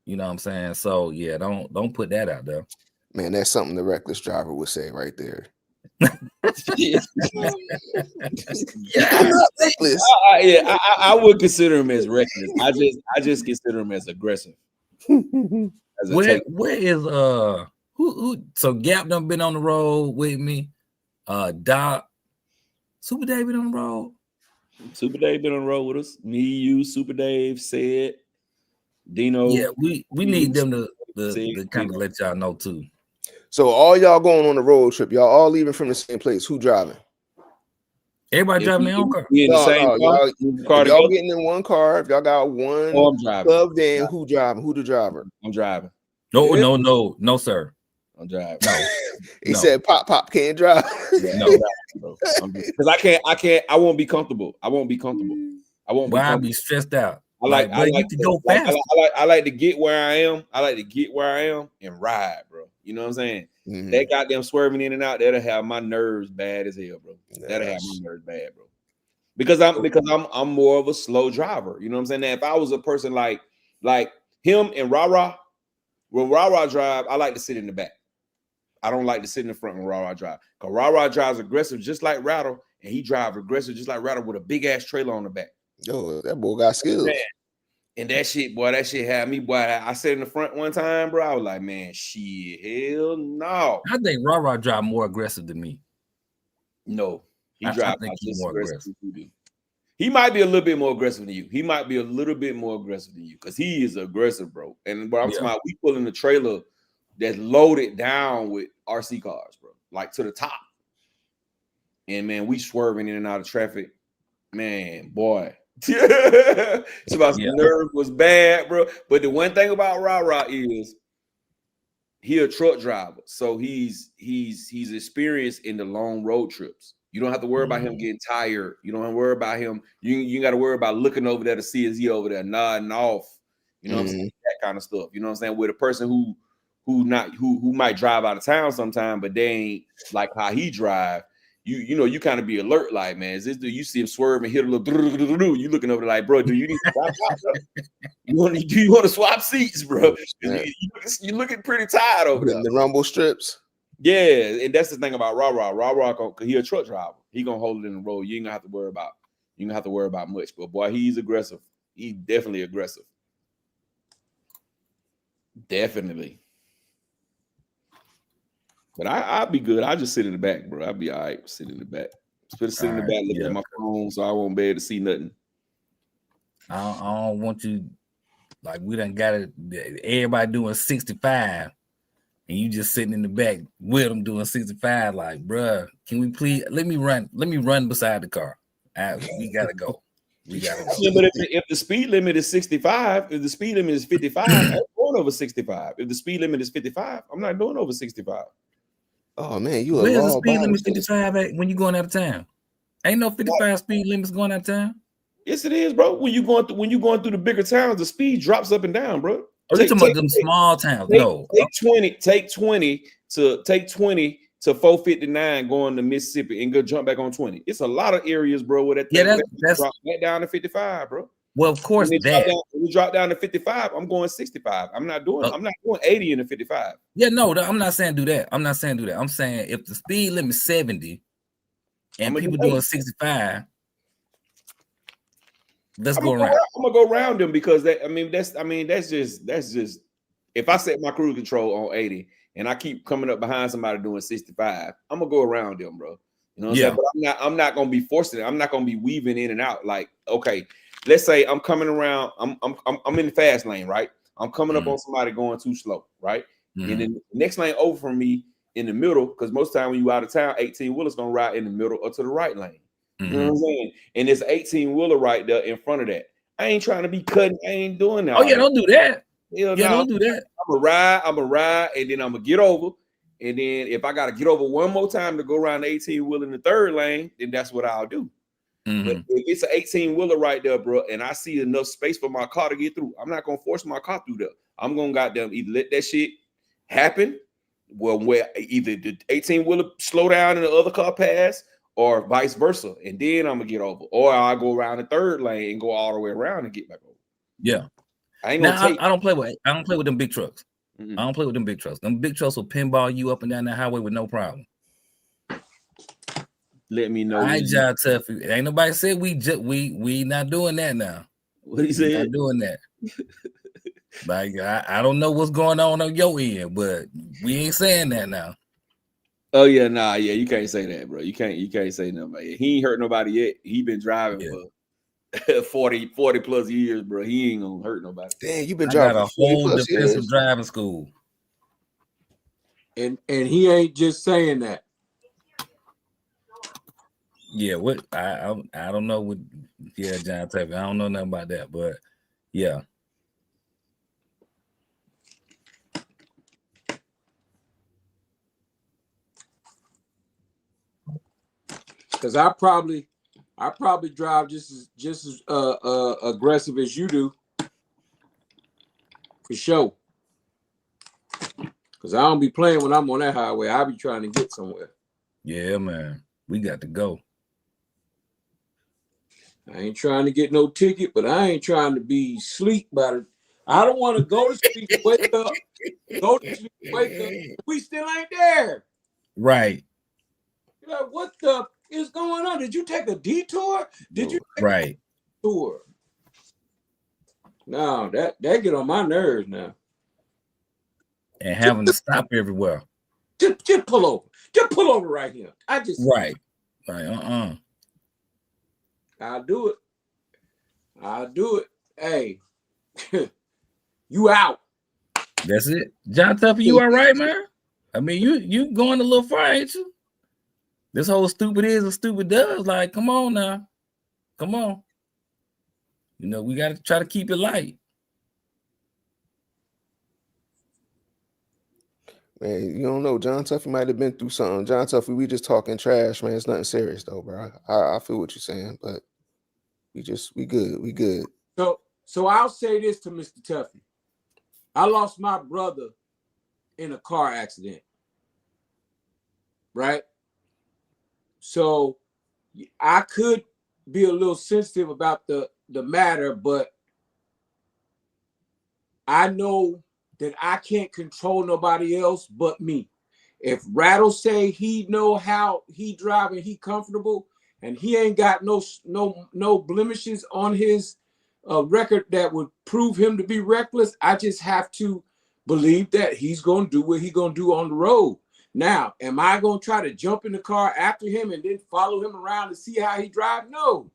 You know what I'm saying? So yeah, don't put that out there. Man, that's something the reckless driver would say right there. Yeah, I'm not reckless. I would consider him as reckless. I just consider him as aggressive. Where is who? So Gap done been on the road with me. Doc, Super Dave been on the road. Super Dave been on the road with us. Me, you, Super Dave, said Dino. Yeah, we need them to kind of let y'all know too. So all y'all going on the road trip, y'all all leaving from the same place. Who driving? Everybody driving their own car. Y'all getting in one car. If y'all got one club van, who driving? Who the driver? I'm driving. No, sir. I'm driving. No. He said Pop can't drive. No, because I won't be comfortable. I won't be comfortable. I'll be stressed out. I like to go fast. I like to get where I am. I like to get where I am and ride, bro. You know what I'm saying? Mm-hmm. That goddamn swerving in and out, that'll have my nerves bad as hell, bro. That'll have my nerves bad, bro. Because I'm more of a slow driver. You know what I'm saying? Now, if I was a person like him and Rara, when Rara drive, I like to sit in the back. I don't like to sit in the front when Rara drive. Because Rara drives aggressive just like Rattle, and he drives aggressive just like Rattle with a big ass trailer on the back. Yo, that boy got skills. Man. And that shit had me, boy. I sat in the front one time, bro. I was like, man, shit, hell no. I think Rara drive more aggressive than me. No, he drives more aggressive. He might be a little bit more aggressive than you. Because he is aggressive, bro. And bro, I'm talking about we pulling the trailer that's loaded down with RC cars, bro, like to the top. And man, we swerving in and out of traffic. Man, boy. Sebastian nerve was bad, bro. But the one thing about Ra is he a truck driver, so he's experienced in the long road trips. You don't have to worry about him getting tired. You don't have to worry about him. You got to worry about looking over there to see is he over there nodding off. You know what I'm saying? That kind of stuff. You know what I'm saying? With a person who might drive out of town sometime, but they ain't like how he drive. You kind of be alert, like, man, is this dude? You see him swerve and hit a little. You looking over like, bro, do you need to swap out, bro? You want to swap seats, bro? You looking pretty tired over there. The rumble strips. Yeah, and that's the thing about Ra. Cause he a truck driver. He gonna hold it in the road. You ain't gonna have to worry about. You gonna have to worry about much. But boy, he's aggressive. He's definitely aggressive. Definitely. But I'll be good. I'll just sit in the back, bro. I'll be all right. Sit in the back. Just sit in the back, looking at my phone, so I won't be able to see nothing. I don't want you like we done got it. Everybody doing 65, and you just sitting in the back with them doing 65. Like, bro, can we please let me run beside the car. We gotta go. We gotta go. Yeah, but if the speed limit is 65, if the speed limit is 55, I'm going over 65. If the speed limit is 55, I'm not doing over 65. Oh man, you where's the speed limit 55 at when you going out of town? Ain't no 55 speed limits going out of town. Yes, it is, bro. When you going through the bigger towns, the speed drops up and down, bro. Oh, you talking about them small towns? No, take 20 to 459 going to Mississippi and go jump back on 20. It's a lot of areas, bro. Where that's drop that down to 55, bro. Well, of course, when we drop down to 55, I'm going 65. I'm not doing 80 in the 55. Yeah, no, I'm not saying do that. I'm saying if the speed limit is 70 and people doing 65, let's go around. I'm gonna go around them because that's just if I set my cruise control on 80 and I keep coming up behind somebody doing 65, I'm gonna go around them, bro. You know what I'm saying? But I'm not gonna be forcing it. I'm not gonna be weaving in and out. Like, okay. Let's say I'm coming around, I'm in the fast lane, right? I'm coming up on somebody going too slow, right? And then the next lane over from me in the middle, because most time when you out of town, 18-wheeler's gonna ride in the middle or to the right lane. You know what I'm saying? And there's 18-wheeler right there in front of that. I ain't trying to be cutting, I ain't doing that. Oh, yeah, don't do that. Don't do that. I'm gonna ride, and then I'm gonna get over. And then if I gotta get over one more time to go around the 18-wheeler in the third lane, then that's what I'll do. But if it's an 18-wheeler right there, bro, and I see enough space for my car to get through, I'm not gonna force my car through there. I'm gonna goddamn either let that shit happen, where either the 18-wheeler slow down and the other car pass, or vice versa, and then I'm gonna get over, or I'll go around the third lane and go all the way around and get back over. Yeah, I don't play with them big trucks. I don't play with them big trucks. Them big trucks will pinball you up and down that highway with no problem. Let me know. I John Tuff. Ain't nobody said we not doing that now. What he said? Not doing that. Like I don't know what's going on your end, but we ain't saying that now. Oh yeah, you can't say that, bro. You can't say nothing. He ain't hurt nobody yet. He been driving for 40 plus years, bro. He ain't gonna hurt nobody. Damn, you been driving a whole defensive driving school. And he ain't just saying that. Yeah, what I don't know what. Yeah, John Tuff. I don't know nothing about that, but yeah. Because I probably drive just as aggressive as you do, for sure. Because I don't be playing when I'm on that highway. I be trying to get somewhere. Yeah, man, we got to go. I ain't trying to get no ticket, but I ain't trying to be sleep by the. I don't want to go to sleep, wake up, go to sleep, wake up. We still ain't there. Right. You're like, what the is going on? Did you take a detour? Did you take a detour? No, that get on my nerves now. And having to stop everywhere. Just pull over. Just pull over right here. Right. I'll do it. Hey, you out. That's it. John Tuffy, you all right, man? I mean, you going a little far, ain't you? This whole stupid is and stupid does. Like, come on now. Come on. You know, we got to try to keep it light. Man, you don't know. John Tuffy might have been through something. John Tuffy, we just talking trash, man. It's nothing serious though, bro. I feel what you're saying, but we good. We good. So I'll say this to Mr. Tuffy. I lost my brother in a car accident. Right? So I could be a little sensitive about the matter, but I know that I can't control nobody else but me. If Rattle say he know how he drive and he comfortable and he ain't got no blemishes on his record that would prove him to be reckless, I just have to believe that he's going to do what he's going to do on the road. Now, am I going to try to jump in the car after him and then follow him around to see how he drive? No.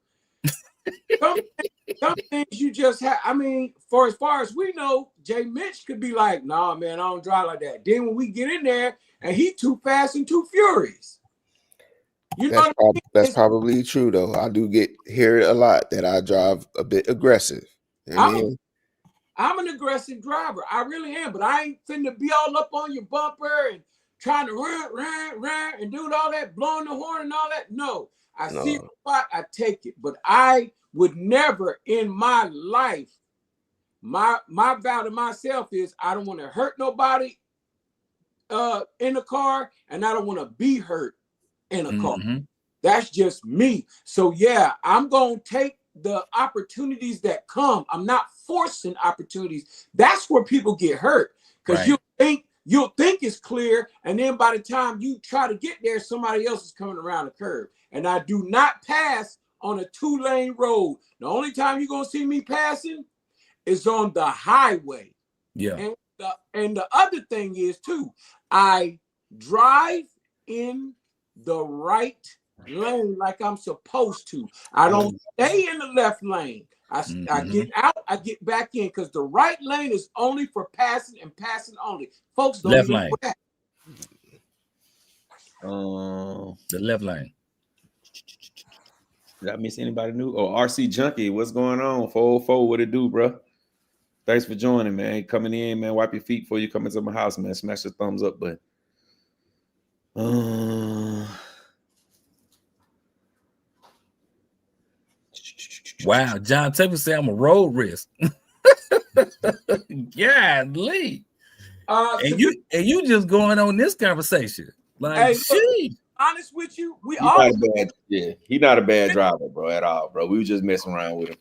Some things you just have. I mean, for as far as we know, Jay Mitch could be like, nah, man, I don't drive like that. Then when we get in there and he too fast and too furious. You know that's probably true, though. I do hear it a lot that I drive a bit aggressive. You know I'm an aggressive driver. I really am, but I ain't finna be all up on your bumper and trying to run and do all that, blowing the horn and all that. No, I see a spot, I take it. But I would never in my life, my vow to myself is I don't want to hurt nobody in the car, and I don't want to be hurt in a car. That's just me. So yeah, I'm gonna take the opportunities that come. I'm not forcing opportunities. That's where people get hurt, because you'll think it's clear, and then by the time you try to get there, somebody else is coming around the curve. And I do not pass on a 2-lane road. The only time you're gonna see me passing is on the highway. Yeah. And the other thing is too, I drive in the right lane like I'm supposed to. I don't stay in the left lane. I get out, I get back in, because the right lane is only for passing and passing only. Folks don't left even lane. The left lane. Did I miss anybody new? Oh, RC Junkie, what's going on? 404, what it do, bro? Thanks for joining, man. Coming in, man. Wipe your feet before you come into my house, man. Smash the thumbs up button. Wow, John Tuffy said I'm a road risk. Godly. And you just going on this conversation. Like, hey, honest with you, he's not a bad driver, bro, at all, bro. We were just messing around with him.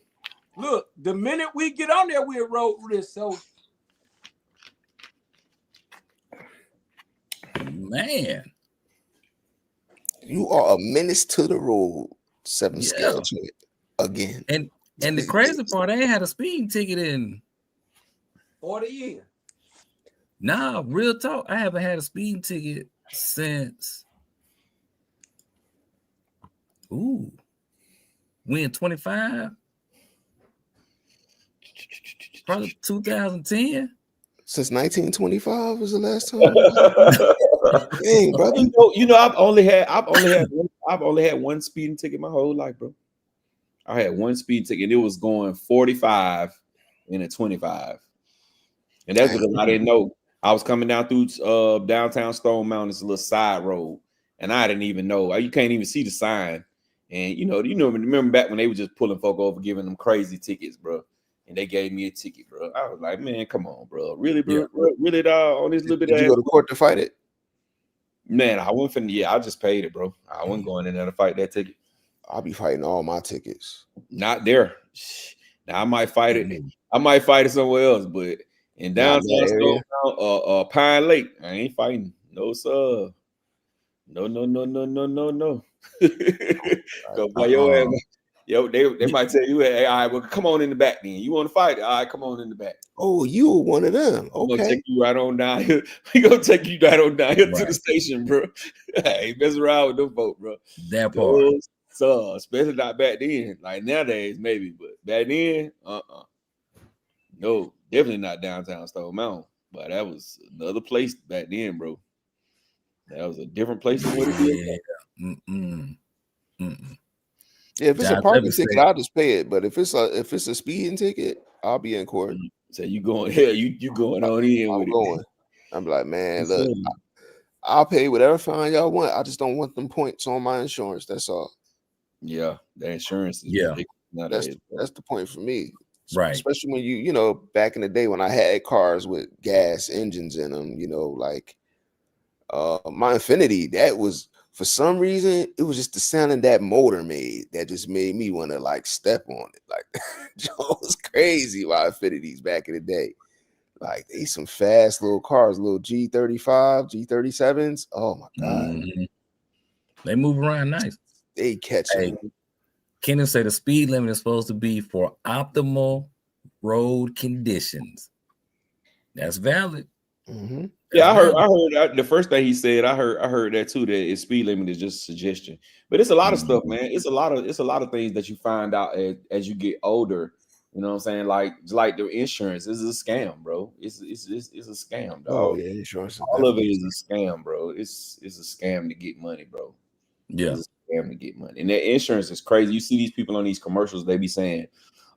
Look, the minute we get on there, we're road risk. So, man, you are a menace to the road. 7 scale to it again. And the crazy part, I ain't had a speeding ticket in 40 years. Nah, real talk. I haven't had a speeding ticket since when 25? Probably 2010. Since 1925 was the last time. Dang, brother. You know, I've only had one speeding ticket my whole life, bro. I had one speeding ticket. It was going 45 and a 25. And that's because I didn't know. I was coming down through downtown Stone Mountain, it's a little side road, and I didn't even know. You can't even see the sign. And remember back when they were just pulling folk over, giving them crazy tickets, bro. And they gave me a ticket, bro. I was like, man, come on, bro. Really, bro? Yeah. Really, dog, on this little bit Did you go to court to fight it? Man, I wasn't finna. Yeah, I just paid it, bro. I wasn't going in there to fight that ticket. I'll be fighting all my tickets. Not there. Now I might fight it. I might fight it somewhere else, but in downtown Pine Lake, I ain't fighting. No, sir. No. Go by your ass. Yo, they might tell you, hey, all right, well, come on in the back then. You want to fight? All right, come on in the back. Oh, you were one of them. Okay. We're gonna take you right on down here. We're gonna take you right on down here to the station, bro. Hey, mess around with them folk, bro. That part. So, especially not back then. Like nowadays, maybe, but back then, no, definitely not downtown Stone Mountain. But that was another place back then, bro. That was a different place than what it is. Yeah, if it's a John parking Clevis ticket, said- I'll just pay it. But if it's a speeding ticket, I'll be in court. So you going here? You going on in I'm with going. I'm like, man, it? look, I'll pay whatever fine y'all want. I just don't want them points on my insurance. That's all. Yeah, the insurance is Yeah. ridiculous nowadays, bro. That's the point for me. Right. Especially when you know, back in the day when I had cars with gas engines in them, you know, like my Infinity, that was for some reason, it was just the sound of that motor made that just made me want to like step on it. Like it was crazy my Infinities back in the day. Like they some fast little cars, little G35, G37s. Oh my god. Mhm. They move around nice. They catch Hey, it. Kenan said the speed limit is supposed to be for optimal road conditions. That's valid. Mm-hmm. Yeah, I That's heard the first thing he said. I heard that too. That his speed limit is just a suggestion, but it's a lot of stuff, man. It's a lot of things that you find out as you get older. You know what I'm saying? Like the insurance is a scam, bro. It's a scam, dog. Oh yeah, insurance. All of it is a scam, bro. It's a scam to get money, bro. Yeah. It's a scam to get money, and that insurance is crazy. You see these people on these commercials, they be saying,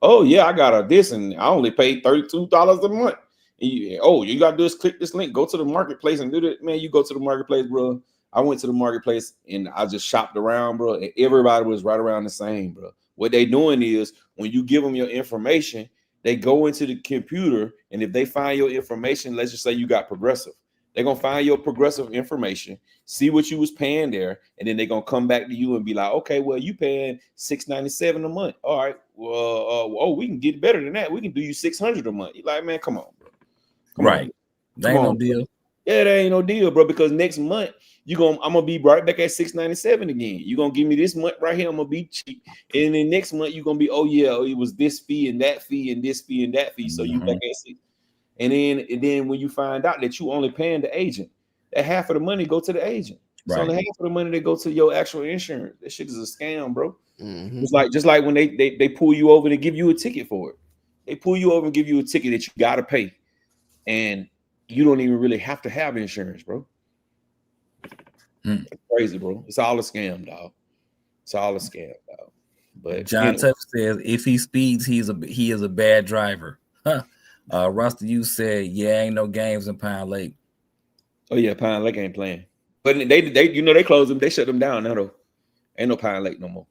"Oh yeah, I got this, and I only paid $32 a month." You got to do is click this link, go to the marketplace and do that. Man, you go to the marketplace, bro. I went to the marketplace and I just shopped around, bro. And everybody was right around the same, bro. What they doing is when you give them your information, they go into the computer, and if they find your information, let's just say you got Progressive, they're gonna find your Progressive information, see what you was paying there, and then they're gonna come back to you and be like, okay, well, you paying $697 a month. All right, well, we can get better than that. We can do you $600 a month. You're like, man, come on, bro. Come right. on. That ain't no deal. Yeah, that ain't no deal, bro. Because next month I'm gonna be right back at $697 again. You're gonna give me this month right here. I'm gonna be cheap, and then next month you're gonna be, it was this fee and that fee and this fee and that fee. So you back at $6. And then when you find out that you only paying the agent, that half of the money go to the agent. Right. So only half of the money that go to your actual insurance. That shit is a scam, bro. Mm-hmm. It's like just like when they pull you over to give you a ticket for it. They pull you over and give you a ticket that you gotta pay. And you don't even really have to have insurance, bro. It's crazy, bro. It's all a scam, dog. It's all a scam, dog. But John Tuff says if he speeds, he is a bad driver. Huh. Rusty, you said, yeah, ain't no games in Pine Lake. Oh yeah, Pine Lake ain't playing. But they closed them. They shut them down now though. Ain't no Pine Lake no more.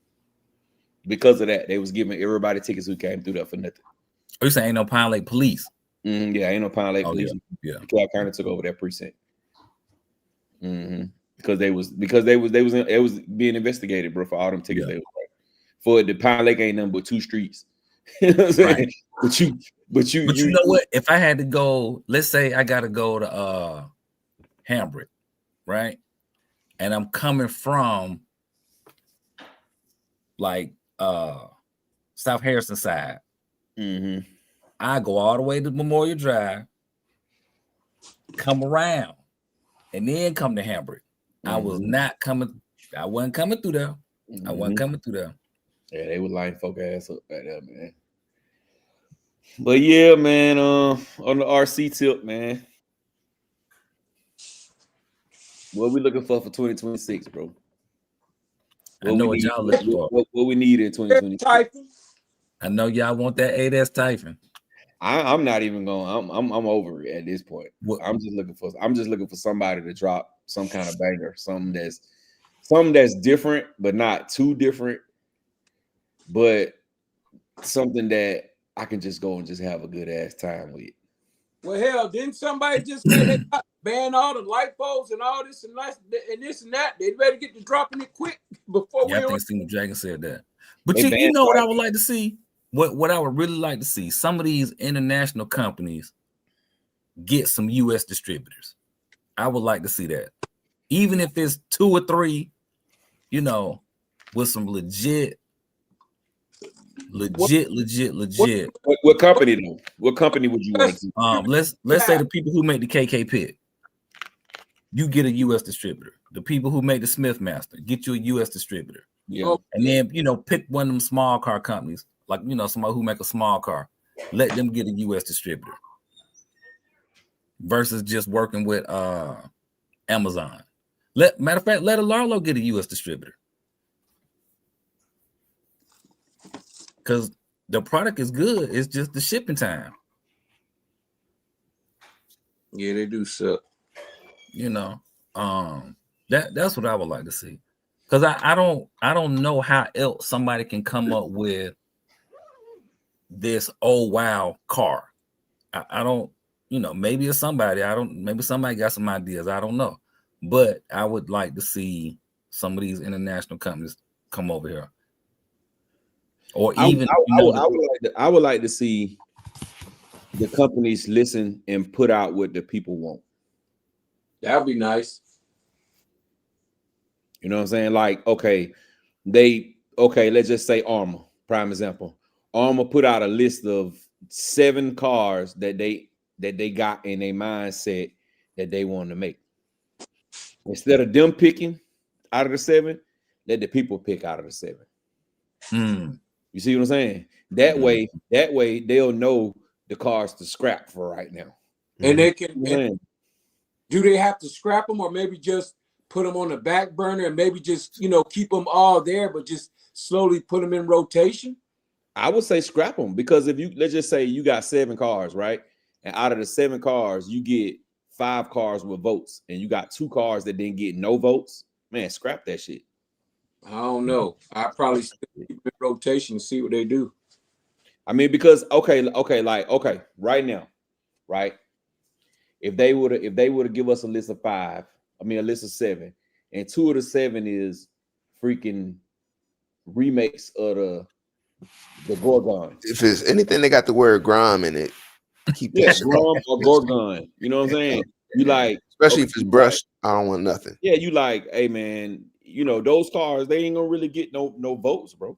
Because of that, they was giving everybody tickets who came through there for nothing. Oh, you saying ain't no Pine Lake police? Yeah, ain't no Pine Lake police. Yeah. DeKalb County took over that precinct. Because they was being investigated, bro, for all them tickets they was like. For the Pine Lake ain't nothing but 2 streets. You know what I'm saying? Right. But you know what? If I had to go, let's say I gotta go to Hambrick, right? And I'm coming from like South Harrison side. I go all the way to Memorial Drive, come around, and then come to Hambrick. I wasn't coming through there. I wasn't coming through there. Yeah, they would line folk ass up back there, man. But yeah, man, on the RC tip, man. What we looking for 2026, bro? I know what y'all looking for. What we need in 2026. I know y'all want that 8S Typhon. I'm not even going. I'm over it at this point. I'm just looking for somebody to drop some kind of banger, something that's different, but not too different, but something that I can just go and just have a good ass time with. Well, hell, didn't somebody just say they ban all the light bulbs and all this and that? They better get to dropping it quick before we. I think Steve Dragon said that. But you know what I would like to see? What I would really like to see, some of these international companies get some U.S. distributors. I would like to see that. Even if it's 2 or 3, with some legit. What company though? What company would you want to? Let's say the people who make the KK Pit. You get a U.S. distributor. The people who make the Smithmaster, get you a U.S. distributor. Yeah. And then pick one of them small car companies. Like, somebody who make a small car, let them get a U.S. distributor. versus just working with Amazon. Matter of fact, let Alarlo get a U.S. distributor. Because the product is good. It's just the shipping time. Yeah, they do suck. You know, that's what I would like to see. Because I don't know how else somebody can come up with this wow car. I don't, maybe it's somebody. Maybe somebody got some ideas. I don't know. But I would like to see some of these international companies come over here. Or even I would like to see the companies listen and put out what the people want. That'd be nice. You know what I'm saying? Like, let's just say Armor, prime example. Armor put out a list of 7 cars that they got in their mindset that they want to make. Instead of them picking out of the 7, let the people pick out of the 7. You see what I'm saying? That way they'll know the cars to scrap for right now. And they can. Do they have to scrap them, or maybe just put them on the back burner and maybe just keep them all there, but just slowly put them in rotation? I would say scrap them, because if let's just say you got 7 cars, right? And out of the 7 cars, you get 5 cars with votes, and you got 2 cars that didn't get no votes. Man, scrap that shit. I don't know. I probably still keep them in rotation and see what they do. I mean, because right now, right? If they were to give us a list of 5, a list of 7, and 2 of the 7 is freaking remakes of the Gorgon. If it's anything, they got the word Grom in it. Keep that Grom or Gorgon. You know what I'm saying? You like, especially if it's brushed. I don't want nothing. Yeah, you like, hey man, those cars, they ain't gonna really get no votes, bro.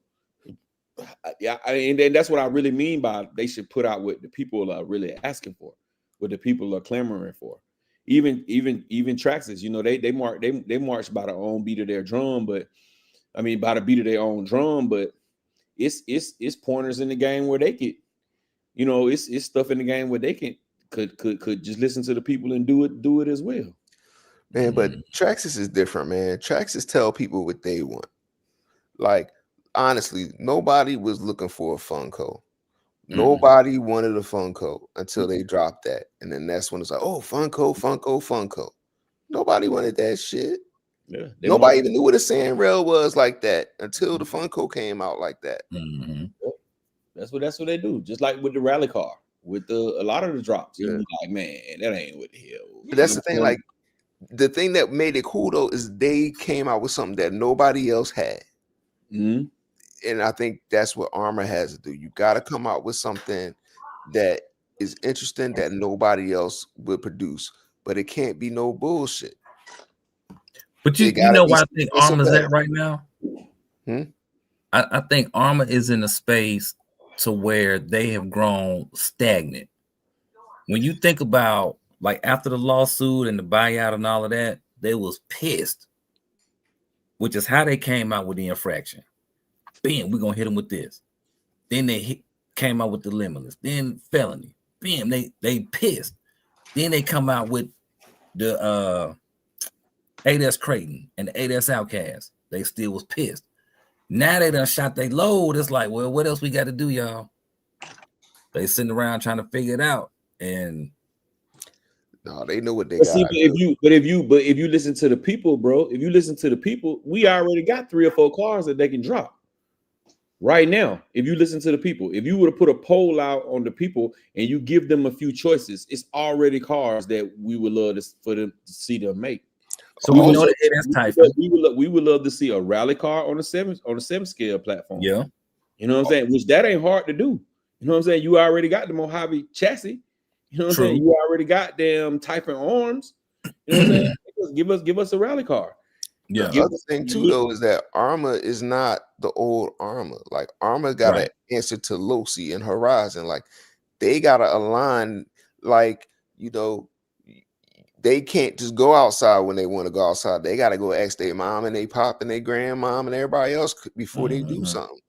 Yeah, and then that's what I really mean by they should put out what the people are really asking for, what the people are clamoring for. Even Traxxas, they march by their own beat of their drum, but by the beat of their own drum, but it's pointers in the game where they could, it's stuff in the game where they could just listen to the people and do it as well. Man, but Traxxas is different, man. Traxxas tell people what they want. Like, honestly, nobody was looking for a Funko. Nobody wanted a Funko until they dropped that. And then that's when it's like, oh, Funko. Nobody wanted that shit. Yeah, nobody even knew what a sand rail was like that until the Funko came out like that. That's what they do. Just like with the rally car, with a lot of the drops. You're like, man, that ain't what the hell. But that's the thing. Like, the thing that made it cool though is they came out with something that nobody else had. And I think that's what Armor has to do. You got to come out with something that is interesting that nobody else would produce, but it can't be no bullshit. But you know why I think Armor's at right now? I think Armor is in a space to where they have grown stagnant. When you think about, like, after the lawsuit and the buyout and all of that, they was pissed, which is how they came out with the infraction. Bam, we're going to hit them with this. Then they came out with the limitless. Then felony. Bam, they pissed. Then they come out with the 8S Creighton and the 8S Outcast. They still was pissed. Now they done shot their load. It's like, well, what else we got to do, y'all? They sitting around trying to figure it out. And no, they know what they got. See, if you listen to the people, bro, we already got 3 or 4 cars that they can drop right now. If you listen to the people, if you were to put a poll out on the people and you give them a few choices, it's already cars that we would love for them to see them make. So we know that that's Typhon. We would love to see a rally car on the 7 scale platform. Yeah, you know what I'm saying. Which that ain't hard to do. You know what I'm saying. You already got the Mojave chassis. You know what I'm saying. You already got them Typhon arms. You know what I'm saying. Give us a rally car. Yeah. The other thing too, though, is that Armor is not the old Armor. Like, Armor got an answer to Losi and Horizon. Like, they gotta align. Like, they can't just go outside when they want to go outside. They got to go ask their mom and they pop and their grandmom and everybody else before they do something.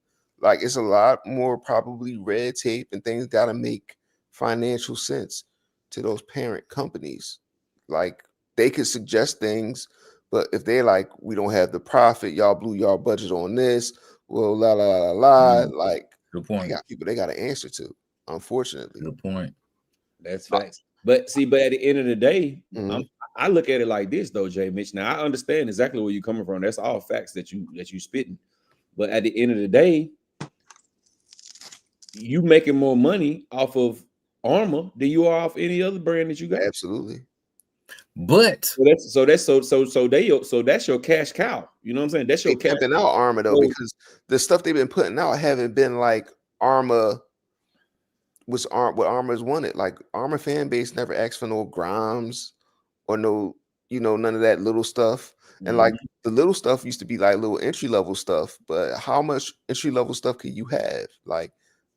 Like, it's a lot more probably red tape and things got to make financial sense to those parent companies. Like they could suggest things, but if they're like, we don't have the profit, y'all blew y'all budget on this, well, la la la la, like Good they point. got people they got to answer to. Unfortunately, Good point. That's facts. But see, but at the end of the day, Mhm. I look at it like this though, Jay Mitch. Now I understand exactly where you're coming from. That's all facts that you spitting. But at the end of the day, you making more money off of Armor than you are off any other brand that you got. absolutely. But So that's your cash cow. You know what I'm saying? That's your They cash. pimping out Armor though, So- because the stuff they've been putting out haven't been like Armor was what Armor's wanted. Like Armor fan base never asked for no Grimes or no, none of that little stuff. And like the little stuff used to be like little entry level stuff, but how much entry level stuff can you have? Like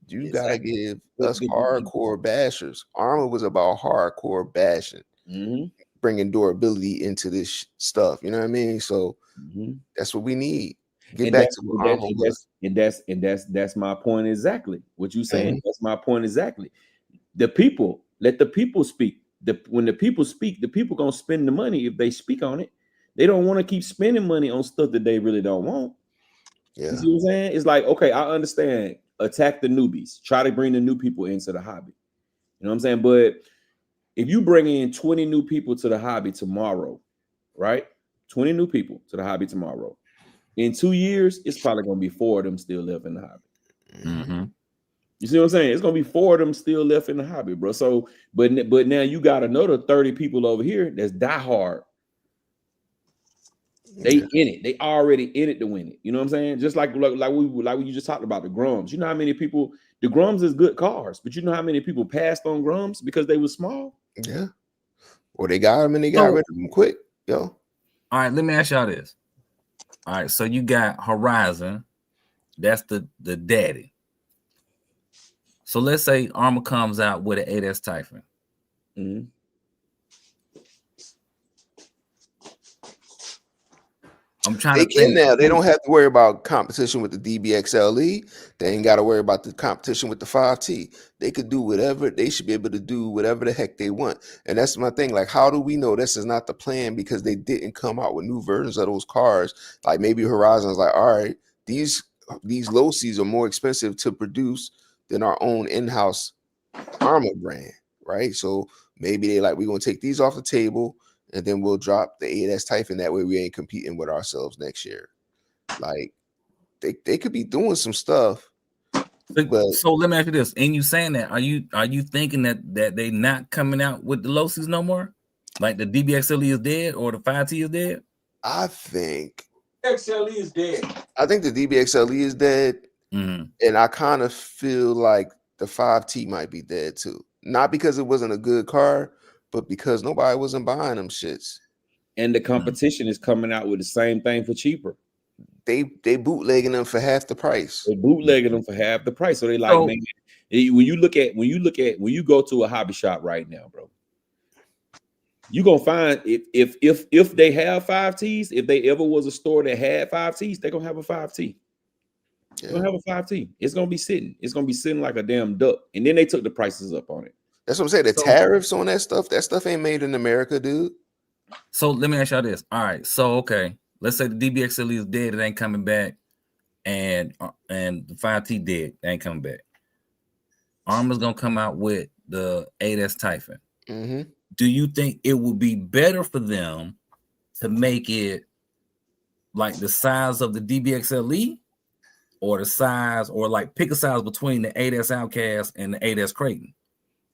you gotta Exactly. give us hardcore bashers. Armor was about hardcore bashing, bringing durability into this stuff. You know what I mean? So that's what we need. Get back to what Armor was. That's my point exactly. What you saying? That's my point exactly. The people, let the people speak. When the people speak, the people gonna spend the money if they speak on it. They don't want to keep spending money on stuff that they really don't want. Yeah. You see what I'm saying? It's like, okay, I understand. Attack the newbies. Try to bring the new people into the hobby. You know what I'm saying? But if you bring in 20 new people to the hobby tomorrow, right? 20 new people to the hobby tomorrow. In 2 years, it's probably going to be 4 of them still left in the hobby. You see what I'm saying? It's going to be 4 of them still left in the hobby, bro. So, but now you got another 30 people over here that's diehard. They in it. They already in it to win it. You know what I'm saying? Just like we you just talked about the Grums. You know how many people the Grums is good cars, but you know how many people passed on Grums because they were small? Yeah. Or they got them and they got rid of them quick. Yo. All right, let me ask y'all this. All right, so you got Horizon. That's the daddy. So let's say Armor comes out with an 8S Typhon. I'm trying to think. Now. They don't have to worry about competition with the DBXLE. They ain't got to worry about the competition with the 5T. They could do whatever. They should be able to do whatever the heck they want. And that's my thing. Like, how do we know this is not the plan? Because they didn't come out with new versions of those cars. Like maybe Horizon's like, all right, these low Cs are more expensive to produce than our own in-house Armor brand, right? So maybe they like, we're going to take these off the table and then we'll drop the 8S Typhon. That way we ain't competing with ourselves next year. Like they could be doing some stuff. But so let me ask you this. And you saying that, are you thinking that they not coming out with the low Cs no more? Like the DBXLE is dead or the 5T is dead? I think XLE is dead. I think the DBXLE is dead. And I kind of feel like the 5T might be dead too. Not because it wasn't a good car, but because nobody wasn't buying them shits. And the competition is coming out with the same thing for cheaper. They bootlegging them for half the price. They bootlegging them for half the price. So they like, man, when you go to a hobby shop right now, bro, you're gonna find if they have 5Ts, if they ever was a store that had 5Ts, they're gonna have a 5T. They're gonna have a 5T. It's gonna be sitting like a damn duck. And then they took the prices up on it. That's what I'm saying. The tariffs on that stuff ain't made in America, dude. So let me ask y'all this. All right. So okay, let's say the DBXLE is dead, it ain't coming back, and the 5T dead, it ain't coming back. Armor's gonna come out with the 8S Typhon. Do you think it would be better for them to make it like the size of the DBXLE, or the size, or like pick a size between the 8S Outcast and the 8S Creighton?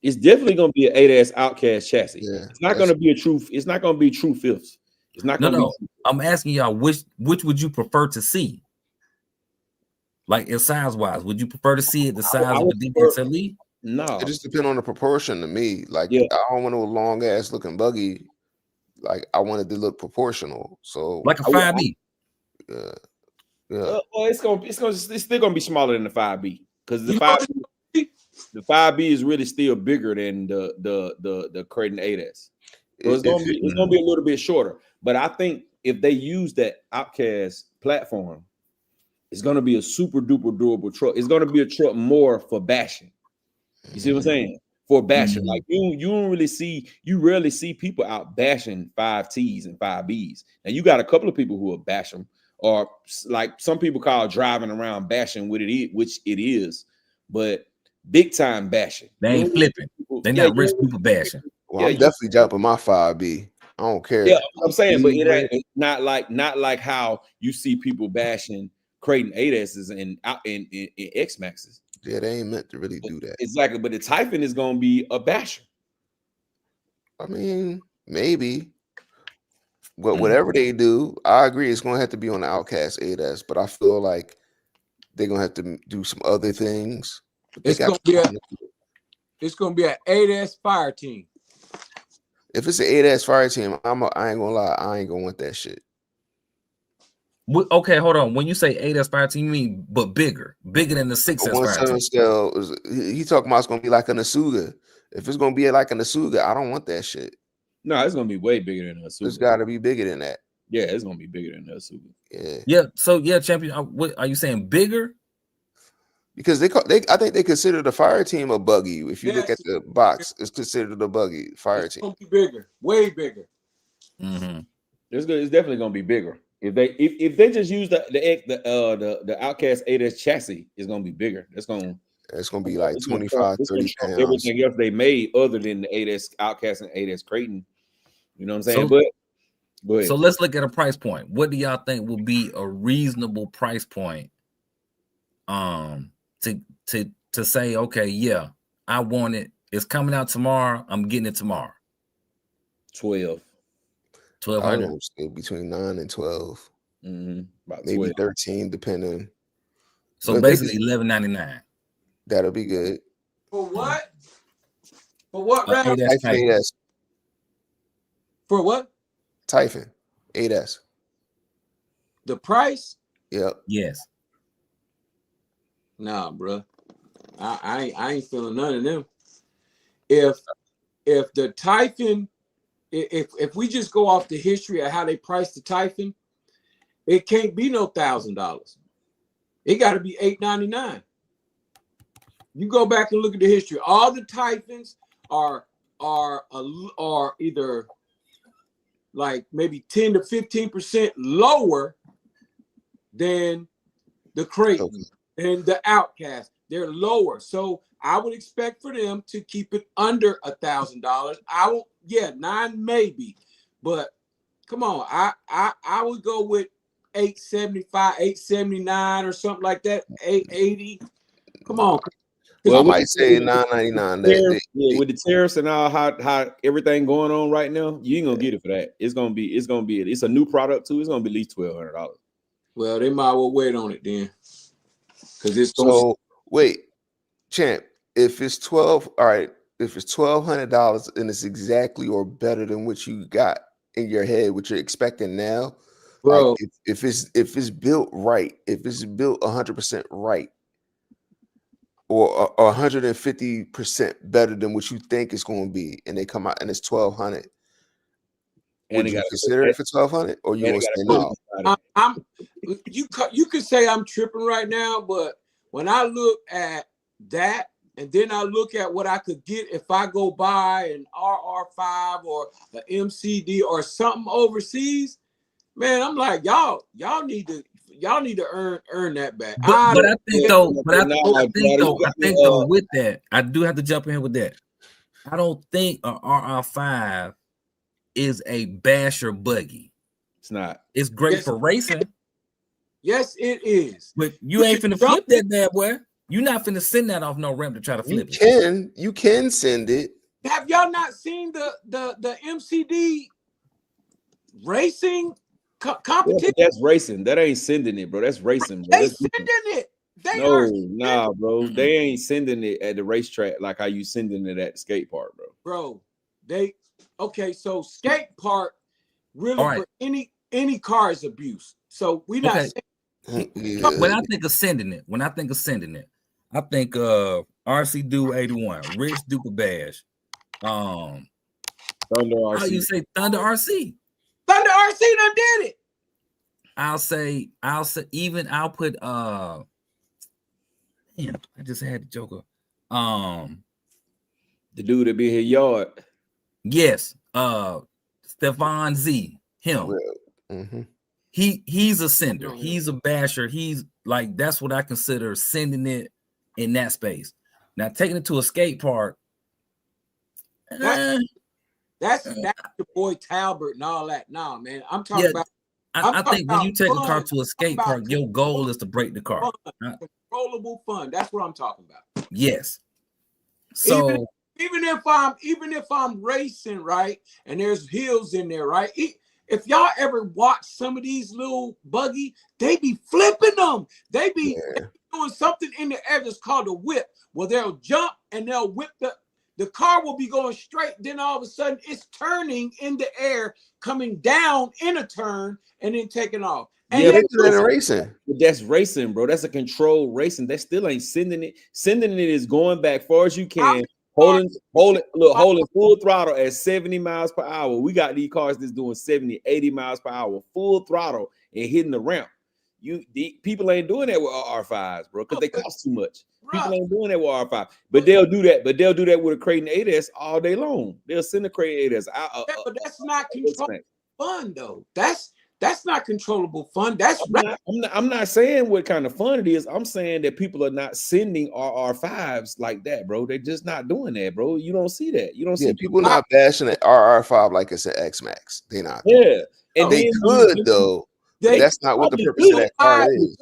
It's definitely gonna be an 8S Outcast chassis. Yeah, it's not gonna be a true. It's not gonna be true fifths. It's not gonna be. I'm asking y'all which would you prefer to see? Like in size wise, would you prefer to see it the size of the DBXLE? No, it just depends on the proportion to me. Like I don't want no long ass looking buggy. Like I want it to look proportional. So like a 5B. Yeah. Well, it's still gonna be smaller than the 5B because the 5B is really still bigger than the Creighton 8S. So it's gonna be a little bit shorter. But I think if they use that Outcast platform, it's gonna be a super duper durable truck. It's gonna be a truck more for bashing. You see what I'm saying? for bashing. Like you rarely see people out bashing 5Ts and 5Bs. And you got a couple of people who will bash them, or like some people call driving around bashing which it is, but big time bashing. They ain't flipping. They're not rich people bashing. Well, I'm definitely jumping my 5B. I don't care. Yeah, I'm saying, but it ain't not like how you see people bashing Creighton 8S's and X Maxes. Yeah, they ain't meant to really do that. Exactly, but the Typhon is gonna be a basher. I mean, maybe. But whatever they do, I agree it's gonna have to be on the Outcast 8S, but I feel like they're gonna have to do some other things. It's gonna be an 8S fire team. If it's an 8S fire team, I ain't gonna lie, I ain't gonna want that shit. Okay, hold on. When you say 8S fire team, you mean but bigger than the 6S fire team. Scale, he talking about it's gonna be like a Nasuga. If it's gonna be like a Nasuga, I don't want that shit. No, it's gonna be way bigger than a Nasuga. It's got to be bigger than that. Yeah, it's gonna be bigger than a Nasuga. Yeah. So champion. What are you saying? Bigger? Because I think they consider the fire team a buggy. If you look at the box, it's considered a buggy fire team. It's gonna be bigger, way bigger. Mm-hmm. It's definitely gonna be bigger. If they just use the Outcast 8S chassis, it's gonna be bigger. It's gonna be like 25, 30 pounds. Everything else they made other than the 8S Outcast and 8S Creighton. You know what I'm saying? So let's look at a price point. What do y'all think will be a reasonable price point? To say, okay, yeah, I want it. It's coming out tomorrow. I'm getting it tomorrow. 1,200. Between 9 and 12. About maybe 12. 13, depending. So basically $11.99. That'll be good. For what? For what? Typhon 8S. For what? Typhon 8S. The price? Yep. Yes. Nah, bro. I ain't feeling none of them. If the Typhon, if we just go off the history of how they priced the Typhon, it can't be no $1,000. It got to be $899. You go back and look at the history. All the Typhons are either like maybe 10 to 15% lower than the Creighton and the Outcast. They're lower. So I would expect for them to keep it under $1,000. I will, 9 maybe, but come on, I would go with 875, 879 or something like that, 880. Come on. Well, I might say $9.99. With the tariffs and all how everything going on right now, you ain't gonna get it for that. It's a new product too. It's gonna be at least $1,200. Well, they might well wait on it then. Because it's wait, champ. If it's 12, all right. If it's $1,200 and it's exactly or better than what you got in your head, what you're expecting now, bro. Like if it's built right, if it's built 100% right, or 150% better than what you think it's going to be, and they come out and it's $1,200. Would you consider it for $1,200, or you want to say no? You could say I'm tripping right now, but when I look at that, and then I look at what I could get if I go buy an RR5 or an MCD or something overseas, man, I'm like, y'all need to earn that back. But I think though with that, I do have to jump in with that. I don't think a RR5 is a basher buggy. It's not. It's great for racing. Yes, it is. But you ain't finna flip that bad boy. You're not finna send that off no ramp to try to flip it. You can send it. Have y'all not seen the MCD racing competition? Yeah, that's racing. That ain't sending it, bro. That's racing, bro. They sending it. Nah, bro. They ain't sending it at the racetrack like how you sending it at the skate park, bro. So skate park really for any car is abuse. So we not saying, when I think of sending it, I think RC Do 81, Rich Duper Bash, Thunder RC. How you say Thunder RC? Thunder RC done did it. I'll put damn, I just had the Joker. The dude that be in his yard. Yes, Stephon Z. Him. Mm-hmm. He's a sender. He's a basher. He's like, that's what I consider sending it in that space. Now taking it to a skate park. That's the boy Talbert and all that. Nah, man. I'm talking about. I think when you take a car to a skate park, your goal is to break the car. Controllable fun. That's what I'm talking about. Yes. So even if I'm racing, right, and there's hills in there, right? If y'all ever watch some of these little buggy, they be flipping them. They be doing something in the air that's called a whip. Well, they'll jump and they'll whip the car will be going straight. Then all of a sudden it's turning in the air, coming down in a turn, and then taking off. And that's racing. That's racing, bro. That's a controlled racing. That still ain't sending it. Sending it is going back far as you can. Holding full throttle at 70 miles per hour. We got these cars that's doing 70, 80 miles per hour, full throttle and hitting the ramp. People ain't doing that with R5s, bro, because they cost too much. People ain't doing that with R5, but they'll do that. But they'll do that with a Creighton 8S all day long. They'll send a Creighton 8S out. But that's not controllable fun, though. That's not controllable fun. I'm not saying what kind of fun it is. I'm saying that people are not sending RR5s like that, bro. They're just not doing that, bro. You don't see that. You don't see people not bashing at RR5 like it's an X-Max. They not. Yeah, and they could though. That's not what the purpose of that car is.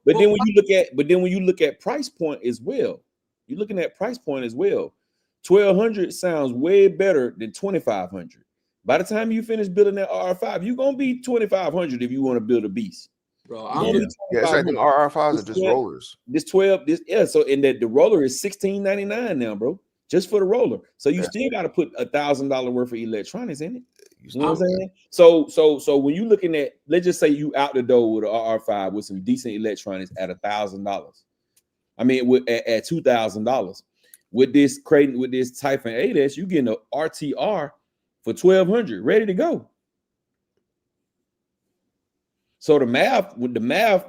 But then when you look at price point as well, you're looking at price point as well. 1,200 sounds way better than 2,500. By the time you finish building that R5, you're gonna be 2,500 if you want to build a beast. Bro, it's like the RR5s are just rollers. So in that the roller is $1,699 now, bro, just for the roller. So you still got to put $1,000 worth of electronics in it. You know what I'm saying? So when you looking at, let's just say you out the door with an RR5 with some decent electronics at $1,000. I mean, at $2,000 with this Creighton, with this Typhon 8S, you getting an RTR for $1,200, ready to go. So the math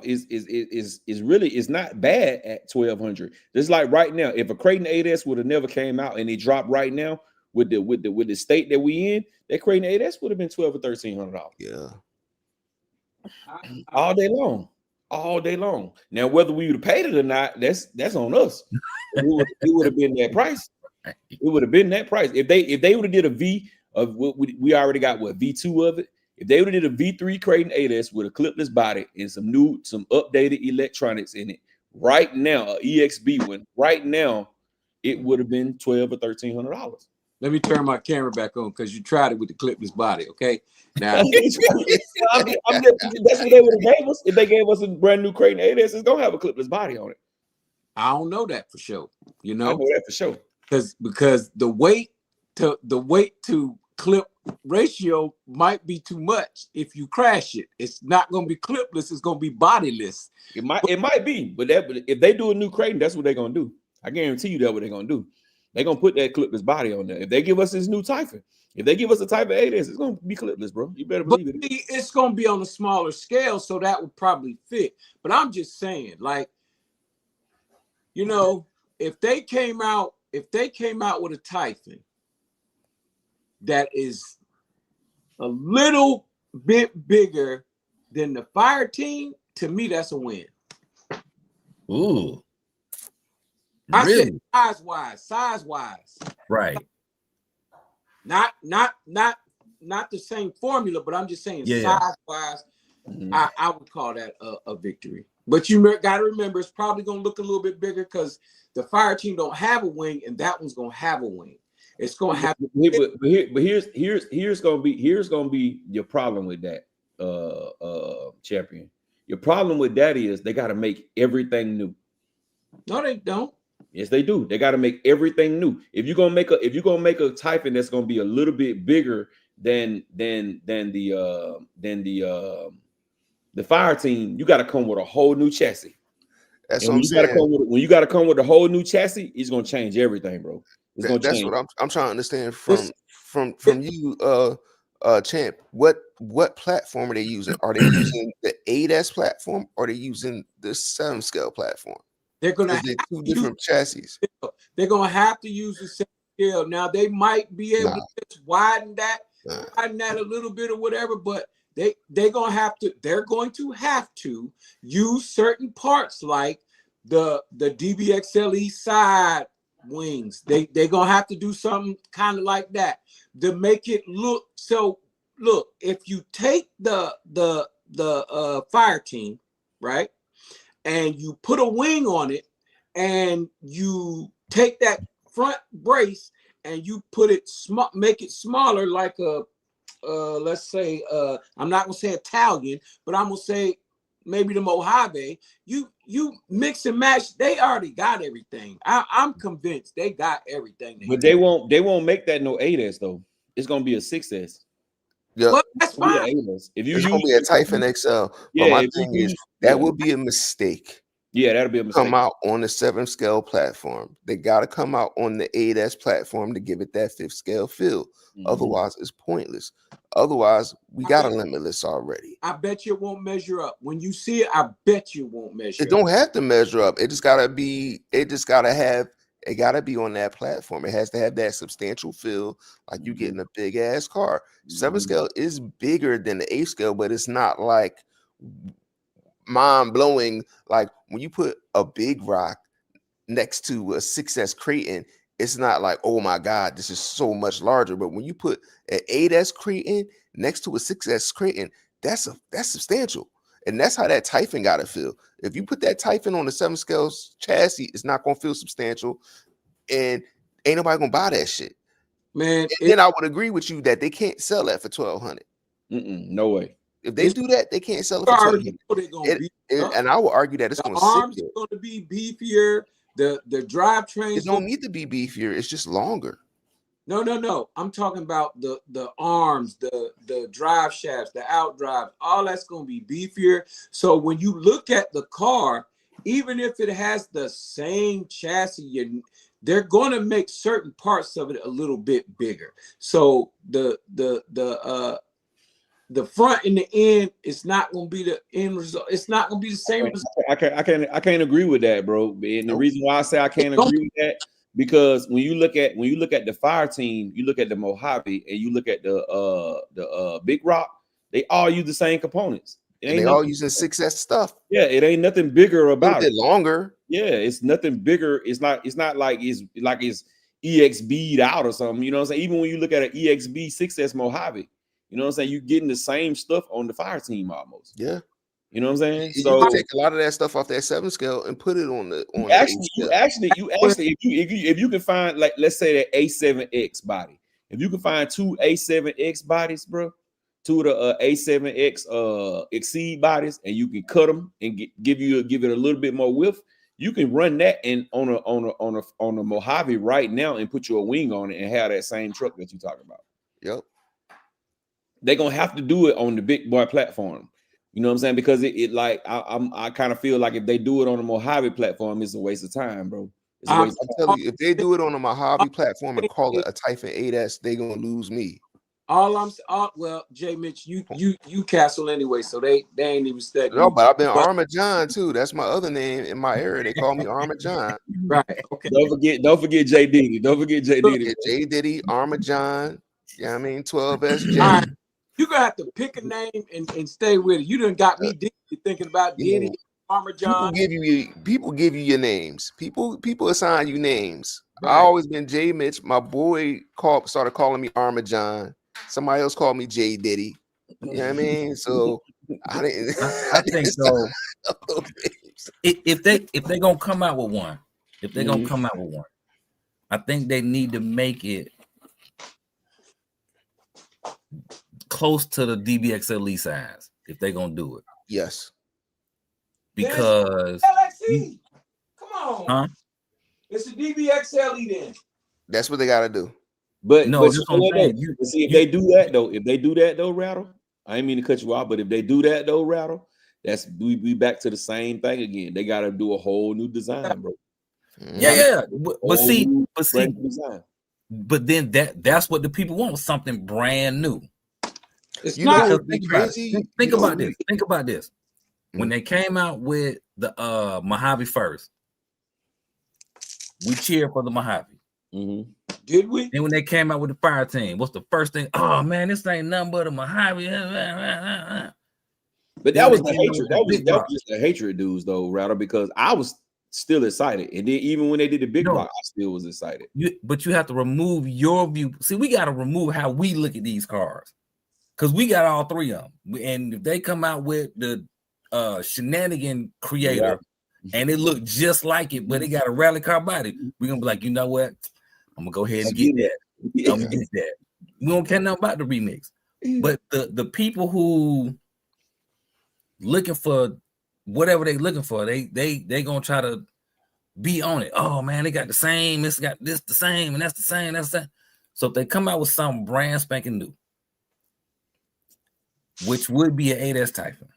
is really not bad at $1,200. Just like right now, if a Creighton 8S would have never came out and it dropped right now with the state that we in, that Creighton 8S would have been $1,200 or $1,300. Yeah, all day long. Now whether we would have paid it or not, that's on us. It would have been that price. It would have been that price if they would have did a V of what we already got, what, V2 of it. If they would have did a V3 Creighton 8S with a clipless body and some updated electronics in it right now, an EXB one right now, it would have been $1,200 or $1,300. Let me turn my camera back on because you tried it with the clipless body. Okay, now that's what they would have gave us. If they gave us a brand new Creighton 8S, it's gonna have a clipless body on it. I don't know that for sure. You know, I know that for sure. Because the weight to clip ratio might be too much. If you crash it, it's not going to be clipless. It's going to be bodiless. It might be, but if they do a new Creighton, that's what they're going to do. I guarantee you that's what they're going to do. They're going to put that clipless body on there. If they give us this new Typhon, if they give us a Typhon 8S, it's going to be clipless, bro. You better believe it. It's going to be on a smaller scale, so that would probably fit. But I'm just saying, like, you know, if they came out with a Typhon that is a little bit bigger than the Fire Team, to me, that's a win. Ooh. I said size wise. Right. Not the same formula, but I'm just saying size wise, I would call that a victory. But you got to remember, it's probably going to look a little bit bigger because the Fire Team don't have a wing, and that one's going to have a wing. It's going to have. But here's going to be your problem with that, champion. Your problem with that is they got to make everything new. No, they don't. Yes, they do. They got to make everything new. If you're gonna make a Typhon that's gonna be a little bit bigger than the Fire Team, you got to come with a whole new chassis. That's what I'm saying. When you got to come with a whole new chassis, it's gonna change everything, bro. That's what I'm trying to understand from you, champ. What platform are they using? Are they using the 8S platform or are they using the 7-scale platform? They're going to have two different chassis. They're going to have to use the scale. Now they might be able to just widen that Nah. a little bit or whatever, but they're going to have to use certain parts like the DBXLE side wings. They're going to have to do something kind of like that to make it look. So look, if you take the fire team, right, and you put a wing on it, and you take that front brace and you put it make it smaller, like a let's say I'm not gonna say Italian, but I'm gonna say maybe the Mojave. You mix and match. They already got everything. I'm convinced they got everything. But they won't make that no 8S though. It's gonna be a 6S. Yeah, But that's fine. If you it's gonna be a Typhon XL. Yeah, but my thing is that would be a mistake. Yeah, that'll be a mistake. Come out on the 7th scale platform. They got to come out on the 8S platform to give it that 5th scale feel. Otherwise, it's pointless. Otherwise, we got a Limitless already. I bet you it won't measure up. When you see it, I bet you it won't measure. It don't have to measure up. It just gotta be. It gotta be on that platform. It has to have that substantial feel, like you getting a big ass car. 7th scale is bigger than the 8th scale, but it's not like mind blowing. Like when you put a big rock next to a 6S Creighton, it's not like, oh my God, this is so much larger. But when you put an 8S Creighton next to a 6S Creighton, that's substantial. And that's how that Typhon gotta feel. If you put that Typhon on the 7th scale chassis, it's not gonna feel substantial, and ain't nobody gonna buy that shit. Man, then I would agree with you that they can't sell that for $1,200. No way. If they do that, they can't sell it for $1,200. And I would argue that it's going to arms sit are going to be beefier. The drivetrain. It don't need to be beefier. It's just longer. No. I'm talking about the arms, the drive shafts, the out drive. All that's going to be beefier. So when you look at the car, even if it has the same chassis, they're going to make certain parts of it a little bit bigger. So the front and the end, it's not going to be the end result. It's not going to be the same result. I can't agree with that, bro. And the reason why I say I can't agree with that, because when you look at the fire team, you look at the Mojave and you look at the Big Rock, they all use the same components. They all using 6S stuff. Yeah, it ain't nothing bigger about it. Longer. Yeah, it's nothing bigger. It's not like it's EXB'd out or something. You know what I'm saying? Even when you look at an EXB 6S Mojave, you know what I'm saying? You're getting the same stuff on the fire team almost. Yeah. You know what I'm saying? So you take a lot of that stuff off that 7th scale and put it on the if you can find, like, let's say that A7X body. If you can find 2 A7X bodies, bro, 2 of the A7X Exceed bodies, and you can cut them and give it a little bit more width, you can run that in on a Mojave right now and put your wing on it and have that same truck that you're talking about. Yep. They're gonna have to do it on the big boy platform. You know what I'm saying? Because I kind of feel like if they do it on the Mojave platform, it's a waste of time, bro. I'm telling you, if they do it on a Mojave platform and call it a Typhon 8S, they're gonna lose me. Well, Jay Mitch, you Castle anyway, so they ain't even studying. No, but I've been Armor John too. That's my other name in my area. They call me Armor John. Right. Okay. Don't forget J Diddy. Don't forget J Diddy. J Diddy, Armor John. Yeah, I mean 12S. All right. You're gonna have to pick a name and stay with it. You done got me thinking about Diddy, Armor John. People give you your names. People assign you names. Right. I always been J Mitch. My boy started calling me Armor John. Somebody else called me J Diddy. You know what I mean? So I didn't. I think so. If they gonna come out with one, I think they need to make it close to the DBXLE size if they're gonna do it. Yes. Because LXE. Come on. Huh? It's a DBXLE then. That's what they gotta do. But see, if they do that though, Rattle, I ain't mean to cut you off, but if they do that though, Rattle, that's we back to the same thing again. They gotta do a whole new design, bro. Yeah. But then that's what the people want, something brand new. It's not crazy. Think about this. When they came out with the Mojave first, we cheered for the Mojave. Mm-hmm. Did we? And when they came out with the fire team, what's the first thing? Oh man, this ain't nothing but a Mojave. But Then that was they the came out hatred. with the That was big rock. just the hatred dudes though, Rattle, because I was still excited. And then even when they did the big No. rock, I still was excited. But you have to remove your view. See, we got to remove how we look at these cars. Because we got all three of them. And if they come out with the shenanigan creator and it look just like it, but it got a rally car body, we're going to be like, you know what? I'm going to go ahead and get that. I'm going to get that. We don't care nothing about the remix. But the people who looking for whatever they looking for, they going to try to be on it. Oh, man, they got the same. It's got this the same, and that's the same. That's the same. So if they come out with something brand spanking new, which would be an 8S Typhon,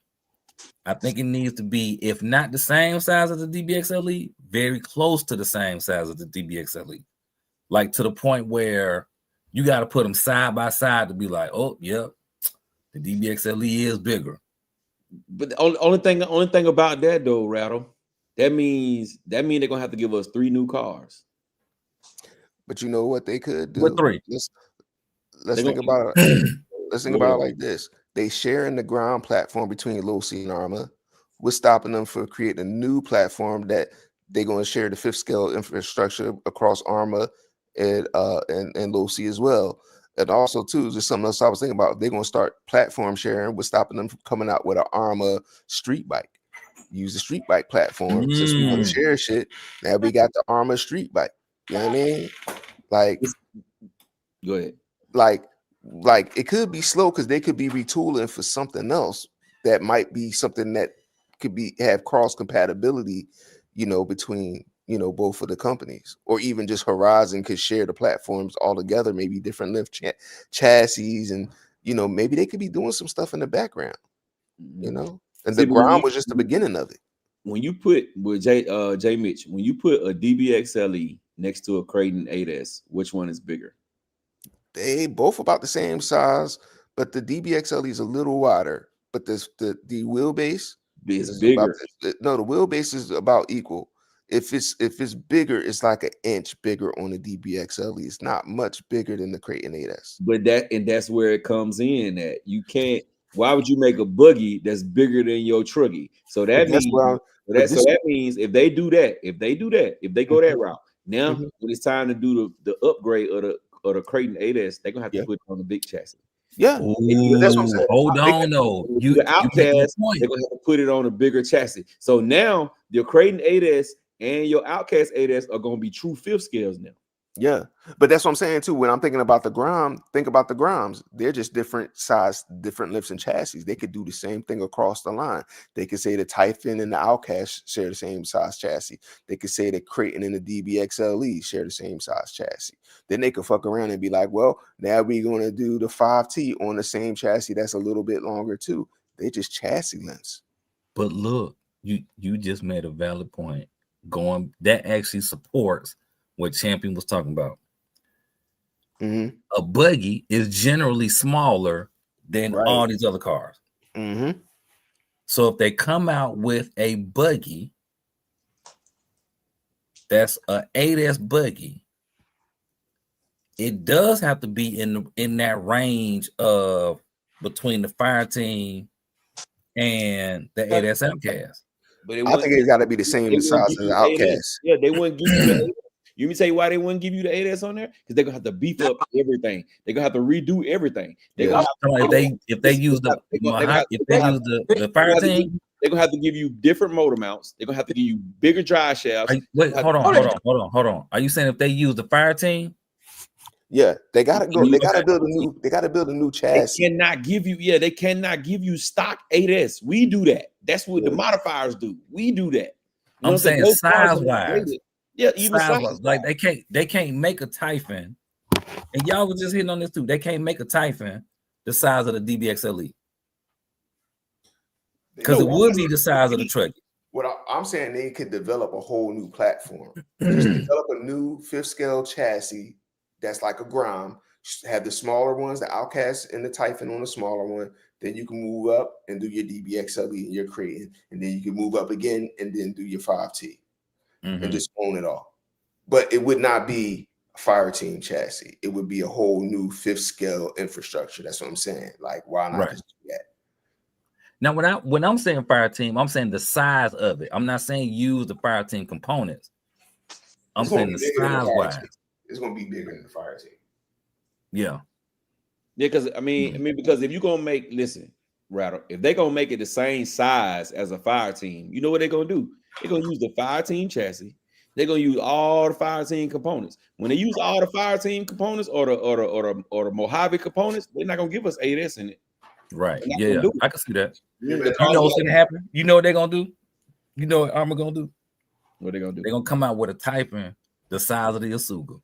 I think it needs to be, if not the same size as the DBX-LE, very close to the same size as the DBX-LE. Like to the point where you got to put them side by side to be like, oh, yep, the DBX-LE is bigger. But the only thing about that though, Rattle, that means they're gonna have to give us 3 new cars. But you know what they could do? What 3? Let's think about it. Let's think about it like this. They share in the ground platform between Losi and Arma. We're stopping them from creating a new platform that they're going to share the 5th scale infrastructure across Arma and Losi as well. And also, too, just something else I was thinking about. They're going to start platform sharing. We're stopping them from coming out with an Arma street bike. Use the street bike platform. Since we want to share shit, now we got the Arma street bike. You know what I mean? Like, go ahead. Like it could be slow because they could be retooling for something else that might be something that could have cross compatibility, between both of the companies, or even just Horizon could share the platforms all together, maybe different lift chassis, and maybe they could be doing some stuff in the background, and the ground was just the beginning of it. When you put with J Mitch, when you put a DBX-LE next to a Creighton 8S, which one is bigger? They both about the same size, but the DBX-LE is a little wider. But the wheelbase is bigger. The wheelbase is about equal. If it's bigger, it's like an inch bigger on the DBX-LE. It's not much bigger than the Creighton 8S. But that's where it comes in at. You can't. Why would you make a buggy that's bigger than your truggy? So that means if they do that, if they go that route, now when it's time to do the upgrade of the Creighton 8S, they're gonna have to put it on the big chassis. Yeah, that's what I'm saying. Hold on, though. The Outcast, they're gonna have to put it on a bigger chassis. So now your Creighton 8S and your Outcast 8S are gonna be true 5th scales now. Yeah, but that's what I'm saying too. When I'm thinking about the Grom, think about the Groms. They're just different size, different lifts and chassis. They could do the same thing across the line. They could say the Typhon and the Outcast share the same size chassis. They could say the Creighton and the DBX-LE share the same size chassis. Then they could fuck around and be like, well, now we're going to do the 5T on the same chassis that's a little bit longer too. They just chassis lengths. But look, you just made a valid point. That actually supports what Champion was talking about. A buggy is generally smaller than all these other cars. So if they come out with a buggy that's a 8S buggy, it does have to be in that range of between the Fire Team and the 8S Outcast. But I think it's got to be the same size as the Outcast. Yeah, they wouldn't give you the 8S. You mean tell you why they wouldn't give you the 8S on there? Because they're gonna have to beef up everything. They're gonna have to redo everything. If they use the Fire Team, they're gonna have to give you different motor mounts. They're gonna have to give you bigger drive shafts. Hold on. Are you saying if they use the Fire Team? Yeah, they gotta go. They gotta build a new chassis. They cannot give you. They cannot give you stock 8S. We do that. That's what the modifiers do. We do that. I'm saying size wise. Yeah, even size. Like they can't make a Typhon, and y'all was just hitting on this too. They can't make a Typhon the size of the DBX-LE because it would be the size of the truck. What I'm saying, they could develop a whole new platform. Just develop a new 5th scale chassis that's like a Grom. Have the smaller ones, the Outcast and the Typhon on the smaller one. Then you can move up and do your DBX-LE and your Creighton, and then you can move up again and then do your 5T. And just own it all. But it would not be fire team chassis. It would be a whole new 5th scale infrastructure. That's what I'm saying. Like, why not just do that? Now, when I'm saying fire team, I'm saying the size of it. I'm not saying use the fire team components. I'm saying the size wise. It's gonna be bigger than the fire team. Yeah. Yeah, because I mean, because if you're gonna make Rattle, if they're gonna make it the same size as a fire team, you know what they're gonna do? They're gonna use the fire team chassis. They're gonna use all the fire team components. When they use all the fire team components or the Mojave components, they're not gonna give us 8S in it. Right. Yeah. I can see that. Yeah, you know what's gonna happen? You know what they're gonna do? You know what Armor gonna do? What they gonna do? They're gonna come out with a Typhon the size of the Asuga,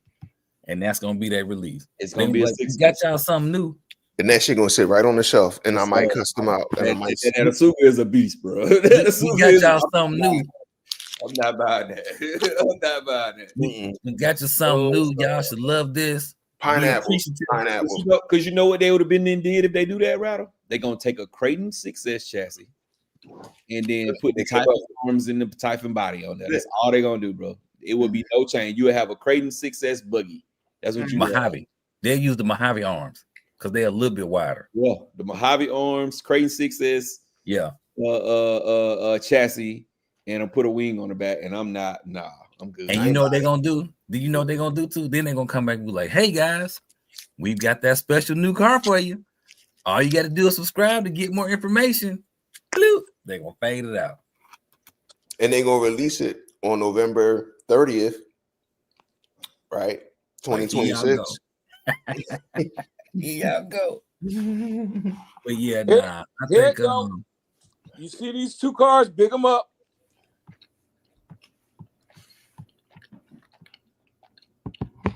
and that's gonna be their release. It's gonna be like, we got y'all something new, and that shit gonna sit right on the shelf, and I might custom out. And that Asuga is a beast, bro. We got y'all something new. I'm not buying that. I'm not buying that. We got you something new. Y'all should love this. Pineapple. Because you know what they would have been did if they do that, Rattle? They're gonna take a Creighton 6S chassis and then put the Typhon arms in the Typhon body on there. That's all they're gonna do, bro. It would be no change. You would have a Creighton 6S buggy. That's what you Mojave. They'll use the Mojave arms because they're a little bit wider. Yeah, the Mojave arms, Creighton 6S. Yeah. Chassis, and I'll put a wing on the back. And I'm good. And you know what they're gonna do? Do you know what they're gonna do too? Then they're gonna come back and be like, hey guys, we've got that special new car for you. All you got to do is subscribe to get more information. They're gonna fade it out. And they're gonna release it on November 30th, right? 2026. Yeah, go. But yeah, nah. I think you see these two cars, big them up.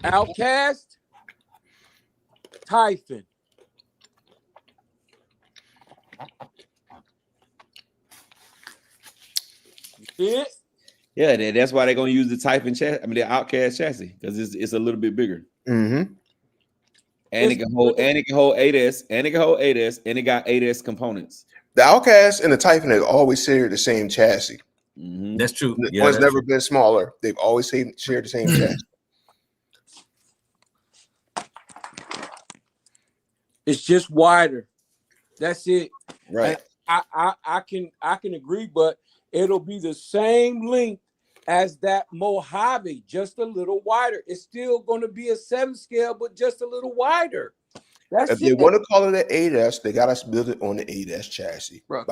Outcast, Typhon. You see it? Yeah, that's why they're gonna use the Typhon chassis. I mean, the Outcast chassis because it's a little bit bigger. Mm-hmm. And it can hold 8S, and it can hold 8S, and it got 8S components. The Outcast and the Typhon have always shared the same chassis. Mm-hmm. That's true. One's never been smaller. They've always shared the same chassis. It's just wider. That's it. Right. I can agree, but it'll be the same length as that Mojave, just a little wider. It's still going to be a 7 scale, but just a little wider. That's if they want to call it an 8S, they got to build it on the 8S chassis. Bro,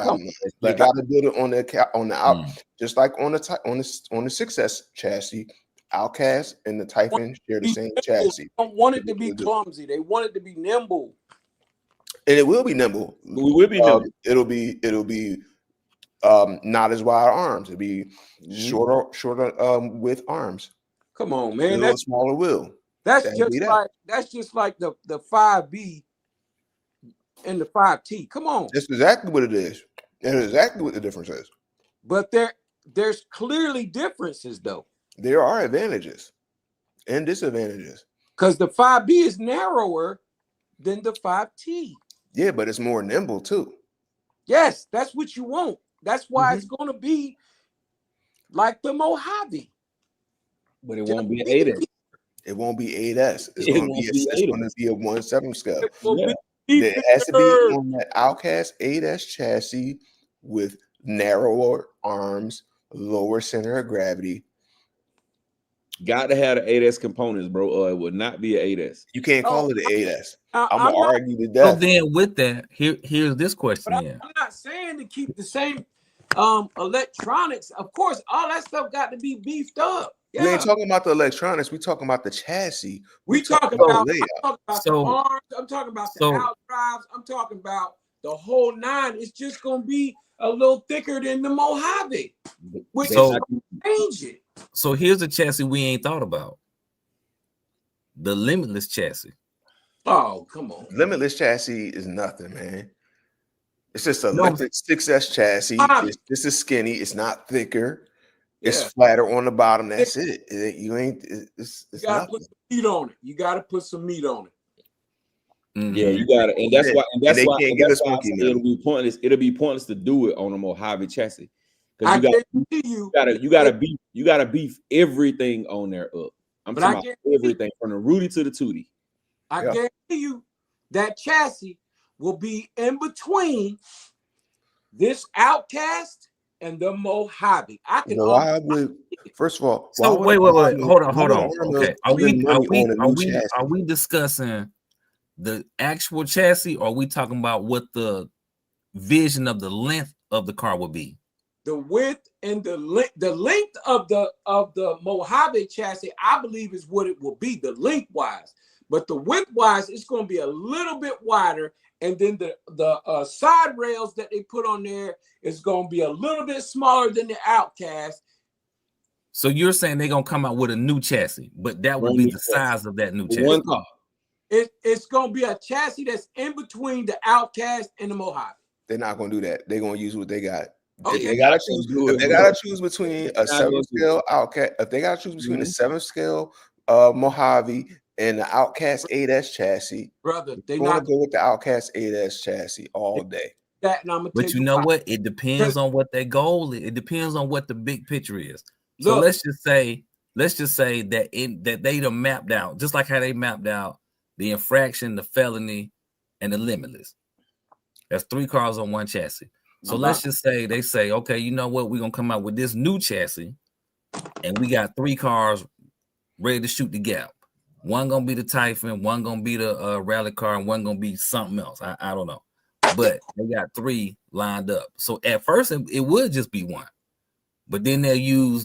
they got to build it on the out, just like on the 6S chassis. Outcast and the Typhon share the same chassis. They don't want it to be clumsy. They want it to be nimble. And it will be nimble. We will be nimble. It'll be not as wide arms. It'll be shorter with arms. Come on, man. That's a smaller wheel. That's just like the 5B and the 5T. Come on. That's exactly what it is. That is exactly what the difference is. But there's clearly differences though. There are advantages and disadvantages. Because the 5B is narrower than the 5T. Yeah, but it's more nimble too. Yes, that's what you want. That's why it's going to be like the Mojave. But it won't be an 8S. It won't be 8S. It's going to be a 1/7 scale. Yeah. It has to be on that Outcast 8S chassis with narrower arms, lower center of gravity. Got to have the 8S components, bro, or it would not be an 8S. You can't call it an 8S. I'm gonna argue to death. So then, with that, here's this question. I'm not saying to keep the same electronics. Of course, all that stuff got to be beefed up. Yeah. We ain't talking about the electronics. We talking about the chassis. We talking about the arms. I'm talking about the out drives. I'm talking about the whole nine. It's just gonna be a little thicker than the Mojave, which is gonna change it. So here's a chassis we ain't thought about: the Limitless chassis. Oh, come on! Limitless chassis is nothing, man. It's just a electric 6S chassis. This is skinny. It's not thicker. It's flatter on the bottom. That's it. You gotta put some meat on it. You gotta put some meat on it. Mm-hmm. Yeah, you gotta, and that's why it'll be pointless. It'll be pointless to do it on a Mojave chassis because you gotta beef everything on there up. I'm But talking I about guarantee, everything from the Rudy to the Tootie. I Yeah. guarantee you that chassis will be in between this Outcast and the Mojave. I can Well, why would, first of all, So why would wait. Arma- Hold why would on. Arma Okay. Are spend money on a new chassis? Are we discussing the actual chassis, or are we talking about what the vision of the length of the car would be? the width and the length of the Mojave chassis, I believe, is what it will be, the lengthwise. But the widthwise, it's going to be a little bit wider, and then the side rails that they put on there is going to be a little bit smaller than the Outcast. So you're saying they're gonna come out with a new chassis, but that would be the size of that new chassis. One car. It's going to be a chassis that's in between the Outcast and the Mojave. They're not going to do that. They're going to use what they got. Okay. If they got to choose, if they got to choose between a Not gonna 7-scale Outcast, if they got to choose between a 7-scale Mojave and the Outcast 8S chassis, Brother, they going to not go with the Outcast 8S chassis all day. that, and I'm gonna tell But you know why. what? It depends on what their goal is. It depends on what the big picture is. So Look, let's just say that they done mapped out, just like how they mapped out the infraction, the felony, and the limitless. That's 3 cars on one chassis. So let's just say they say, okay, you know what? We're gonna come out with this new chassis, and we got 3 cars ready to shoot the gap. One gonna be the Typhon, one gonna be the rally car, and one gonna be something else. I don't know, but they got 3 lined up. So at first it would just be one, but then they'll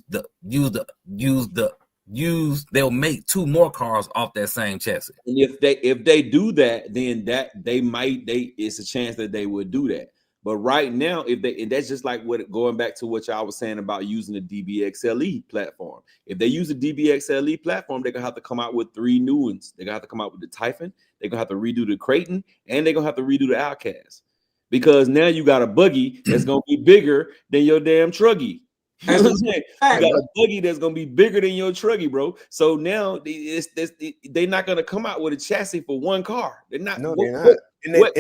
they'll make 2 more cars off that same chassis. And if they do that, then it's a chance that they would do that. But right now, and that's just like going back to what y'all was saying about using the DBXLE platform. If they use the DBXLE platform, they're gonna have to come out with 3 new ones. They're gonna have to come out with the Typhon, they're gonna have to redo the Creighton, and they're gonna have to redo the Outcast. Because now you got a buggy that's gonna be bigger than your damn truggy. You know what I'm saying? You got a buggy that's gonna be bigger than your truggy, bro. So now they're not gonna come out with a chassis for one car. They're not. No, they're not. What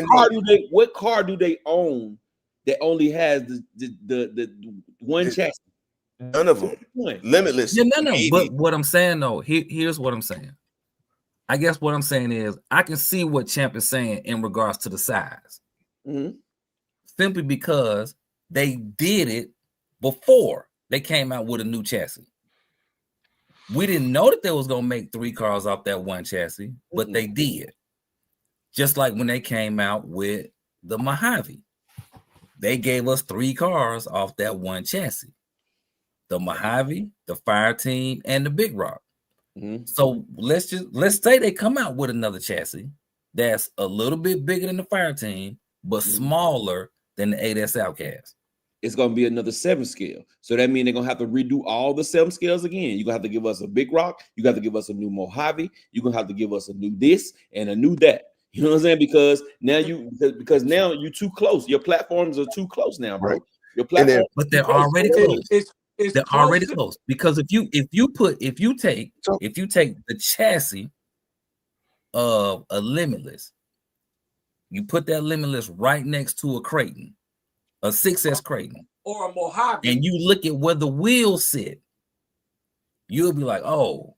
car do they own that only has the one chassis? None of them. Limitless. Yeah, no. But what I'm saying though, here's what I'm saying. I guess what I'm saying is I can see what Champ is saying in regards to the size. Mm-hmm. Simply because they did it before they came out with a new chassis. We didn't know that they was gonna make 3 cars off that one chassis, but they did. Just like when they came out with the Mojave, they gave us 3 cars off that one chassis: the Mojave, the Fire Team, and the Big Rock. Mm-hmm. So let's say they come out with another chassis that's a little bit bigger than the Fire Team, but smaller than the 8S Outcast. It's gonna be another 7-scale. So that means they're gonna have to redo all the 7 scales again. You're gonna have to give us a Big Rock, you got to give us a new Mojave, you're gonna have to give us a new this and a new that. You know what I'm saying? Because now you're too close. Your platforms are too close now, bro. Right. Your platform, but they're already close. They're already close. close, because if you take the chassis of a Limitless, you put that Limitless right next to a Creighton, a 6S Creighton, or a Mojave, and you look at where the wheels sit, you'll be like, oh,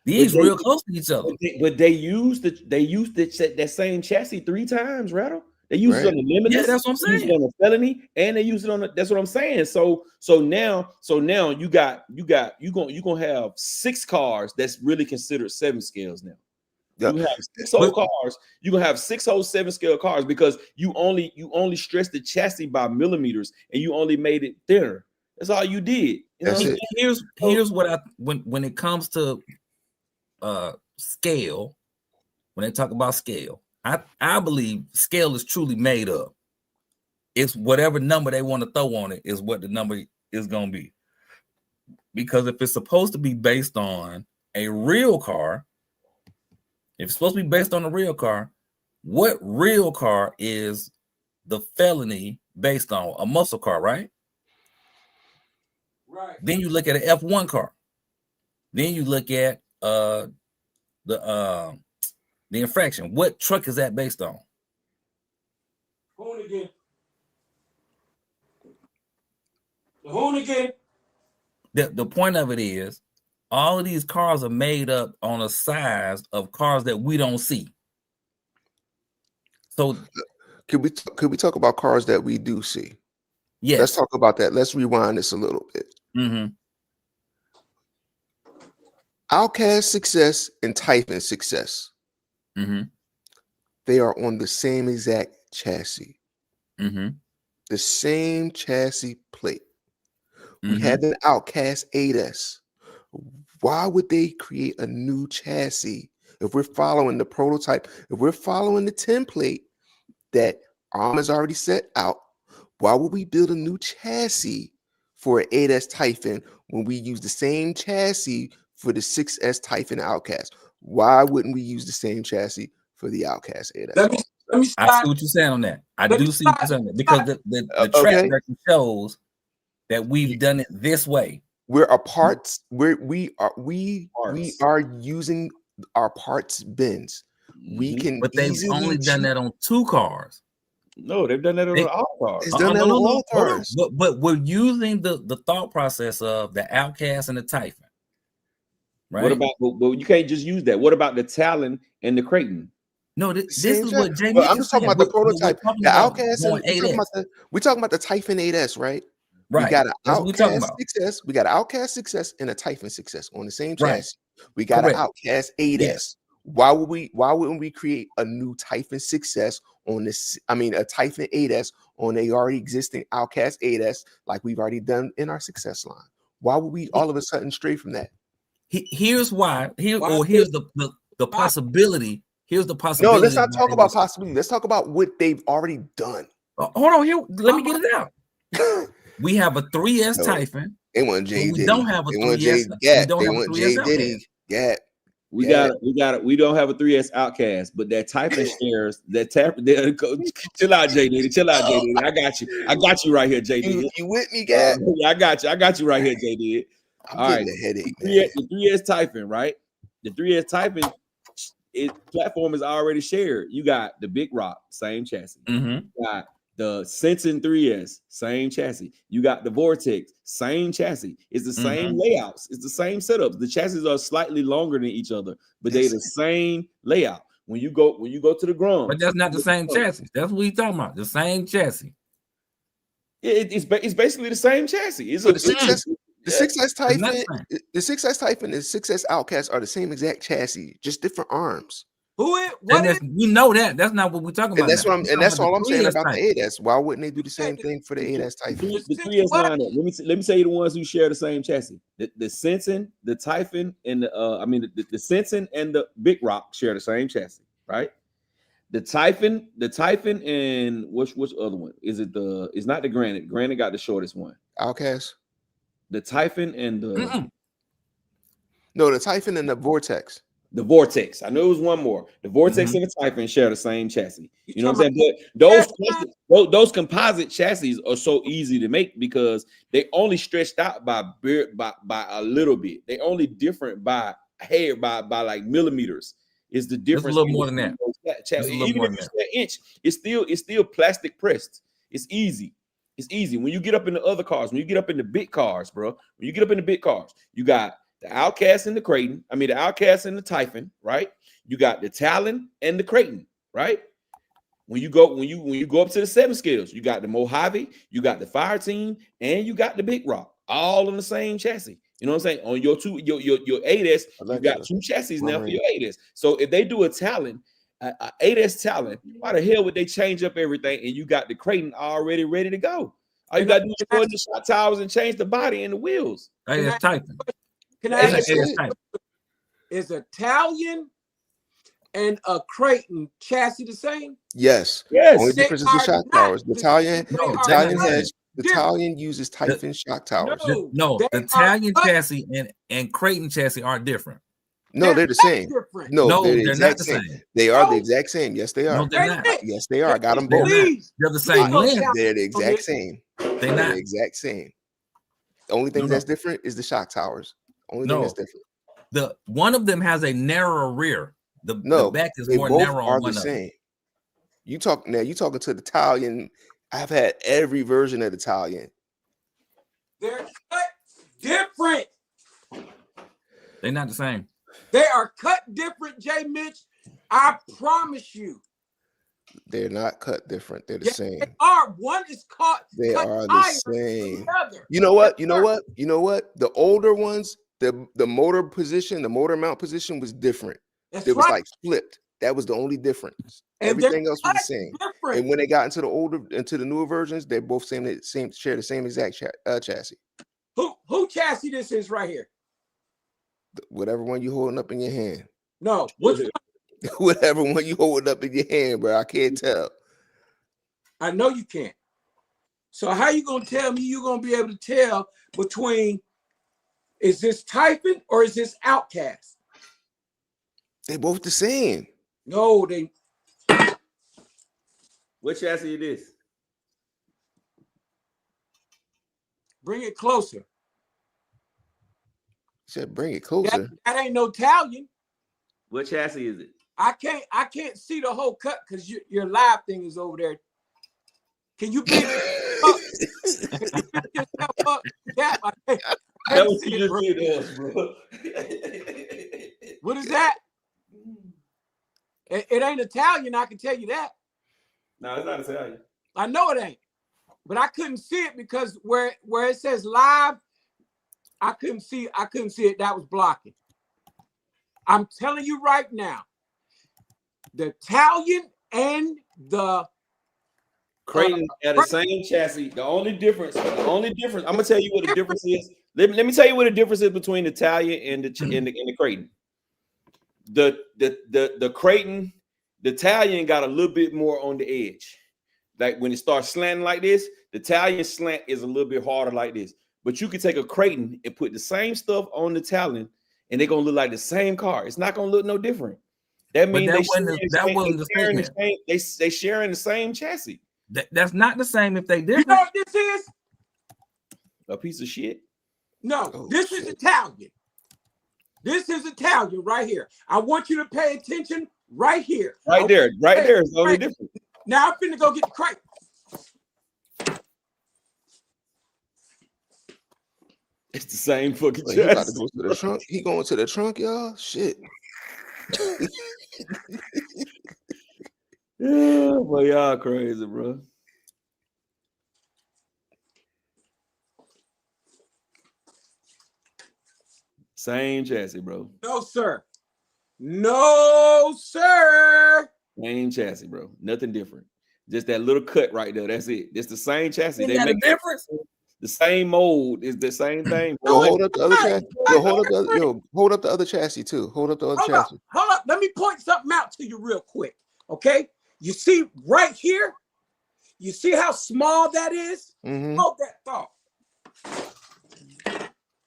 these real close to each other. But they used that same chassis 3 times, Rattle. They used it on the Limitless. Yeah, that's what I'm saying. Used it on the Felony, and they used it on the. That's what I'm saying. So now you're gonna have 6 cars that's really considered 7 scales now. Yeah. You have 6 whole cars. You're gonna have 6 whole 7-scale cars because you only stretched the chassis by millimeters and you only made it thinner. That's all you did. You know Here's what when it comes to scale, when they talk about scale, I believe scale is truly made up. It's whatever number they want to throw on it is what the number is going to be. Because if it's supposed to be based on a real car, if it's supposed to be based on a real car, what real car is the Felony based on? A muscle car, right? Right. Then you look at an F1 car. Then you look at the infraction. What truck is that based on? Hoonigan. The Hoonigan. The point of it is, all of these cars are made up on a size of cars that we don't see. So could we talk about cars that we do see? yes. Let's talk about that. Let's rewind this a little bit. Mm-hmm. Outcast success and Typhon success. Mm-hmm. They are on the same exact chassis. Mm-hmm. The same chassis plate. We Mhm. have an Outcast 8S. Why would they create a new chassis if we're following the prototype? If we're following the template that ARM has already set out, why would we build a new chassis for an 8S Typhon when we use the same chassis for the 6S Typhon Outcast? Why wouldn't we use the same chassis for the Outcast 8S? Let me I see start. what you're saying on that. I Let me do see what you're saying on that because the track Okay. record shows that we've done it this way. We're a parts. We Parts. are using our parts bins. We Mhm. can But they've easily only done choose- that on 2 cars. No, they've done that on They- all cars. It's done that on all hold on. cars. But we're using the thought process of the Outcast and the Typhon. Right? What about? But you can't just use that. What about the Talon and the Creighton? No, this Same is chassis. what Jamie Well, I'm is just talking saying. about the We're prototype. talking The about Outcast. going We're talking about the Typhon 8S, right? Right. We got an That's what we're talking Outcast about. success. We got an Outcast success and a Typhon success on the same Right. chassis. We got Correct. an Outcast 8S. Yes. Why wouldn't we create a new Typhon success on this? I mean, a Typhon 8S on a already existing Outcast 8S, like we've already done in our success line. Why would we all of a sudden stray from that? Here's why. Here's the Why? possibility. Here's the possibility. No, let's not why talk they about was- possibility. Let's talk about what they've already done. Hold on here. Let me get it out. We have a 3S No. Typhon. They want Jay We Diddy. don't have a They want 3S. Jay We Gap. don't They have a want 3S Jay out Diddy. Gap. We Yeah. got it. We don't have a 3S Outcast, but that Typhon shares that tap. Chill out, JD. Chill out, JD. I got you right here, JD. You with me, Gap? Yeah, I got you right here, JD. I'm All getting right. a headache, man. The 3S Typhon, right? The 3S Typhon, platform is already shared. You got the Big Rock, same chassis. Mm-hmm. You got the Sensen 3S, same chassis. You got the Vortex, same chassis. It's the same layouts. It's the same setups. The chassis are slightly longer than each other, but they're the same layout. When you go to the Grom, But that's not the same chassis. That's what he's talking about. The same chassis. it's basically the same chassis. It's So a the 6S, the 6S Typhon, not the same. the 6S Typhon and the 6S Outcast are the same exact chassis, just different arms. Who is And what is we know that. That's not what we're talking about. And that's now. what I'm We're and that's talking all I'm saying 3S about the Typhon. 8S. Why wouldn't they do the same thing for the 8S Typhon? The 3S lineup. Let me tell you the ones who share the same chassis. The Sensen, the Typhon, and the Sensen and the Big Rock share the same chassis, right? The Typhon, and which other one? It's not the Granite. Granite got the shortest one. Outcast? The Typhon and the No, the Typhon and the Vortex. The Vortex. I know it was one more. The Vortex and the Typhon share the same chassis. You You know what I'm saying? But those composite chassis are so easy to make because they only stretched out by a little bit. They only different by hair by like millimeters. Is the difference? a little more than that. Even if it's an inch, it's still plastic pressed. It's easy. It's easy. When you get up in the other cars, when you get up in the big cars, bro, when you get up in the big cars, you got the Outcast and the Creighton. I mean, the Outcast and the Typhon, right? You got the Talon and the Creighton, right? When you go up to the 7 scales, you got the Mojave, you got the Fire Team, and you got the Big Rock, all on the same chassis. You know what I'm saying? On your 8S, you got 2 chassis now for your 8S. So if they do a Talon, a 8S Talon, why the hell would they change up everything and you got the Creighton already ready to go? All you got to do is put the shot towers and change the body and the wheels. It's Typhon. Can I ask you, It's Typhon. is Italian and a Creighton chassis the same? Yes. Yes. Only They difference is the are shock not. towers. The They Italian are Italian not. has the Italian uses Typhon shock towers. No, The they Italian are chassis and Creighton chassis are different. No, they're the same. different. No, they're they're not the same. They are the No. exact same. Yes, they No, are. they're not. Yes, they are. I got them They're both. not. Please. They're the same No, length. They're the exact same. They're They're not. the exact same. The only thing No. that's different is the shock towers. Only thing No. that's different. The one of them has a narrower rear. The back is they more both narrow are on the one of them. same. You talking to the Italian. I've had every version of the Italian. They're different. They're not the same. They are cut different, J. Mitch. I promise you. They're not cut different. They're the same. They are. One is caught. They are the same. The You know what? You know what? You know what? The older ones, the motor position, the motor mount position was different. That's It was right. like flipped. That was the only difference. And Everything else was the same. different. And when they got into the newer versions, they both share the same exact chassis. Who chassis this is right here? Whatever one you holding up in your hand. No, which one? Whatever one you holding up in your hand, bro. I can't tell. I know you can't. So how you gonna tell me you're gonna be able to tell between is this Typhon or is this Outcast? They both the same. No, they. What chassis it is? Bring it closer. Said bring it closer. That ain't no Italian. What chassis is it? I can't see the whole cut because your live thing is over there. Can you pick up? Cap, That was you just did us, bro. What is that? It ain't Italian, I can tell you that. No, it's not Italian. I know it ain't. But I couldn't see it because where it says live, I couldn't see it. That was blocking. I'm telling you right now, the Italian and the Creighton are the same chassis. The only difference, I'm gonna tell you what the difference is. Let me tell you what the difference is between the Italian and the Creighton. The Creighton, the Italian got a little bit more on the edge. Like when it starts slanting like this, the Italian slant is a little bit harder like this. But you can take a Creighton and put the same stuff on the Italian, and they're gonna look like the same car. It's not gonna look no different. That means they sharing the same chassis. That's not the same if they different. You know what this is? A piece of shit. No, this is Italian. This is Italian right here. I want you to pay attention right here. Right there is the only difference. Now I'm finna go get the crate. It's the same fucking He chassis. about to go to the trunk. He going to the trunk, y'all. Shit. Yeah, but y'all crazy, bro. Same chassis, bro. No, sir. No, sir. Same chassis, bro. Nothing different. Just that little cut right there. That's it. It's the same chassis. Isn't that a difference? The same mold is the same thing. Yo, hold up the other chassis. Hold up the other chassis too. Hold up the other chassis. Hold up. Let me point something out to you real quick. Okay. You see right here? You see how small that is? Mm-hmm. Hold that thought.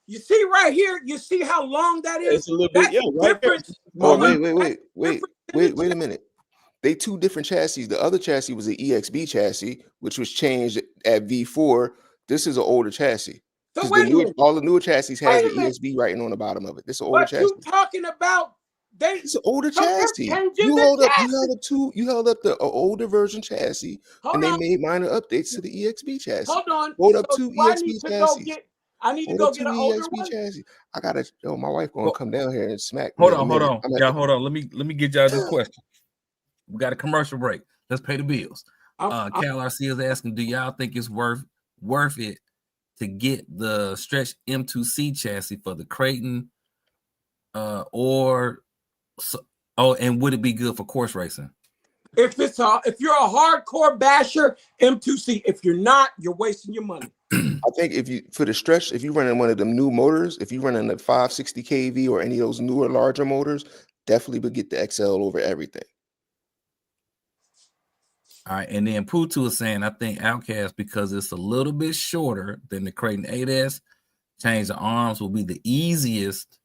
You see right here? You see how long that is? It's a little bit, right there. Oh, wait a minute. They two different chassis. The other chassis was an EXB chassis, which was changed at V4. This is an older chassis. So All the newer chassis has the EXB writing on the bottom of it. This is an older chassis. You talking about? It's an older chassis. You held up the older version chassis, they made minor updates to the EXB chassis. Hold up two EXB chassis. I need to go get an older one. Chassis. I gotta. My wife gonna come down here and smack. Hold on. Yeah, hold on. Let me get y'all this question. We got a commercial break. Let's pay the bills. Cal RC is asking, do y'all think it's worth it to get the stretch M2C chassis for the Creighton, and would it be good for course racing? If you're a hardcore basher, M2C. If you're not, you're wasting your money. I think if you running one of them new motors, if you running the 560 kV or any of those newer larger motors, definitely would get the XL over everything. All right, and then Putu is saying, I think Outcast, because it's a little bit shorter than the Creighton 8S, change the arms will be the easiest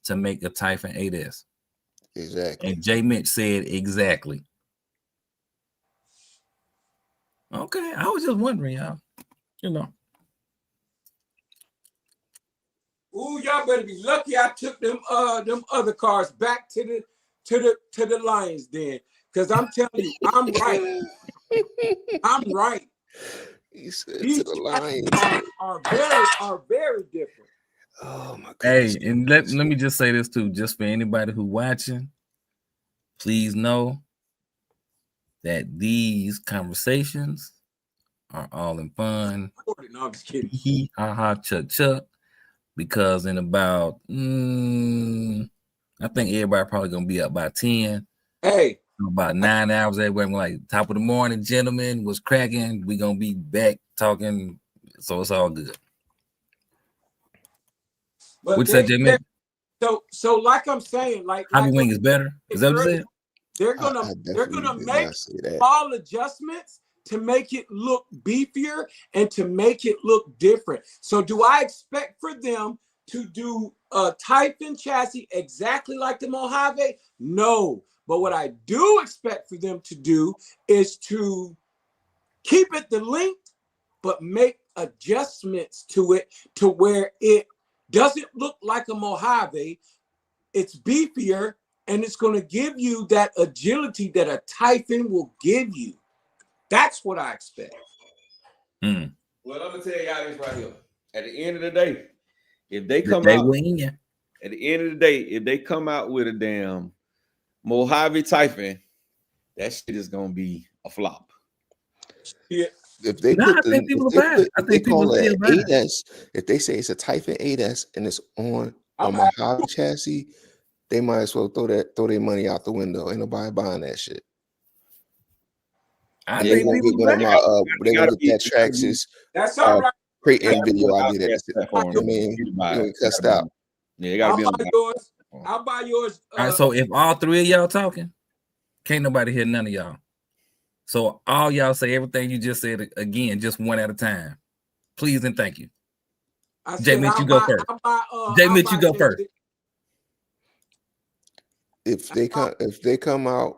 to make a Typhon 8S. Exactly. And J. Mitch said exactly. Okay, I was just wondering, y'all. Ooh, y'all better be lucky I took them other cars back to the Lions Den. Because I'm telling you, I'm right. I'm right. He said to the Lions are very different. Oh my Hey, goodness. and let me just say this too, just for anybody who watching, please know that these conversations are all in fun. No, I'm just kidding. Hee ha ha chuck chuck. Because in about I think everybody probably gonna be up by 10. Hey, About 9 hours everywhere. I'm like, top of the morning, gentlemen, was cracking. We gonna be back talking, so it's all good. but What you said, Jimmy? so like I'm saying, like Hobby Wing is better. Is that what you said? They're gonna make small adjustments to make it look beefier and to make it look different. So do I expect for them to do a Typhon chassis exactly like the Mojave? No. But what I do expect for them to do is to keep it the length, but make adjustments to it to where it doesn't look like a Mojave. It's beefier, and it's going to give you that agility that a Typhon will give you. That's what I expect. Well, I'm gonna tell y'all this right here. At the end of the day, if they come out, at the end of the day, if they come out with a damn Mojave Typhon, that shit is gonna be a flop. Yeah. If they put the, if they call it 8S, if they say it's a Typhon 8S and it's on a Mojave chassis, they might as well throw their money out the window. Ain't nobody buying that shit. They won't get one of my they won't get that Traxxas. That's all right. Creating video I did at the I mean, you cussed out. Yeah, you gotta be on yours. I'll buy yours. All right, so if all three of y'all talking, can't nobody hear none of y'all. So all y'all say everything you just said again, just one at a time. Please and thank you. Jay Mitch, you go first. Jay Mitch, you go first. If they come out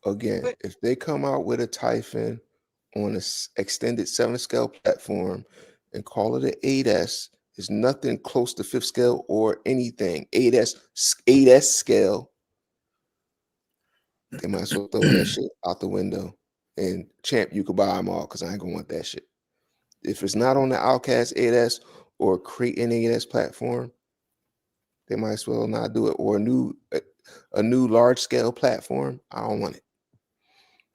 again, if they come out with a Typhon on an extended 7th scale platform and call it an 8S, is nothing close to 5th scale or anything. 8S scale. They might as well throw that shit out the window. And champ, you could buy them all because I ain't gonna want that shit. If it's not on the Outcast 8S or Crate 8S platform, they might as well not do it. Or a new large scale platform, I don't want it.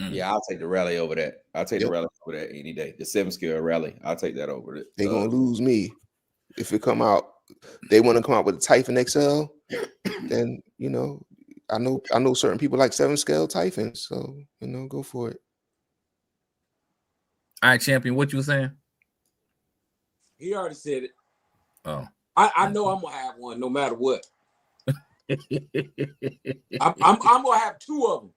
Yeah, I'll take the Rally over that. I'll take the Rally over that any day. The 7th scale Rally, I'll take that over it. They're gonna lose me if it come out. They want to come out with a Typhon XL, then I know certain people like 7th scale Typhons, so go for it. All right, champion, what you were saying? He already said it. Oh, I know I'm gonna have one no matter what. I'm gonna have 2 of them,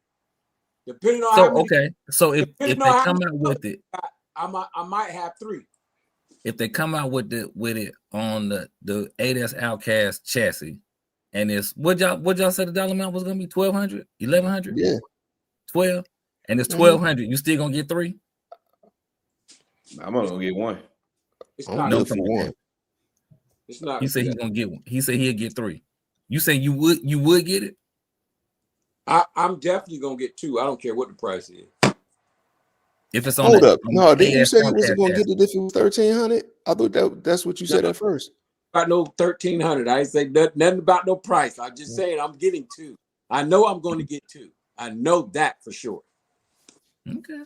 depending on how many. So if they come out with it, I might have 3. If they come out with it on the 8S Outcast chassis, and it's what y'all said the dollar amount was gonna be $1,200, $1,100, yeah, 12, and it's $1,200. You still gonna get 3? I'm only gonna get 1. It's not no for 1. It's not. He said he's gonna get 1. He said he'll get 3. You say you would get it? I'm definitely gonna get 2. I don't care what the price is. If it's on hold up, no, didn't you say you wasn't gonna get it if it was $1,300? I thought that's what you said at first. About no $1,300. I ain't say nothing about no price. I'm just saying I'm getting 2. I know I'm going to get 2. I know that for sure. Okay.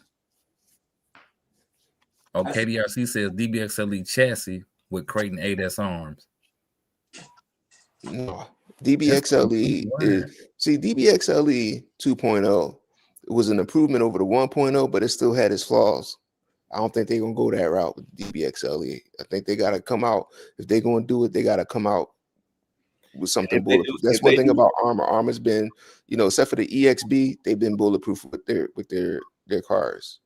Oh, KDRC says DBXLE chassis with Crate 8S arms. No, DBXLE DBXLE 2.0 was an improvement over the 1.0, but it still had its flaws. I don't think they're gonna go that route with DBXLE. I think they gotta come out. If they're gonna do it, they gotta come out with something bulletproof. That's one thing about Armor. Armor's been, except for the EXB, they've been bulletproof with their cars.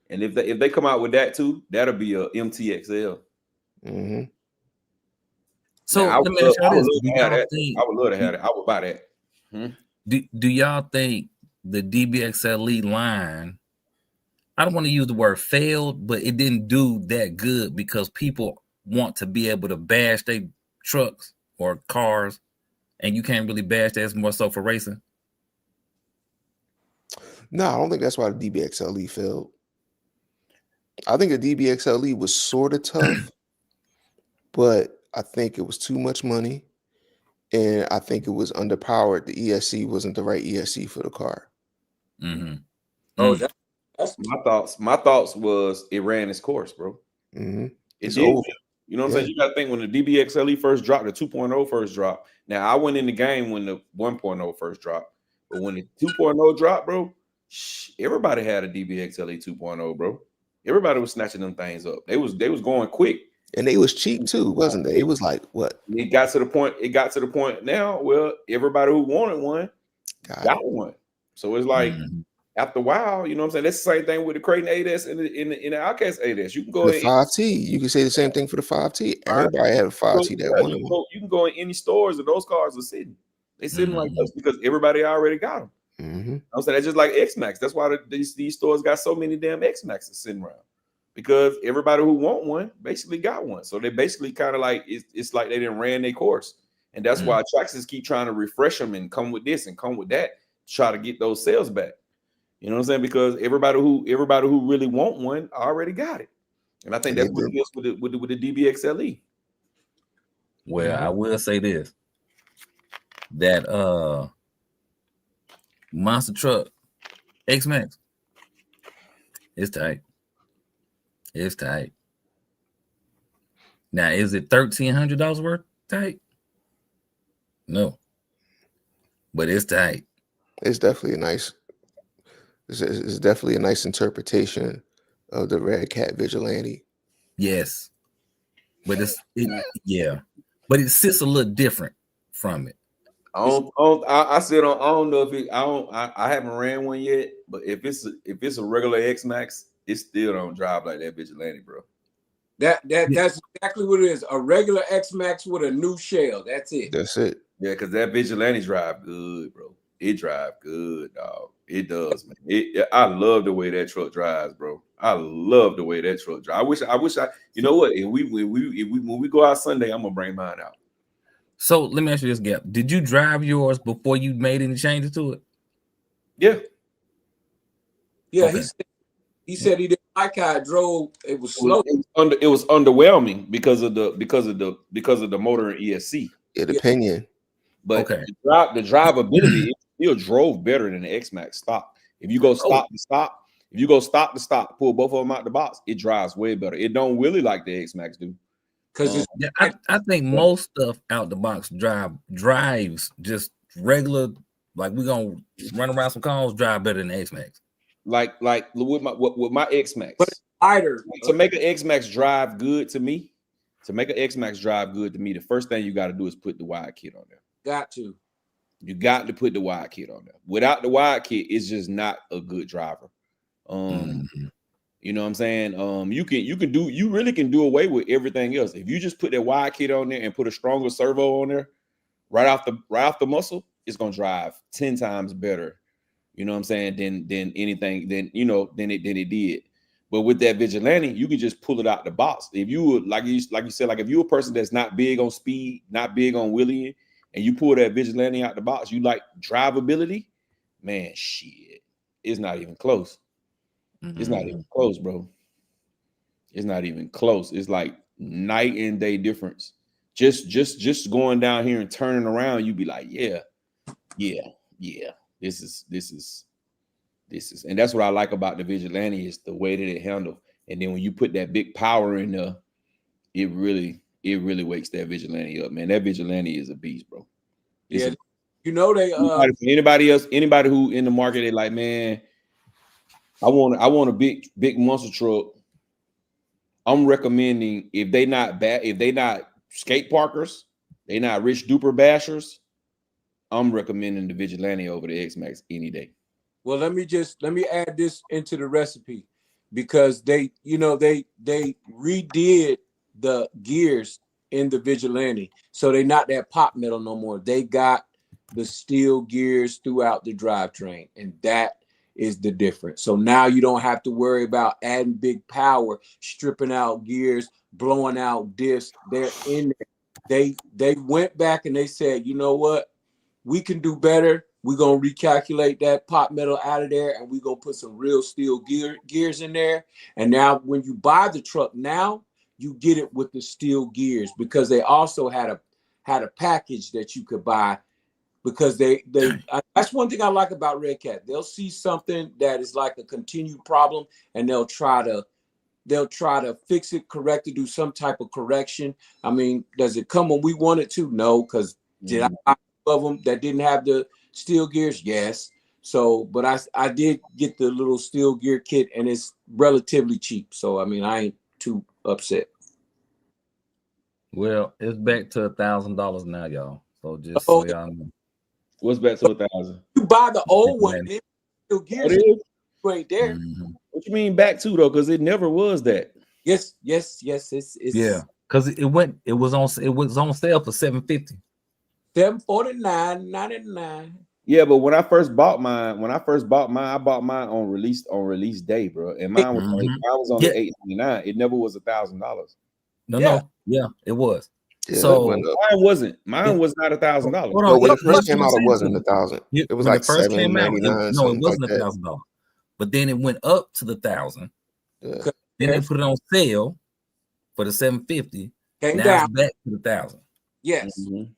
And if they come out with that too, that'll be a MTXL. Mm-hmm. So now, let me ask y'all this: I would love to have it. I would buy that. Do y'all think the DBXLE line? I don't want to use the word failed, but it didn't do that good because people want to be able to bash their trucks or cars, and you can't really bash that. It's more so for racing. No, I don't think that's why the DBXLE failed. I think the DBXLE was sort of tough, but I think it was too much money, and I think it was underpowered. The ESC wasn't the right ESC for the car. Mm-hmm. Oh, Mm. that's My thoughts was it ran its course, bro. Mm-hmm. It It's did. over. You know what I'm saying? You got to think when the DBXLE first dropped, the 2.0 first dropped. Now I went in the game when the 1.0 first dropped, but when the 2.0 dropped, bro, everybody had a DBXLE 2.0, bro. Everybody was snatching them things up. They was going quick, And they was cheap too, wasn't they? It was like what? It got to the point now. Well, everybody who wanted one got one. So it's like after a while, you know what I'm saying? That's the same thing with the Creighton 8S and the Outcast 8S. You can go the 5T. You can say the same thing for the 5T. Everybody had a 5T that wanted one. You can go in any stores and those cars are sitting. They sitting like this because everybody already got them. Mm-hmm. I'm saying that's just like X-Max. That's why these stores got so many damn X-Maxes sitting around, because everybody who want one basically got one. So they basically kind of like it's like they didn't ran their course, and that's why Traxxas keep trying to refresh them and come with this and come with that to try to get those sales back. You know what I'm saying? Because everybody who really want one already got it, and I think that's what it is with the DBXLE. Well, I will say this: that monster truck X-Max, it's tight. It's tight. Now, is it $1,300 worth tight? No, but it's tight. It's definitely a nice. It's definitely a nice interpretation of the Red Cat Vigilante. Yes, but but it sits a little different from it. I don't know if it. I haven't ran one yet, but if it's a regular X-Max, it still don't drive like that Vigilante, bro. That's exactly what it is. A regular X-Max with a new shell. That's it. That's it. Yeah, because that Vigilante drive good, bro. It drive good, dog. It does, man. I love the way that truck drives, bro. I love the way that truck drives. I wish I. You know what? When we go out Sunday, I'm gonna bring mine out. So let me ask you this, Gap. Did you drive yours before you made any changes to it? Yeah. Yeah, Okay. he said he didn't like how it drove. It was slow. It was underwhelming because of the motor and ESC. Yeah, the pinion. But the drivability, it still drove better than the X-Max stock. If you go stop to stop, pull both of them out the box, it drives way better. It don't really like the X-Max do. Because I think most stuff out the box drives just regular, like we're gonna run around some cones, drive better than the X-Max. Like with my X-Max. But lighter. To make an X-Max drive good to me, the first thing you got to do is put the wide kit on there. You got to put the wide kit on there. Without the wide kit, it's just not a good driver. You know what I'm saying? You really can do away with everything else. If you just put that wide kit on there and put a stronger servo on there, right off the muscle, it's gonna drive 10 times better. You know what I'm saying? Than anything, than it did. But with that Vigilante, you can just pull it out the box. If you were like you said, like if you're a person that's not big on speed, not big on wheeling, and you pull that Vigilante out the box, you like drivability, man, shit, it's not even close. It's not even close, bro. It's not even close. It's like night and day difference. Just going down here and turning around, you be like, yeah. This is, and that's what I like about the Vigilante is the way that it handles. And then when you put that big power in there, it really wakes that Vigilante up, man. That Vigilante is a beast, bro. They anybody who in the market, they like, man, I want a big muscle truck. I'm recommending, if they not skate parkers, they not rich duper bashers, I'm recommending the Vigilante over the X-Max any day. Well, let me add this into the recipe, because they redid the gears in the Vigilante, so they not that pop metal no more. They got the steel gears throughout the drivetrain, and that is the difference. So now you don't have to worry about adding big power, stripping out gears, blowing out diffs. They're in there. They went back and they said, you know what? We can do better. We're going to recalculate that pop metal out of there, and we're going to put some real steel gears in there. And now when you buy the truck now, you get it with the steel gears, because they also had a package that you could buy, because that's one thing I like about Red Cat. They'll see something that is like a continued problem, and they'll try to fix it, correct it, do some type of correction. I mean, does it come when we want it to? No, because did I buy of them that didn't have the steel gears? Yes. So, but I did get the little steel gear kit, and it's relatively cheap. So, I mean, I ain't too upset. Well, it's back to $1,000 now, y'all. So just so y'all know. What's back to 1,000? You buy the old one, and steel gears right there. Mm-hmm. What you mean back to though? Because it never was that. Yes. It's Yeah, because it was on sale for $750. $749.99. Yeah, but when I first bought mine, I bought mine on release day, bro. And mine was only $899. It never was $1,000. No, it was. Yeah, so mine wasn't. Mine was not $1,000. Well, when it first came out, it wasn't $1,000. It was like $799. No, it wasn't $1,000. But then it went up to the $1,000. Yeah. Then they put it on sale for the $750. Came now down. It's back to the $1,000. Yes. Mm-hmm.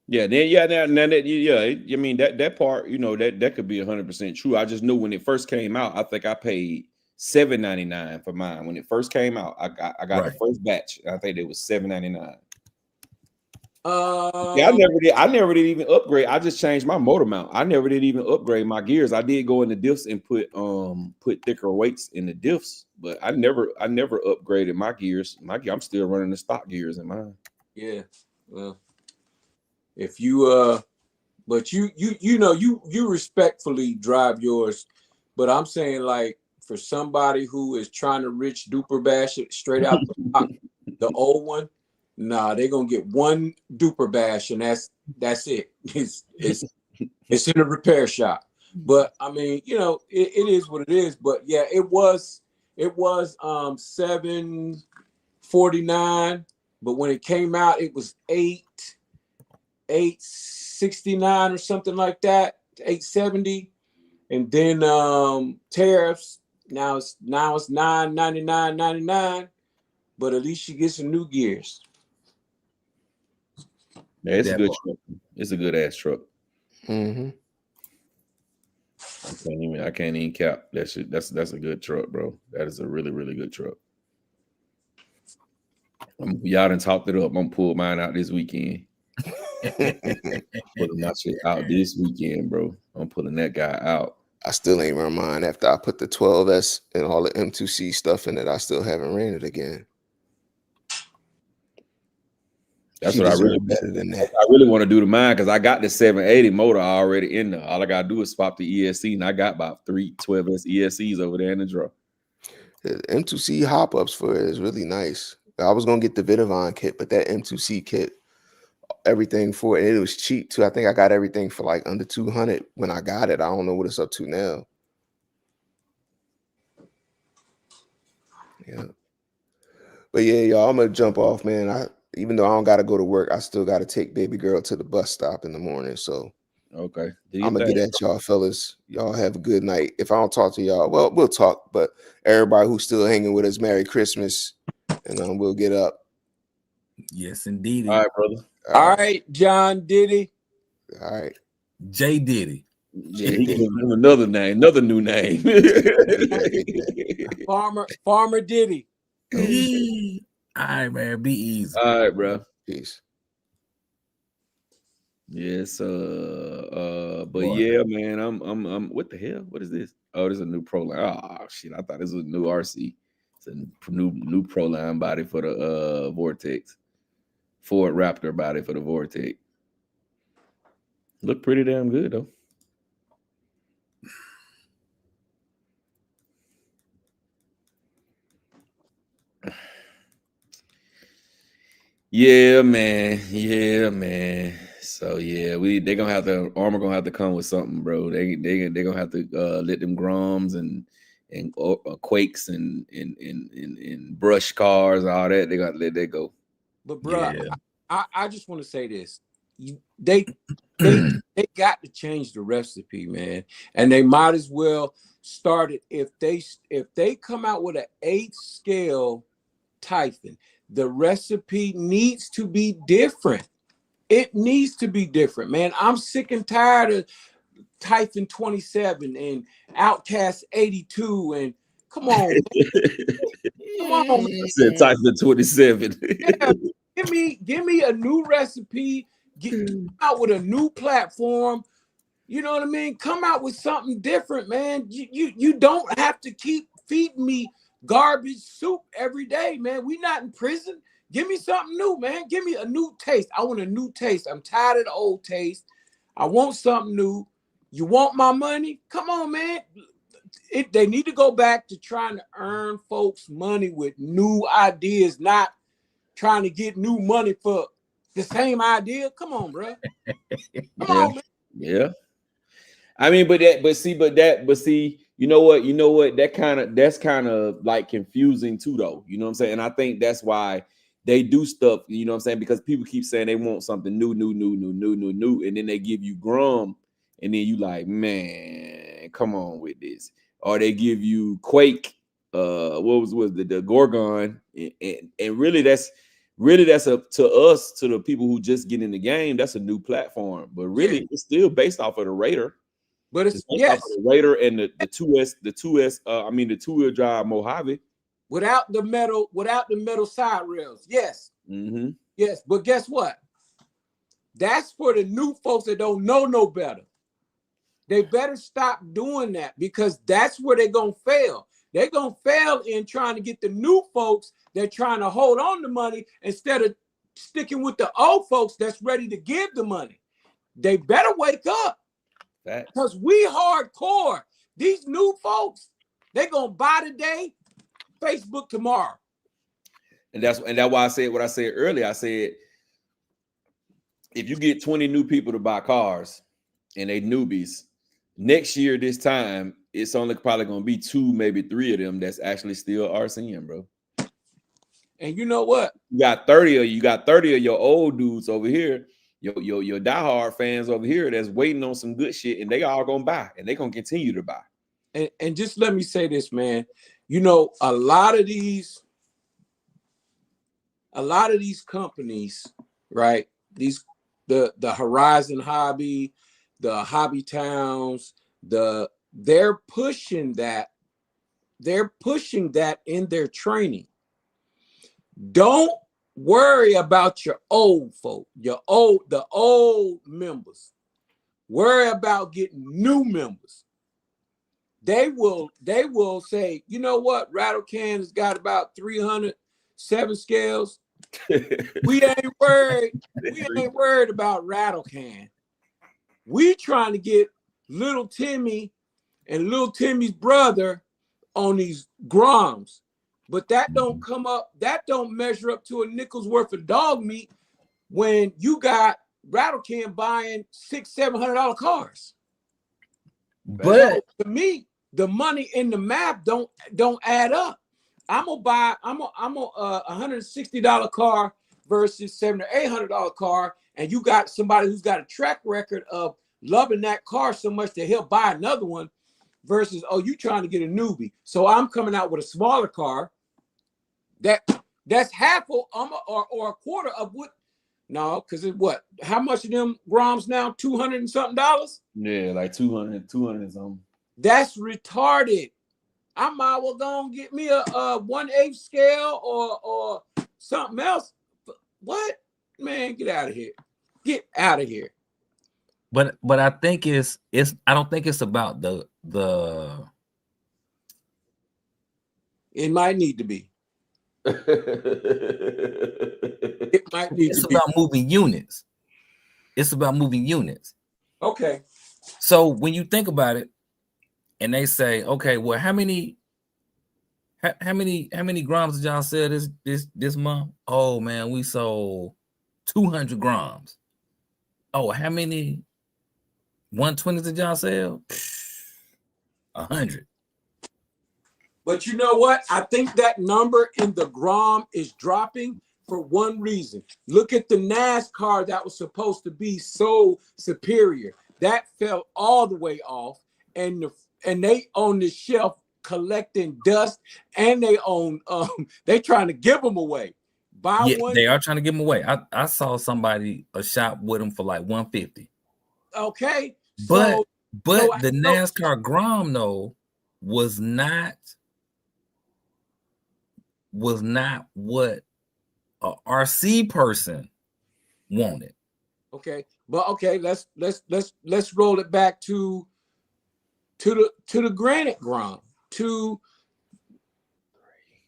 Yeah, now that I mean that part, you know, that could be 100% true. I just knew when it first came out, I think I paid $7.99 for mine. When it first came out, I got the first batch. I think it was $7.99. Yeah, I never did even upgrade. I just changed my motor mount. I never did even upgrade my gears. I did go in the diffs and put thicker weights in the diffs, but I never upgraded my gears. I'm still running the stock gears in mine. Yeah. Well, if you but you know, you respectfully drive yours, but I'm saying, like, for somebody who is trying to rich duper bash it straight out the box, the old one, nah, they're gonna get one duper bash, and that's it. It's in a repair shop. But I mean, you know, it is what it is. But yeah, it was $749, but when it came out, it was $869 or something like that, $870, and then tariffs. Now it's $999.99, but at least you get some new gears. Yeah, it's a good truck. It's a good ass truck. Mm-hmm. I can't even cap that shit. That's a good truck, bro. That is a really, really good truck. Y'all done talked it up. I'm gonna pull mine out this weekend. Pulling my shit out this weekend, bro. I'm pulling that guy out. I still ain't run mine after I put the 12S and all the M2C stuff in it. I still haven't ran it again. That's what I really better than that. I really want to do to mine, because I got the 780 motor already in there. All I gotta do is swap the ESC, and I got about 3 12S ESCs over there in the drawer. The M2C hop-ups for it is really nice. I was gonna get the Vitavon kit, but that M2C kit, everything for it was cheap too. I think I got everything for like under 200 when I got it. I don't know what it's up to now. Yeah, but yeah, y'all, I'm gonna jump off, man. Even though I don't gotta go to work, I still gotta take baby girl to the bus stop in the morning. So okay, I'm gonna get at y'all, fellas. Y'all have a good night. If I don't talk to y'all, well, we'll talk. But everybody who's still hanging with us, Merry Christmas, and we'll get up. Yes, indeed. All right, brother. All right, John Diddy. All right, J Diddy. He gave him another name, another new name. Farmer Diddy. All right, man. Be easy. All right, bro. Peace. Yes, but yeah, man, I'm what the hell? What is this? Oh, this is a new Pro Line. Oh shit, I thought this was a new RC. It's a new Pro Line body for the Vortex. Ford Raptor body for the Vortex. Look pretty damn good though. Yeah, man. So yeah, they gonna have to Armor gonna have to come with something, bro. They gonna have to let them Groms and Quakes and brush cars, all that. They gotta let that go. But bro, I just want to say this: they got to change the recipe, man, and they might as well start it. If they come out with an 8 scale Typhon. The recipe needs to be different. It needs to be different, man. I'm sick and tired of Typhon 27 and Outcast 82 and come on, come on. I said Typhon 27. Yeah, give me a new recipe. Get out with a new platform. You know what I mean? Come out with something different, man. You don't have to keep feeding me garbage soup every day, man. We not in prison. Give me something new, man. Give me a new taste. I want a new taste. I'm tired of the old taste. I want something new. You want my money? Come on, man. They need to go back to trying to earn folks money with new ideas, not trying to get new money for the same idea. Come on, bro. Come on, man. Yeah. I mean, but see, you know what? That's kind of like confusing too, though. You know what I'm saying? And I think that's why they do stuff, you know what I'm saying? Because people keep saying they want something new, and then they give you Grum, and then you like, man, come on with this. Or they give you Quake, what was the Gorgon, and really that's up to us, to the people who just get in the game. That's a new platform, but really it's still based off of the Raider. But it's off of the Raider and the 2S, I mean the 2-wheel drive Mojave. Without the metal side rails. Yes. Mm-hmm. Yes. But guess what? That's for the new folks that don't know no better. They better stop doing that, because that's where they're going to fail. They're going to fail in trying to get the new folks that trying to hold on to money instead of sticking with the old folks that's ready to give the money. They better wake up, because we hardcore. These new folks, they're going to buy today, Facebook tomorrow. And that's why I said what I said earlier. I said, if you get 20 new people to buy cars and they newbies, next year this time, it's only probably going to be 2, maybe 3 of them that's actually still RCing, bro. And you know what? You got 30 of your old dudes over here, your diehard fans over here that's waiting on some good shit, and they all gonna buy, and they gonna continue to buy. And just let me say this, man. You know, a lot of these companies, right? The Horizon Hobby, the Hobby Towns, they're pushing that in their training. Don't worry about your old folk, the old members. Worry about getting new members. They will say, you know what, Rattle Can has got about 307 scales. We ain't worried about Rattle Can. We trying to get little Timmy and little Timmy's brother on these Groms. But that don't come up, that don't measure up to a nickel's worth of dog meat when you got Rattle Can buying $600-700 cars. But so, to me, the money in the map don't add up. I'm a $160 car versus $700 or $800 car, and you got somebody who's got a track record of loving that car so much that he'll buy another one, versus, oh, you trying to get a newbie. So I'm coming out with a smaller car that's half or a quarter of what. No, because it what? How much of them Groms now? $200 and something dollars? Yeah, like 200 and something. That's retarded. I might well go and get me a 1/8 scale or something else. What? Man, get out of here. Get out of here. But I think it's I don't think it's about the It might need to be. It might need it's to be. about moving units. It's about moving units. Okay. So when you think about it, and they say, okay, well, how many Groms did y'all sell this month? Oh man, we sold 200 Groms. Oh, how many 120s did y'all sell? 100. But you know what? I think that number in the Grom is dropping for one reason. Look at the NASCAR that was supposed to be so superior. That fell all the way off, and they on the shelf collecting dust, and they own. They trying to give them away. Buy Yeah, one. they are trying to give them away. I saw somebody a shop with them for like 150. Okay, But so the NASCAR Grom though was not what a RC person wanted. Okay, but okay, let's roll it back to the Granite Grom,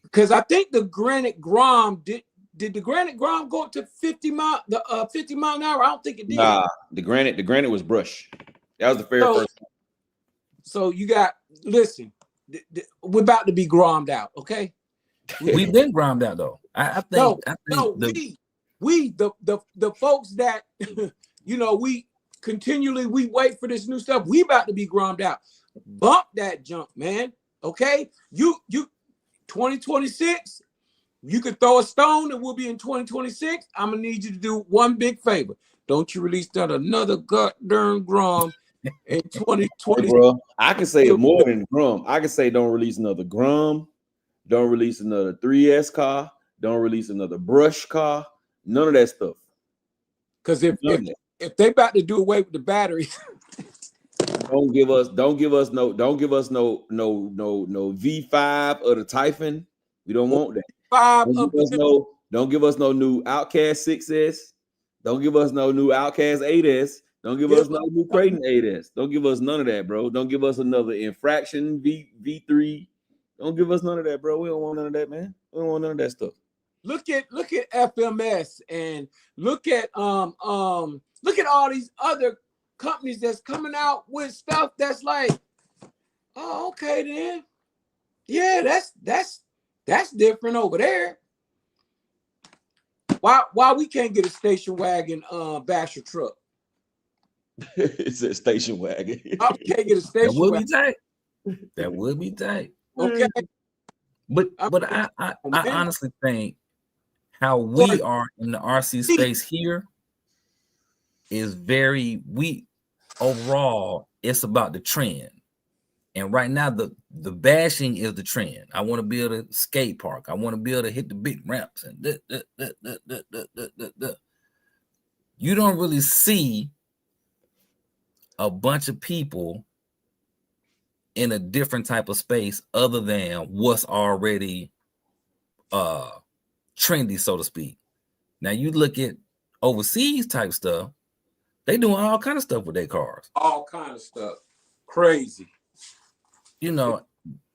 because I think the Granite Grom did the Granite Grom go up to 50 mile an hour? I don't think it did. Nah, the Granite was brush. That was the very first one. So you got, listen, we're about to be grommed out, okay? We've been grommed out though. I think the folks that we continually wait for this new stuff. We about to be grommed out. Bump that junk, man. Okay, you 2026. You can throw a stone and we'll be in 2026. I'm gonna need you to do one big favor. Don't you release that another goddamn Grom in 2020. Hey, bro, I can say more than Grom. I can say don't release another Grom, don't release another 3S car, don't release another brush car, none of that stuff. Because if they about to do away with the batteries, don't give us no V5 or the Typhon. We don't want that. Don't give us no new Outcast 6S. Don't give us no new Outcast 8S. Don't give us no new Creighton 8S. Don't give us none of that, bro. Don't give us another Infraction V3. Don't give us none of that, bro. We don't want none of that, man. We don't want none of that stuff. Look at FMS and look at all these other companies that's coming out with stuff that's like, oh, okay then. Yeah, that's different over there. Why we can't get a station wagon basher truck? It's a station wagon. I can't get a station that would wagon. be tight. That would be tight. Okay. But I honestly think how we are in the RC space here is very overall, it's about the trend. And right now, the bashing is the trend. I want to build a skate park. I want to be able to hit the big ramps. And you don't really see a bunch of people in a different type of space other than what's already trendy, so to speak. Now you look at overseas type stuff, they doing all kind of stuff with their cars. All kind of stuff. Crazy.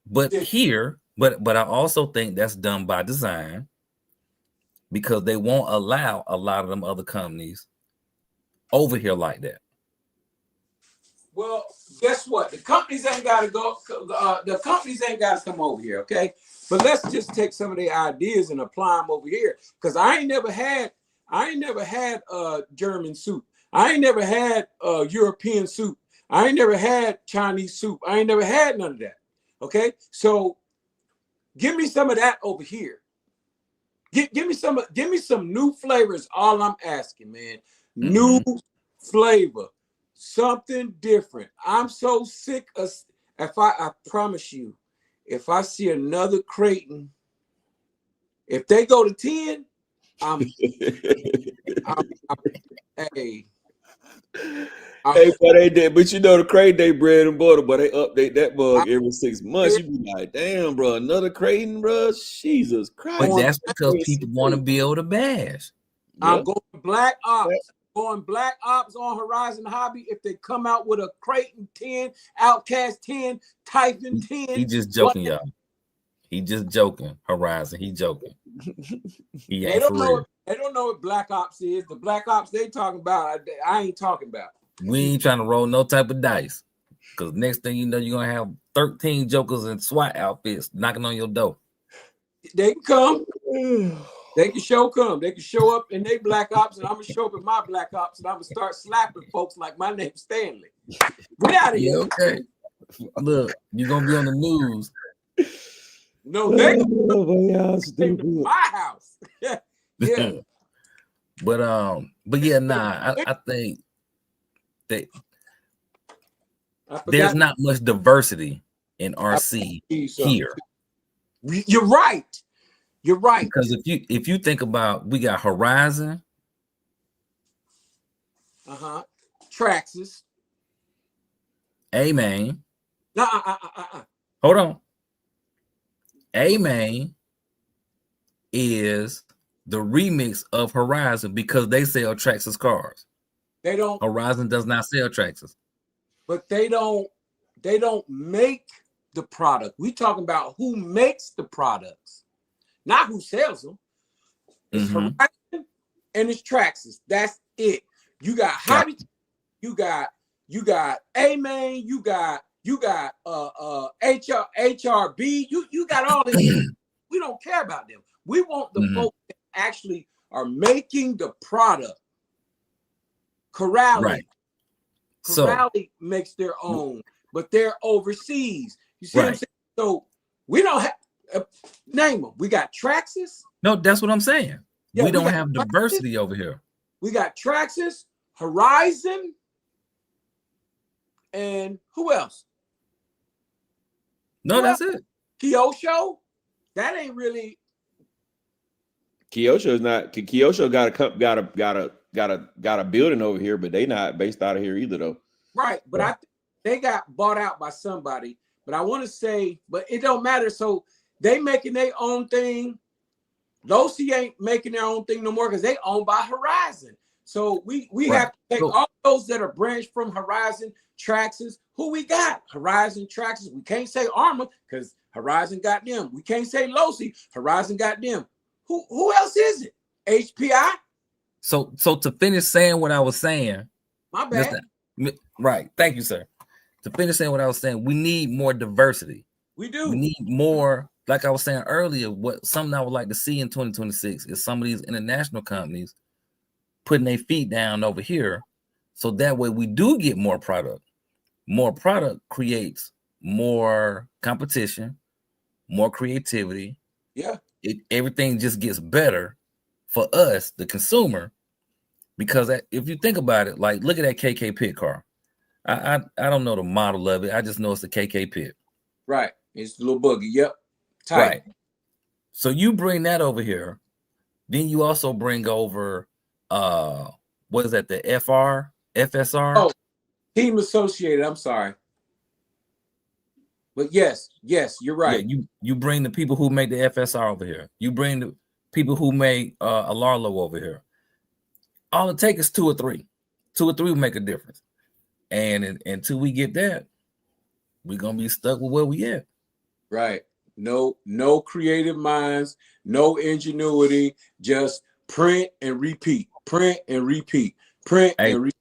But here, but I also think that's done by design because they won't allow a lot of them other companies over here like that. Well, guess what? The companies ain't got to go. The companies ain't got to come over here, okay? But let's just take some of their ideas and apply them over here. Because I ain't never had German soup. I ain't never had European soup. I ain't never had Chinese soup. I ain't never had none of that. Okay, so give me some of that over here. Give me some new flavors. All I'm asking, man, new flavor, something different. I'm so sick of. I promise you, if I see another Creighton, if they go to 10, Hey, but they did, but the Creighton, they bread and butter, but they update that bug every 6 months. You be like, damn, bro, another Creighton, bro. Jesus Christ. But that's because people want to be able to bash. I'm going Black Ops. Going Black Ops on Horizon Hobby. If they come out with a Creighton 10, Outcast 10, Typhon 10. He just joking, y'all. He just joking. Horizon, he joking. He ain't for real. They don't know what Black Ops is. The Black Ops they talking about, I ain't talking about. We ain't trying to roll no type of dice. Because next thing you know, you're going to have 13 jokers in SWAT outfits knocking on your door. They can come. They can come. They can show up in their Black Ops, and I'm going to show up in my Black Ops, and I'm going to start slapping folks like my name's Stanley. Get out of here. Okay. Look, you're going to be on the news. No, they came to my house. Yeah. But yeah, nah, I think that there's not much diversity in RC something. here. You're right. You're right. Because if you think about, we got Horizon, Traxxas, A-Main. Hold on. A-Main is the remix of Horizon because they sell Traxxas cars. They don't. Horizon does not sell Traxxas. But they don't make the product. We talking about who makes the products, not who sells them. It's Horizon and it's Traxxas. That's it. You got Hobby, you got A-Main, you got HRB, you got all this. We don't care about them. We want the folks that actually are making the product. Corrali. Corrali makes their own, but they're overseas. You see what I'm saying? So we don't have name them. We got Traxxas. No, that's what I'm saying. Yeah, we don't have diversity over here. We got Traxxas, Horizon, and who else? No, that's it. Kyosho. That ain't really. Kyosho is not. Kyosho got a building over here, but they not based out of here either, though. Right, but I they got bought out by somebody. But I want to say, but it don't matter. So they making their own thing. Losi ain't making their own thing no more because they owned by Horizon. So we have to take all those that are branched from Horizon, Traxxas. Who we got? Horizon, Traxxas. We can't say Armor because Horizon got them. We can't say Losi. Horizon got them. Who else is it? HPI. So to finish saying what I was saying, my bad. Right. Thank you, sir. To finish saying what I was saying, we need more diversity. We do. We need more, like I was saying earlier, something I would like to see in 2026 is some of these international companies putting their feet down over here. So that way we do get more product. More product creates more competition, more creativity. Yeah. Everything just gets better for us, the consumer, because if you think about it, like look at that KK Pit car. I don't know the model of it. I just know it's the KK Pit. Right. It's the little buggy. Yep. Tight. Right. So you bring that over here. Then you also bring over what is that? The FSR? Oh, Team Associated. I'm sorry. But yes, you're right. Yeah, you bring the people who make the FSR over here. You bring the people who make a Larlo over here. All it takes is 2 or 3. 2 or 3 will make a difference. And until we get that, we're gonna be stuck with where we at. Right. No creative minds, no ingenuity, just print and repeat, print and repeat, print and repeat.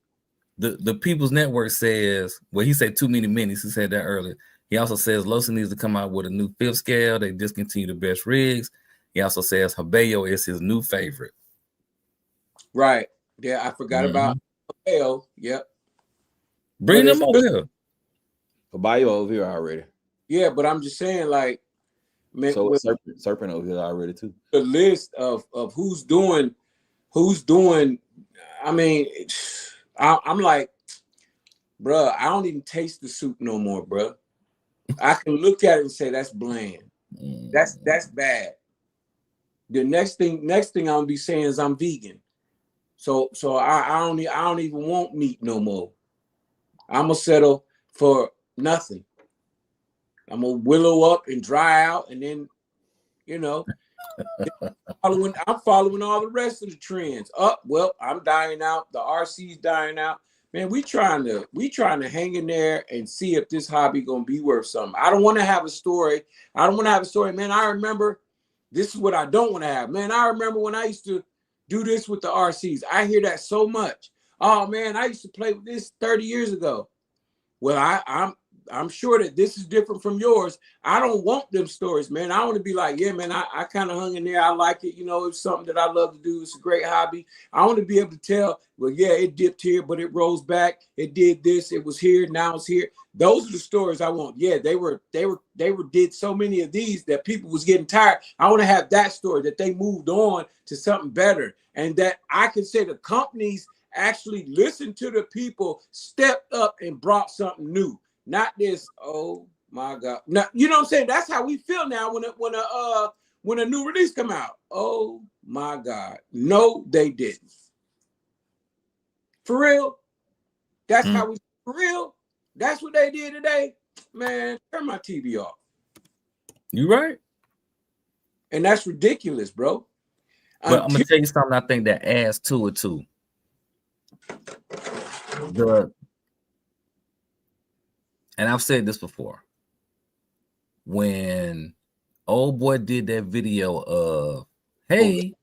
The People's Network says, well, he said too many minis. He said that earlier. He also says Losi needs to come out with a new 5th scale. They discontinue the best rigs. He also says Habayo is his new favorite. Right. Yeah, I forgot about Habayo. Yep. Bring them over here. Habayo over here already. Yeah, but I'm just saying, like, man, so Serpent over here already too. The list of who's doing. I mean, I'm like, bruh, I don't even taste the soup no more, bruh. I can look at it and say that's bland. That's bad. The next thing I'm gonna be saying is I'm vegan. So I don't even want meat no more. I'm gonna settle for nothing. I'm gonna willow up and dry out, and then, I'm following all the rest of the trends. Well, I'm dying out. The RC's dying out. Man, we trying to hang in there and see if this hobby gonna be worth something. I don't want to have a story. Man, I remember this is what I don't want to have. Man, I remember when I used to do this with the RCs. I hear that so much. Oh man, I used to play with this 30 years ago. Well, I'm sure that this is different from yours. I don't want them stories, man. I want to be like, yeah, man, I kind of hung in there. I like it. It's something that I love to do. It's a great hobby. I want to be able to tell, well, yeah, it dipped here, but it rose back. It did this. It was here. Now it's here. Those are the stories I want. Yeah, they did so many of these that people was getting tired. I want to have that story that they moved on to something better, and that I can say the companies actually listened to the people, stepped up and brought something new. Not this, My God. Now, you know what I'm saying? That's how we feel now when a new release come out. Oh my God. No, they didn't. For real. That's how we for real. That's what they did today. Man, turn my TV off. You right. And that's ridiculous, bro. But I'm gonna tell you something I think that adds to it too. And I've said this before. When old boy did that video of, hey,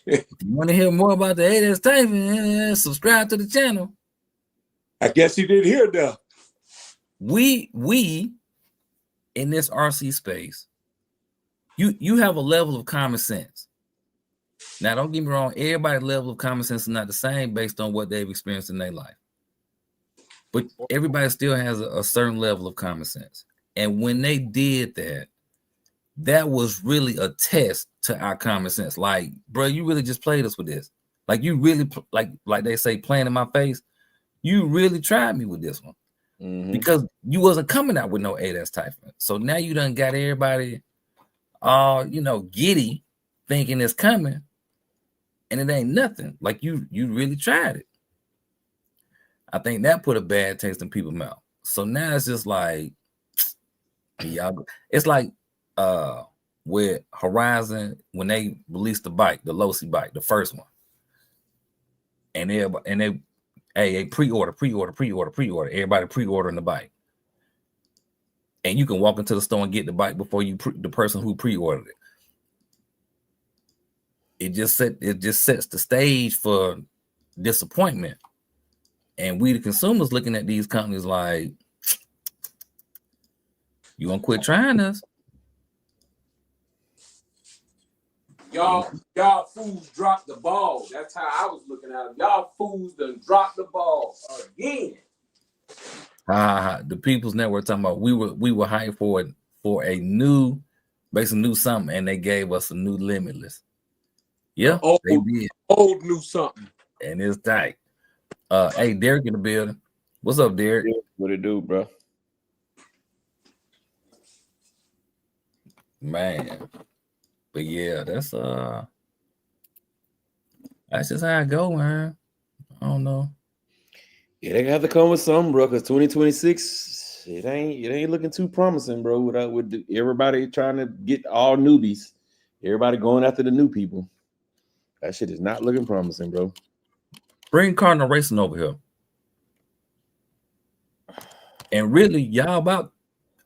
if you want to hear more about the 8S Typhon, subscribe to the channel. I guess he didn't hear that. We in this RC space, you have a level of common sense. Now, don't get me wrong, everybody's level of common sense is not the same based on what they've experienced in their life. But everybody still has a certain level of common sense. And when they did that, that was really a test to our common sense. Like, bro, you really just played us with this. Like, you really, like they say, playing in my face. You really tried me with this one. Because you wasn't coming out with no 8S Typhon. So now you done got everybody giddy thinking it's coming. And it ain't nothing. Like, you really tried it. I think that put a bad taste in people's mouth. So now it's just like, y'all, it's like with Horizon when they released the bike, the Losi bike, the first one, and they pre-order. Everybody pre-ordering the bike, and you can walk into the store and get the bike before the person who pre-ordered it. It just sets the stage for disappointment, and we the consumers looking at these companies like, you gonna quit trying us? Y'all fools dropped the ball. That's how I was looking at them. Y'all fools done dropped the ball again. The People's Network talking about we were hyped for a new, basically new something, and they gave us a new Limitless. Yeah, they did. Old new something. And it's tight. Hey, Derek in the building. What's up, Derek? What it do, bro? Man. But yeah, that's just how I go, man. I don't know. Yeah, they have to come with something, bro. Because 2026, it ain't looking too promising, bro. With everybody trying to get all newbies, everybody going after the new people. That shit is not looking promising, bro. Bring Cardinal Racing over here. And really, y'all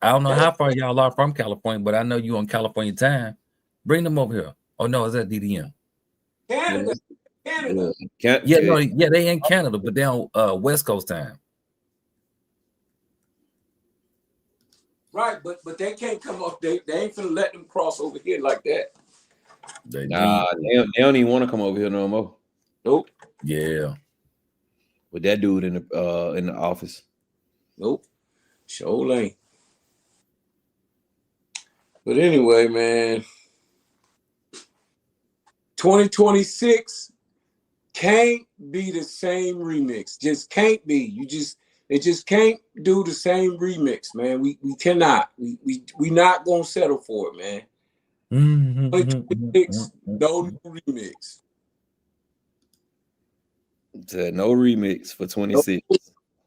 I don't know how far y'all are from California, but I know you on California time. Bring them over here. Oh no, is that DDM? Canada. They in Canada, but they on West Coast time. Right, but they can't come up. They ain't finna let them cross over here like that. They don't even want to come over here no more. Nope. Yeah. With that dude in the office. Nope. Sure ain't. But anyway, man, 2026 can't be the same remix. Just can't be. They just can't do the same remix, man. We cannot. We not gonna settle for it, man. 2026, no new remix. No remix for 26.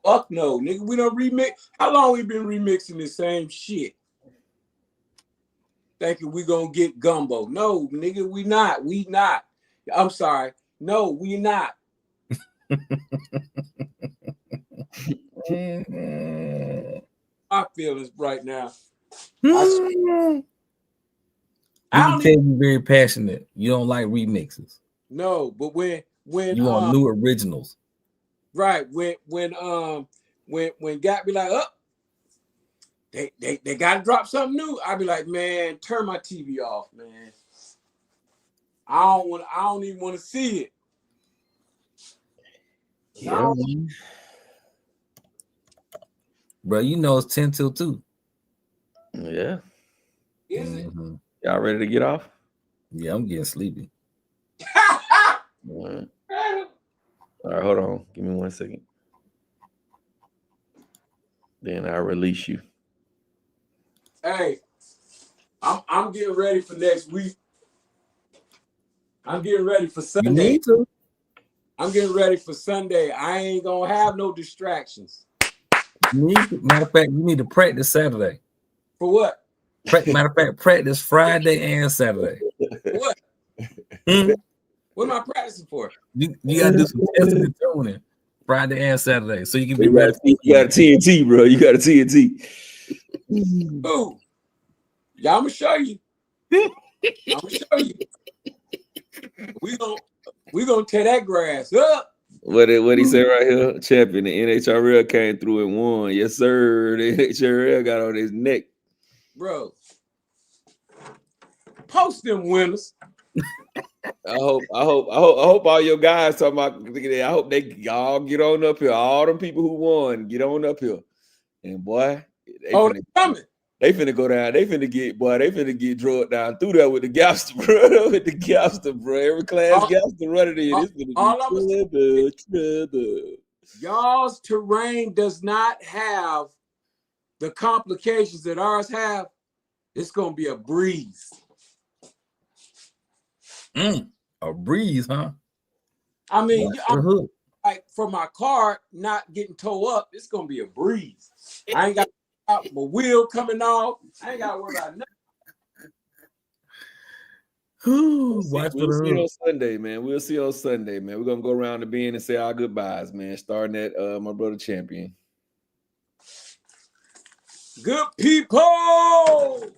Fuck no, nigga. We don't remix. How long we been remixing the same shit? Thinking we gonna get gumbo. No, nigga, we not. We not. I'm sorry. No, we not. My feelings right now. I can tell you very passionate. You don't like remixes. No, but when you want new originals. Right. When Gat be like, oh, they gotta drop something new. I'd be like, man, turn my TV off, man. I don't even want to see it. Yeah. Bro, you know it's 10 till 2. Yeah. Is it? Y'all ready to get off? Yeah, I'm getting sleepy. All right, hold on. Give me 1 second. Then I'll release you. Hey, I'm getting ready for next week. I'm getting ready for Sunday. You need to. I'm getting ready for Sunday. I ain't gonna have no distractions. Matter of fact, you need to practice Saturday. For what? Matter of fact, practice Friday and Saturday. What? What am I practicing for? You gotta do some testing and tuning Friday and Saturday, so you can be You ready. got a TNT, bro. You got a TNT. Ooh, y'all, I'm gonna show you. I'm gonna show you. We gonna tear that grass up. What he said right here? Champion, the NHRL came through and won. Yes, sir. The NHRL got on his neck. Bro. Post them winners. I hope all your guys talking about. I hope they all get on up here. All them people who won, get on up here. And boy, they coming. They finna go down. They finna get drugged down through there with the Gapster, bro. With the Gapster, bro. Every class Gapster running in. It's finna be trouble. Y'all's terrain does not have the complications that ours have. It's gonna be a breeze. A breeze, huh? I mean, like for my car not getting towed up, it's gonna be a breeze. I ain't got my wheel coming off. I ain't got to worry about nothing. We'll see on Sunday, man. We'll see on Sunday, man. We're gonna go around the bend and say our goodbyes, man. Starting at my brother Champion. Good people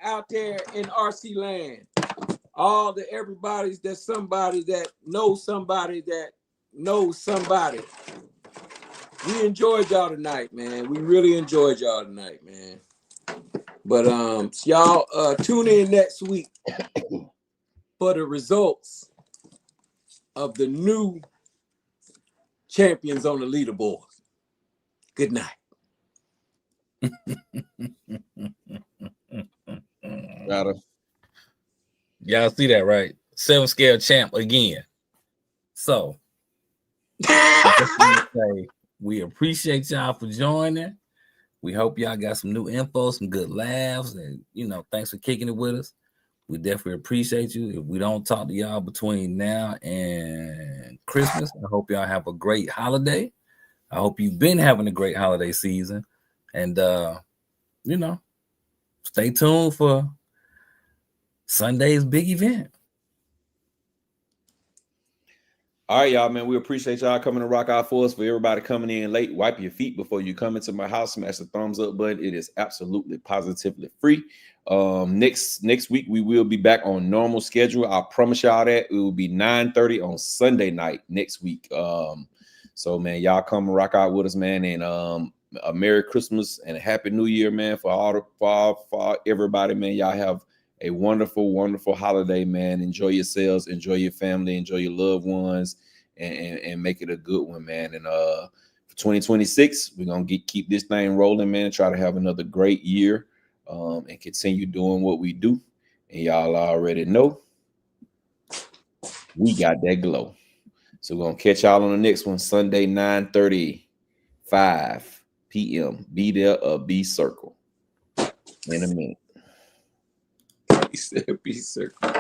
out there in RC land. All the everybody's that's somebody that knows somebody that knows somebody. We enjoyed y'all tonight, man. We really enjoyed y'all tonight, man. But y'all tune in next week for the results of the new champions on the leaderboard. Good night. Got her. Y'all see that, right? 7 scale champ again. So we appreciate y'all for joining. We hope y'all got some new info, some good laughs, and thanks for kicking it with us. We definitely appreciate you. If we don't talk to y'all between now and Christmas, I hope y'all have a great holiday. I hope you've been having a great holiday season. And stay tuned for Sunday's big event. All right, y'all, man. We appreciate y'all coming to rock out for us. For everybody coming in late, wipe your feet before you come into my house. Smash the thumbs up button. It is absolutely positively free. Next week we will be back on normal schedule. I promise y'all that. It will be 9:30 on Sunday night next week. So man, y'all come and rock out with us, man. And a Merry Christmas and a Happy New Year, man. For everybody, man. Y'all have a wonderful, wonderful holiday, man. Enjoy yourselves, enjoy your family, enjoy your loved ones, and make it a good one, man. And for 2026, we're gonna keep this thing rolling, man. Try to have another great year, and continue doing what we do. And y'all already know we got that glow. So we're gonna catch y'all on the next one, Sunday, 9:35 p.m. Be there or be circle in a minute. He said be circle.